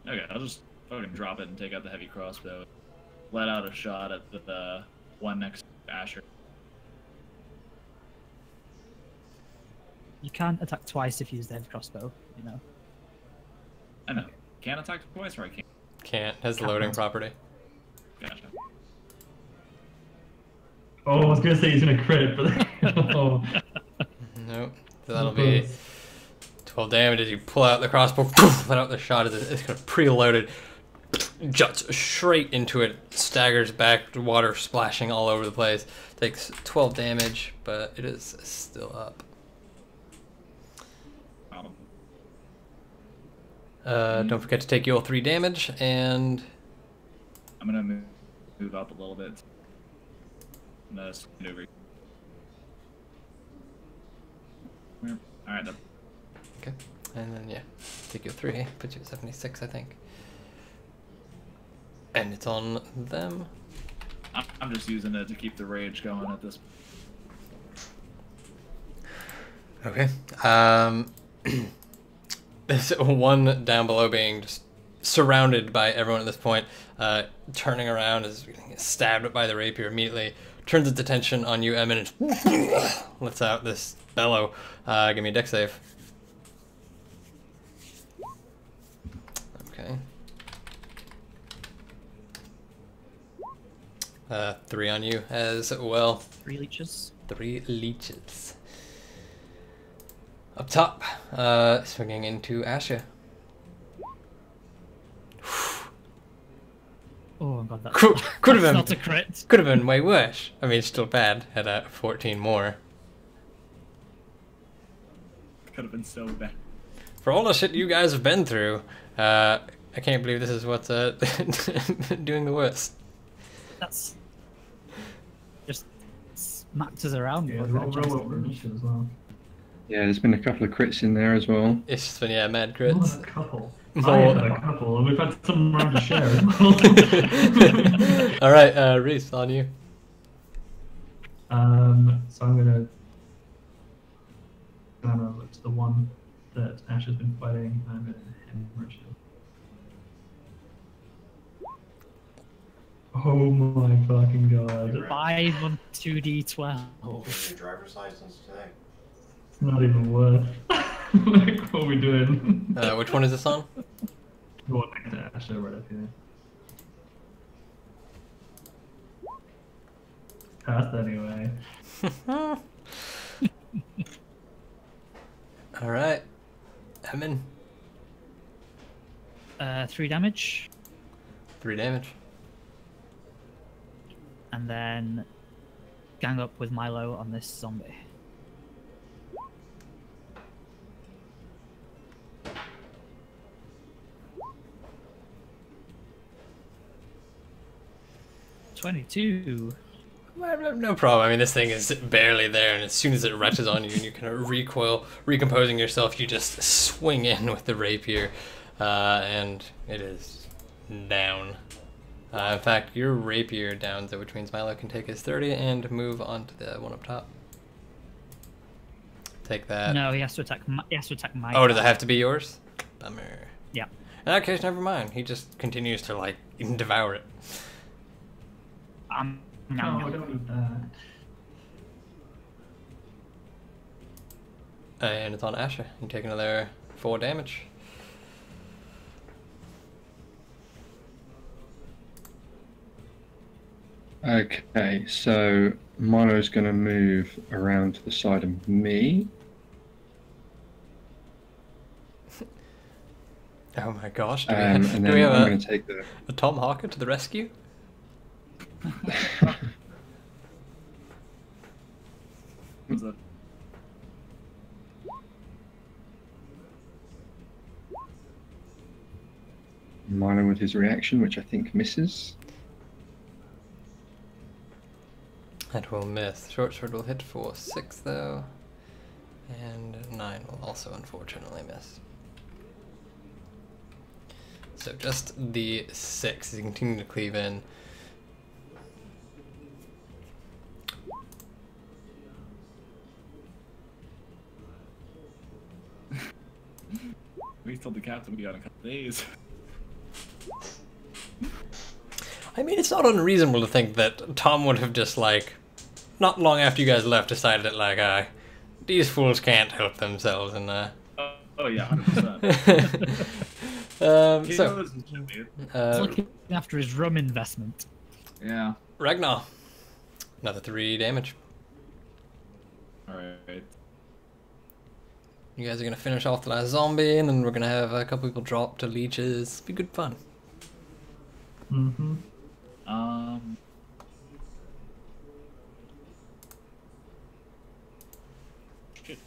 Okay, I'll just fucking drop it and take out the heavy crossbow. Let out a shot at the one next to Asher. You can't attack twice if you use the heavy crossbow, you know. I know. Can't attack twice, or I can't. Can't. Has the loading property. Gotcha. Oh, I was gonna say he's gonna crit, but oh. Nope. So that'll be 12 damage as you pull out the crossbow, let out the shot as it's kind of preloaded, juts straight into it, staggers back, water splashing all over the place. Takes 12 damage, but it is still up. Don't forget to take your 3 damage, and I'm gonna move up a little bit. I'm gonna stand over. Alright, then. okay, and then yeah, take your 3, put you at 76, I think. And it's on them. I'm just using it to keep the rage going at this. Okay. There's one down below being just surrounded by everyone at this point. Turning around is getting stabbed by the rapier immediately. Turns its attention on you, Emin, and lets out this bellow. Give me a dex save. Okay. 3 on you as well. 3 leeches. 3 leeches. Up top, swinging into Asha. Oh god, that's Could have been not a crit. Could have been way worse. I mean, it's still bad at 14 more. Could have been so bad. For all the shit you guys have been through, I can't believe this is what's doing the worst. That's just smacked us around. Yeah, wasn't it, roll Jason? up for initiative as well. Yeah, there's been a couple of crits in there as well. It's just been, yeah, mad More crits. than a couple. More- I had a couple, and we've had some around to share as well. Alright, Reese, on you. So I'm gonna look to the one that Ash has been fighting. I'm gonna hemorrhage him. Oh my fucking god! 5 on 2d12. Your driver's license today. It's not even worth. Like, what are we doing? Which one is this on? The one next to Ash, right up here. Passed anyway. Alright. Emin, 3 damage, 3 damage. and then gang up with Milo on this zombie. $22. Well, no problem. I mean, this thing is barely there, and as soon as it retches on you and you kind of recoil, recomposing yourself, you just swing in with the rapier, and it is down. In fact, your rapier downs it, which means Milo can take his 30 and move on to the one up top. Take that. No, he has to attack. He has to attack my. Oh, does it guy. have to be yours? Bummer. Yeah. In that case, never mind. He just continues to, like, devour it. No, I don't need that. And it's on Asher. You take another 4 damage. Okay, so Milo's going to move around to the side of me. Oh my gosh. And Do then we have I'm going to take a Tom Hawker to the rescue? Was it? Milo with his reaction, which I think misses. That will miss. Short sword will hit for 6 though. And 9 will also unfortunately miss. So just the 6 as you continue to cleave in. We told the captain we got a couple days. I mean, it's not unreasonable to think that Tom would have just, like, not long after you guys left, decided that, like, these fools can't help themselves, and, Oh yeah, 100%. He so, knows his shit, dude. He's looking after his rum investment. Yeah. Ragnar, another 3 damage. Alright. You guys are gonna finish off the last zombie, and then we're gonna have a couple people drop to leeches. Be good fun. Mm-hmm. Shit.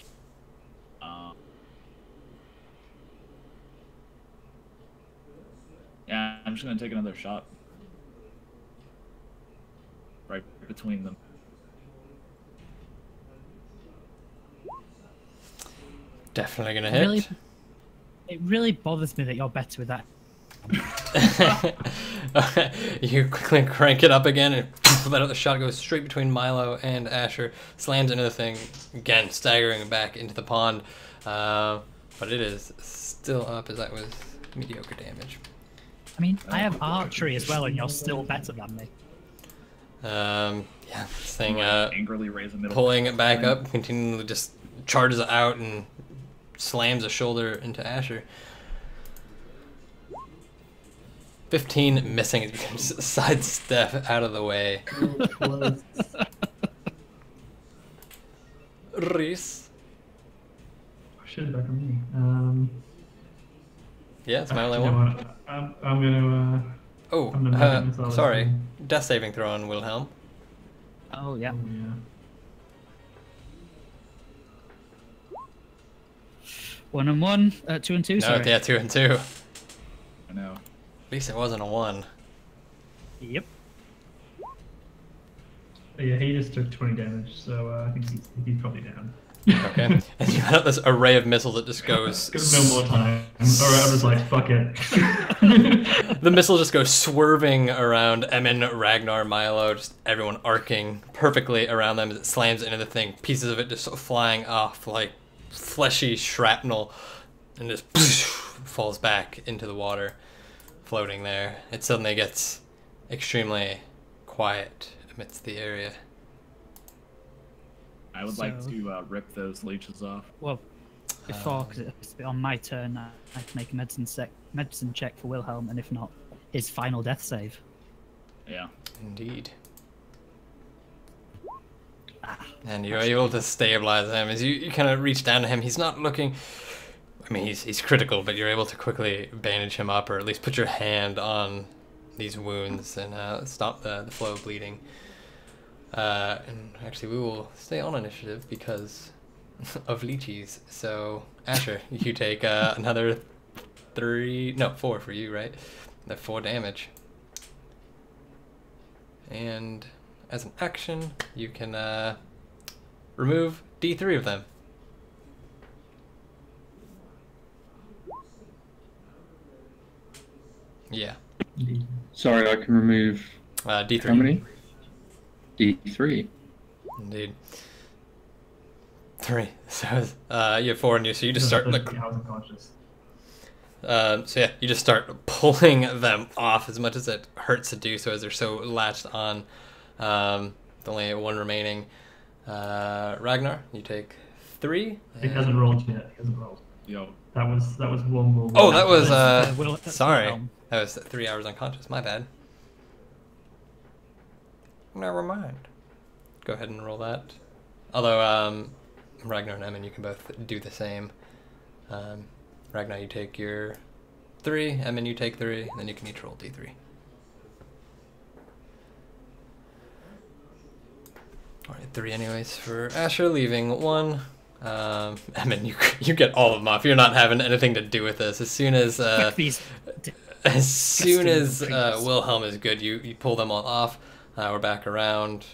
Yeah, I'm just gonna take another shot. Right between them. Definitely gonna hit. It really bothers me that you're better with that. You quickly crank it up again, and let out the shot goes straight between Milo and Asher, slams into the thing again, staggering back into the pond. But it is still up, as that was mediocre damage. I mean, I have archery as well, and you're still better than me. Yeah, this thing Angrily raise a middle. pulling it back up, continually just charges out and slams a shoulder into Asher. 15 missing as you can just sidestep out of the way. Reese. Shit, back on me. Yeah, it's my only You know one. what? I'm gonna. Oh, I'm the man as well, sorry. so- Death saving throw on Wilhelm. Oh, yeah. Oh, yeah. 1 and 1, 2 and 2, No, sorry. yeah, 2 and 2. I know. At least it wasn't a 1. Yep. Yeah, he just took 20 damage, so I think he's probably down. Okay. And you got this array of missiles that just goes. Give him no more time. Or I was like, fuck it. The missile just goes swerving around Emin, Ragnar, Milo, just everyone arcing perfectly around them as it slams into the thing. Pieces of it just flying off like fleshy shrapnel and just falls back into the water, floating there. It suddenly gets extremely quiet amidst the area. I would like So- to rip those leeches off. Well, before, because it's on my turn, I have to make a medicine check for Wilhelm, and if not, his final death save. Yeah. Indeed. And you're able to stabilize him as you kind of reach down to him. He's not looking. I mean, he's critical, but you're able to quickly bandage him up, or at least put your hand on these wounds and stop the flow of bleeding. And actually, we will stay on initiative because of leeches. So, Asher, you take another 4 for you, right? That 4 damage. And as an action, you can remove D3 of them. Yeah, Sorry, I can remove D3. how many? D3. Indeed. 3. So you have 4 in you, so you just start like. I was unconscious. So yeah, you just start pulling them off as much as it hurts to do so, as they're so latched on. With only 1 remaining. Ragnar, you take 3. He hasn't rolled yet. He hasn't rolled. Yo. That was one roll. Oh, that was That's sorry. Wilhelm. That was 3 hours unconscious. My bad. Never mind. Go ahead and roll that. Although Ragnar and Emin, you can both do the same. Ragnar, you take your 3. Emin, you take 3. Then you can each roll D3. Alright, 3 anyways for Asher, leaving 1. Emin, you get all of them off. You're not having anything to do with this. As soon as These creatures. Wilhelm is good, you pull them all off. We're back around.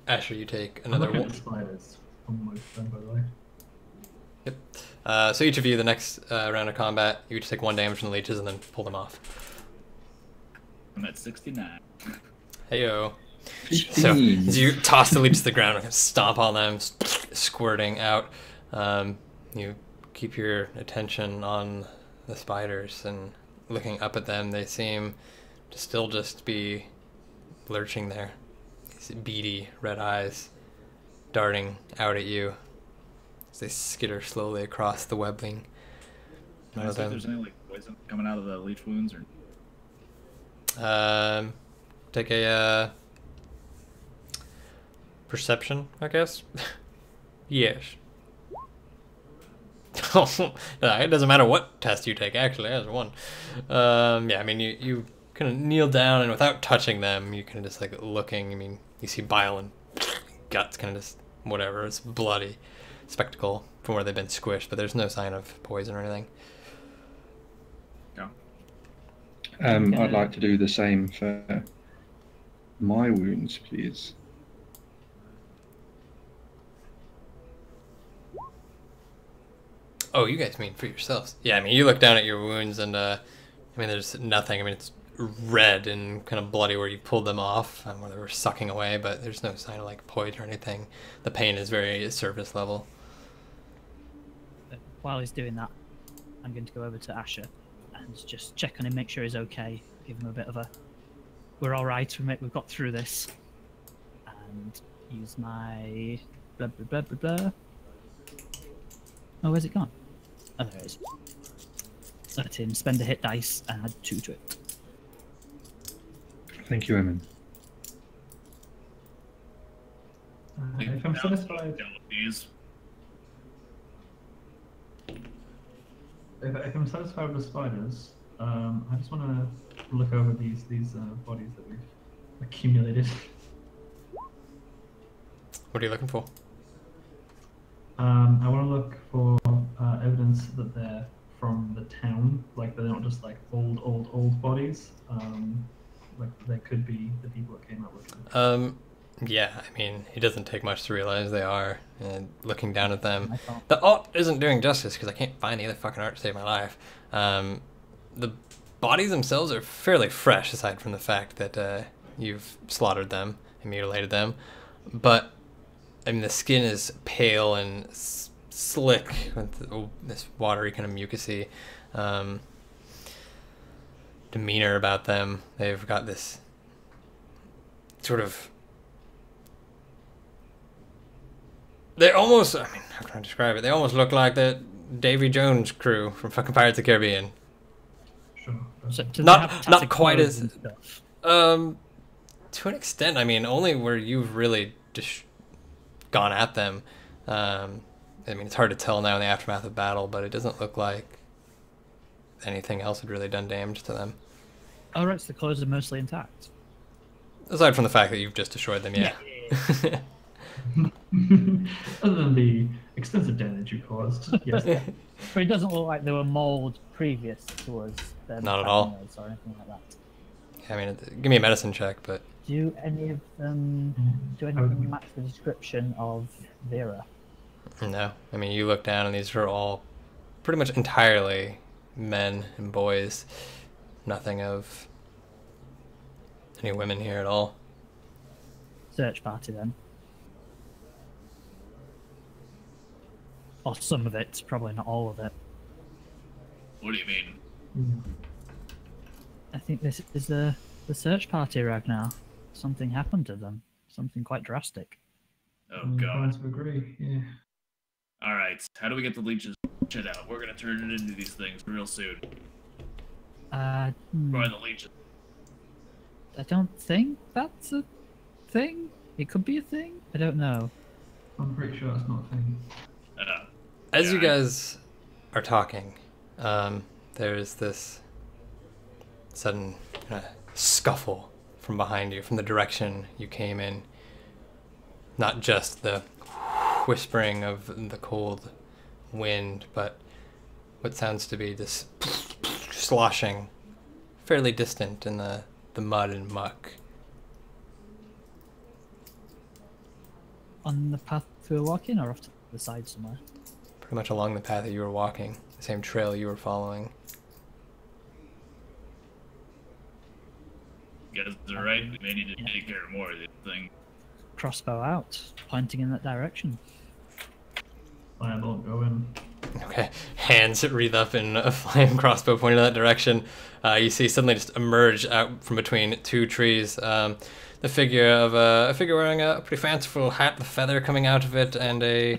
Asher, you take another Look at one. the spiders on my phone, by the way. Yep. So each of you, the next round of combat, you just take 1 damage from the leeches and then pull them off. I'm at 69. Heyo. 15. So as you toss the leeches to the ground and stomp on them, squirting out, you keep your attention on the spiders and looking up at them. They seem to still just be lurching there. These beady red eyes darting out at you as they skitter slowly across the webbing. Can None I of see if them. there's any like poison coming out of the leech wounds or? Take a perception, I guess. Yes. No, it doesn't matter what test you take. Actually, that's 1. Yeah, I mean, you kind of kneel down and without touching them, you kind of just like looking. I mean, you see bile and guts, kind of just whatever. It's bloody spectacle from where they've been squished, but there's no sign of poison or anything. No. I'd like to do the same for my wounds, please. Oh, you guys mean for yourselves? Yeah, I mean, you look down at your wounds and I mean, there's nothing. I mean, it's red and kind of bloody where you pulled them off, where they were sucking away, but there's no sign of like poison or anything. The pain is very surface level. But while he's doing that, I'm going to go over to Asher and just check on him, make sure he's okay, give him a bit of a "we're all right, we've got through this," and use my blah blah blah blah blah. Oh, where's it gone? Oh, there it is. Let him spend a hit dice and add 2 to it. Thank you, Eamon. If I'm satisfied, if I'm satisfied with the spiders, I just want to look over these bodies that we've accumulated. What are you looking for? I want to look for evidence that they're from the town, like they're not just like old bodies. Like they could be the people that came up with them. Yeah, I mean, it doesn't take much to realize they are. And looking down at them, the art isn't doing justice because I can't find any other fucking art to save my life. The bodies themselves are fairly fresh, aside from the fact that you've slaughtered them and mutilated them. But I mean, the skin is pale and slick with this watery kind of mucusy demeanor about them. They've got this sort of... They almost... I mean, how can I describe it? They almost look like the Davy Jones crew from fucking Pirates of the Caribbean. Sure. So, Not quite as... to an extent, I mean, only where you've really just gone at them. I mean, it's hard to tell now in the aftermath of battle, but it doesn't look like anything else had really done damage to them. Oh, right, so the clothes are mostly intact. Aside from the fact that you've just destroyed them, yeah. Other than the extensive damage you caused, yes. But it doesn't look like they were mauled previous to us. Not at all. Or anything like that. I mean, give me a medicine check, but... Do any of them match the description of Vera? No. I mean, you look down and these are all pretty much entirely men and boys. Nothing of any women here at all. Search party then. Or some of it, probably not all of it. What do you mean? I think this is the search party, Ragnar. Something happened to them. Something quite drastic. Oh god. To agree, yeah. Alright, how do we get the leeches shit out? We're gonna turn it into these things real soon. By the leeches. I don't think that's a thing. It could be a thing. I don't know. I'm pretty sure that's not a thing. As you guys are talking, there's this sudden scuffle from behind you, from the direction you came in. Not just the whispering of the cold wind, but what sounds to be this sloshing, fairly distant in the mud and muck. On the path we were walking, or off to the side somewhere? Pretty much along the path that you were walking, the same trail you were following. You guys are right, we may need to take care of more of this thing. Crossbow out, pointing in that direction. I won't go in. Okay, hands wreathe up in a flame, crossbow pointed in that direction. You see suddenly just emerge out from between two trees. The figure of a figure wearing a pretty fanciful hat with a feather coming out of it, and a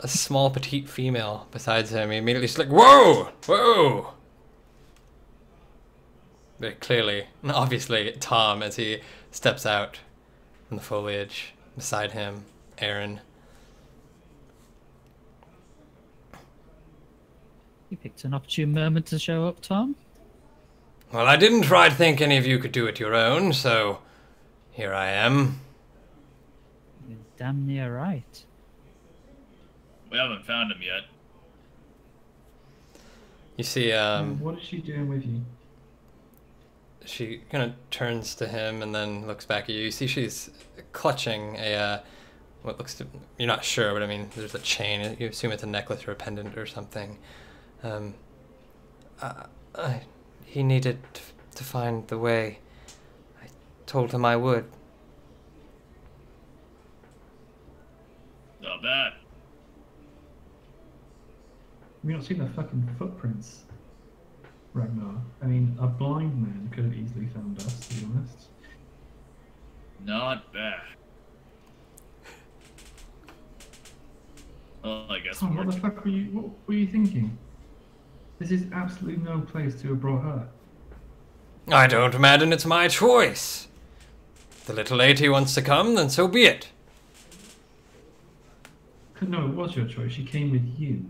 small petite female besides him. He immediately just like, whoa, whoa. Very clearly, and obviously, Tom as he steps out from the foliage beside him, Aaron. You picked an opportune moment to show up, Tom. Well, I didn't try to think any of you could do it your own, so here I am. You're damn near right. We haven't found him yet. You see, What is she doing with you? she kind of turns to him and then looks back at you. You see she's clutching a, what looks to, you're not sure, but I mean, there's a chain. You assume it's a necklace or a pendant or something. he needed to find the way. I told him I would. Not bad. Have you not seen the fucking footprints, Ragnar? I mean, a blind man could have easily found us, to be honest. Not bad. Well, I guess Tom, we're what the fuck what were you thinking? This is absolutely no place to have brought her. I don't imagine it's my choice. If the little lady wants to come, then so be it. No, it was your choice. She came with you.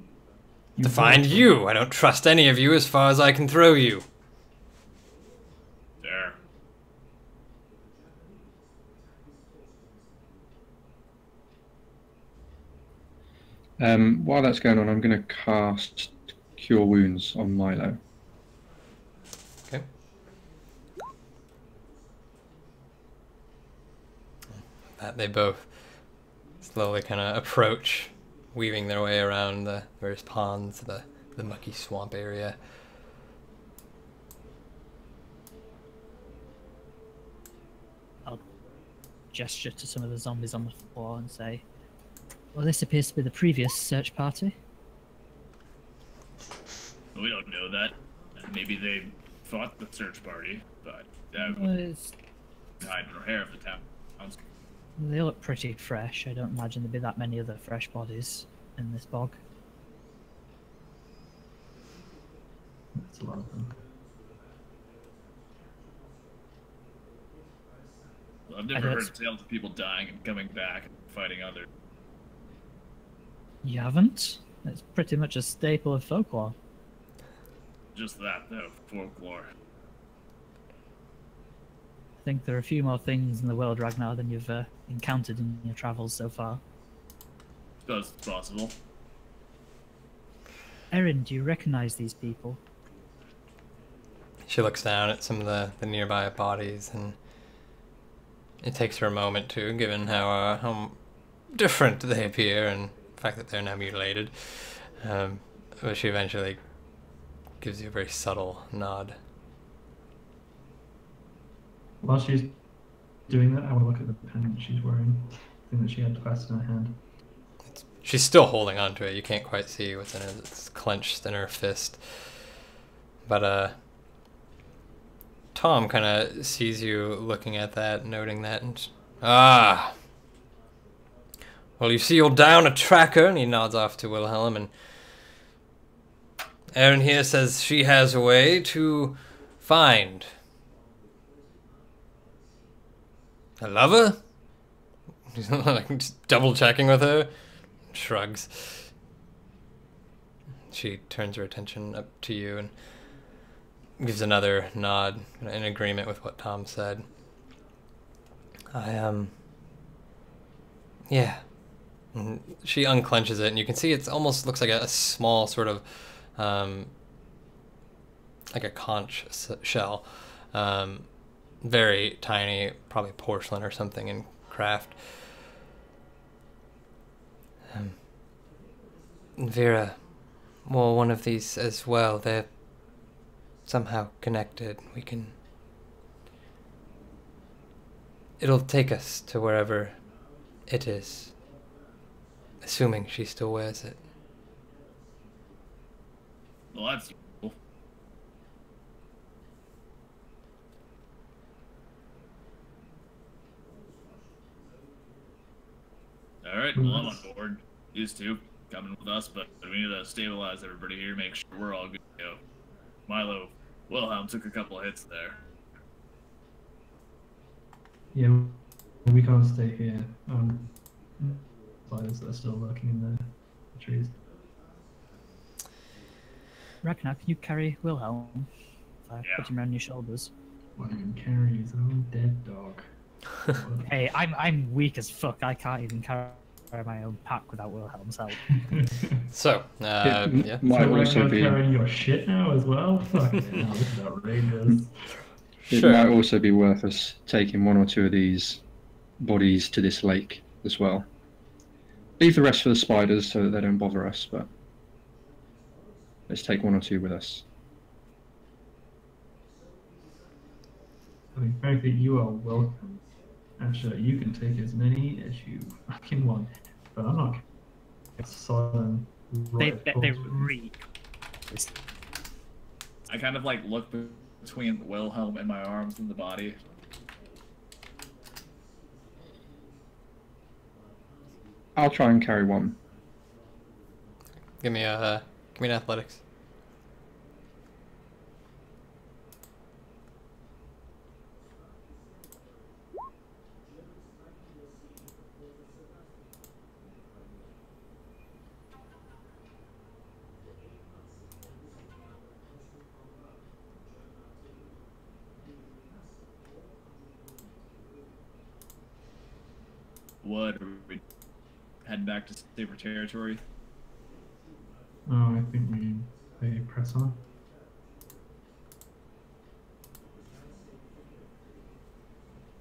To find you. I don't trust any of you as far as I can throw you. there. While that's going on, I'm going to cast Cure Wounds on Milo. Okay. That they both slowly kind of approach, weaving their way around the various ponds, the mucky swamp area. I'll gesture to some of the zombies on the floor and say, well, this appears to be the previous search party. We don't know that. Maybe they fought the search party, but Well, hide no hair of the town. they look pretty fresh. I don't imagine there'd be that many other fresh bodies in this bog. That's a lot of them. I've never heard tales of people dying and coming back and fighting others. You haven't? It's pretty much a staple of folklore. Just that, though, folklore. I think there are a few more things in the world, Ragnar, than you've encountered in your travels so far. Suppose it's possible. Erin, do you recognize these people? She looks down at some of the nearby bodies, and it takes her a moment to, given how different they appear and the fact that they're now mutilated. But she eventually gives you a very subtle nod. While she's doing that, I want to look at the pendant she's wearing. The thing that she had clasped in her hand. She's still holding on to it. You can't quite see what's in it. It's clenched in her fist. But Tom kind of sees you looking at that, noting that, and well, you see you're down a tracker, and he nods off to Wilhelm, and Erin here says she has a way to find a lover. He's like just double checking with her. Shrugs. She turns her attention up to you and gives another nod in agreement with what Tom said. Yeah. And she unclenches it, and you can see it almost looks like a small sort of like a conch shell. Very tiny, probably porcelain or something in craft. Vera, well, one of these as well. They're somehow connected. We can... It'll take us to wherever it is. Assuming she still wears it. Well, that's cool. Alright, well, I'm on board. Used to. Coming with us, but we need to stabilize everybody here, make sure we're all good to go. Milo, Wilhelm took a couple of hits there. Yeah, we can't stay here. Spiders that are still lurking in the trees. Ragnar, can you carry Wilhelm? If I put him around your shoulders. Why even carry his own dead dog? Hey, I'm weak as fuck. I can't even carry my own pack without Wilhelm's help. So, yeah. Might So also Ragnar be carrying your shit now as well? Fucking hell, this is outrageous. it Sure. might also be worth us taking one or two of these bodies to this lake as well. Leave the rest for the spiders so that they don't bother us, but let's take one or two with us. mean, frankly, you are welcome. Actually, you can take as many as you fucking want, but I'm not solemn. They reek. I kind of like look between Wilhelm and my arms and the body. I'll try and carry one. Give me an athletics. What? Are we heading back to safer territory? Oh, I think we press on.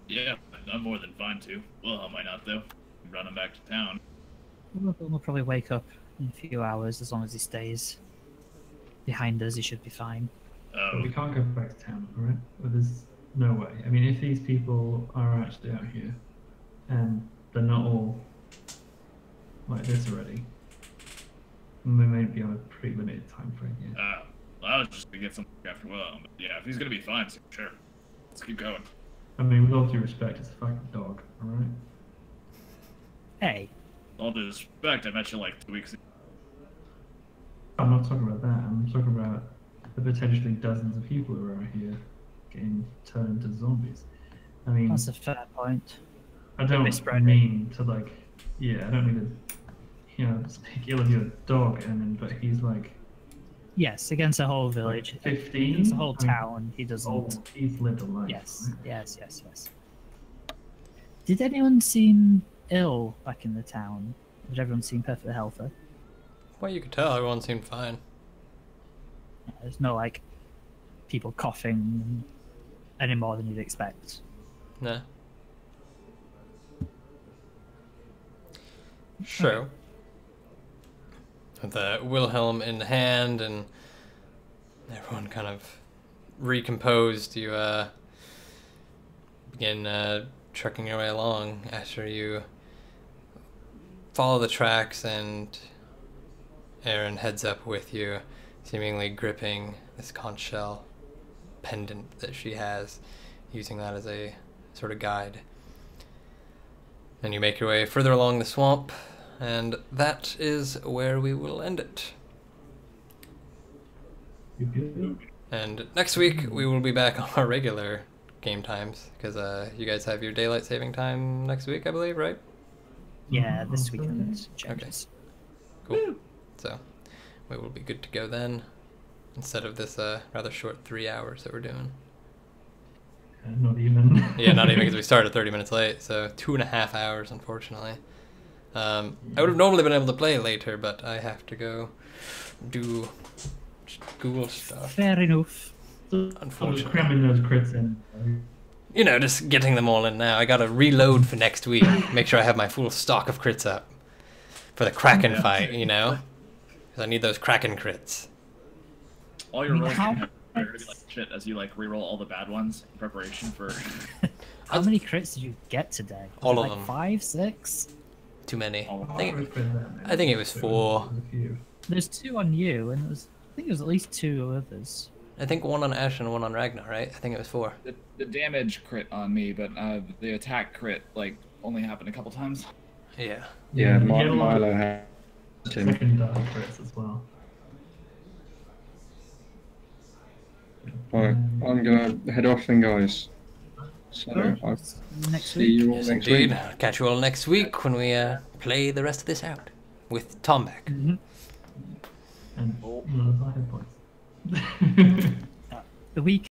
Yeah, I'm more than fine to. Well, I might not though. I'm running back to town. We'll probably wake up in a few hours. As long as he stays behind us, he should be fine. Oh, But we can't go back to town, alright? But there's no way. I mean, if these people are actually out here, and they're not all like this already, then they may be on a pretty limited time frame here. I was just gonna get some after a while. But yeah, if he's gonna be fine, so sure. Let's keep going. I mean, with all due respect, it's a fucking dog, alright? Hey, All due respect, I met you like 2 weeks ago. I'm not talking about that. I'm talking about the potentially dozens of people who are out here getting turned into zombies. I mean, that's a fair point. I don't misread it. mean to like, yeah, I don't mean to, speak ill of your dog, but he's like Yes, against the whole village. 15? Against the whole I mean, town, he doesn't. oh, he's lived a life. Yes, right? yes. Did anyone seem ill back in the town? Did everyone seem perfectly healthy? Well, you could tell everyone seemed fine. There's no like people coughing any more than you'd expect. Nah. Sure. With the Wilhelm in hand and everyone kind of recomposed, you begin trucking your way along after you follow the tracks, and Aaron heads up with you, seemingly gripping this conch shell pendant that she has, using that as a sort of guide. And you make your way further along the swamp, and that is where we will end it. You good? And next week we will be back on our regular game times, because you guys have your daylight saving time next week, I believe, right? Yeah, this Okay. weekend changes. Cool. So we will be good to go then, instead of this rather short 3 hours that we're doing. Not even. Yeah, not even, because we started 30 minutes late, so 2.5 hours, unfortunately. I would have normally been able to play later, but I have to go do school stuff. Fair enough. Unfortunately. Cramming those crits in. You know, just getting them all in now. I gotta reload for next week. Make sure I have my full stock of crits up for the Kraken Yeah. fight, you know? Because I need those Kraken crits. All your I mean, rolls how- are gonna be like shit as you like reroll all the bad ones in preparation for. How many crits did you get today? Was All it of like them. 5, 6? Too many. All of I think it was 4. There's 2 on you, and I think there was at least 2 others. I think 1 on Ash and 1 on Ragnar, right? I think it was 4. The damage crit on me, but the attack crit like only happened a couple times. Yeah. Yeah, you get a lot of Milo had him. second crits as well. Right, I'm gonna head off then, guys. So I'll Next see week. you all Yes, next indeed. week. Catch you all next week when we play the rest of this out with Tom back. Mhm. And none of my hit points. The week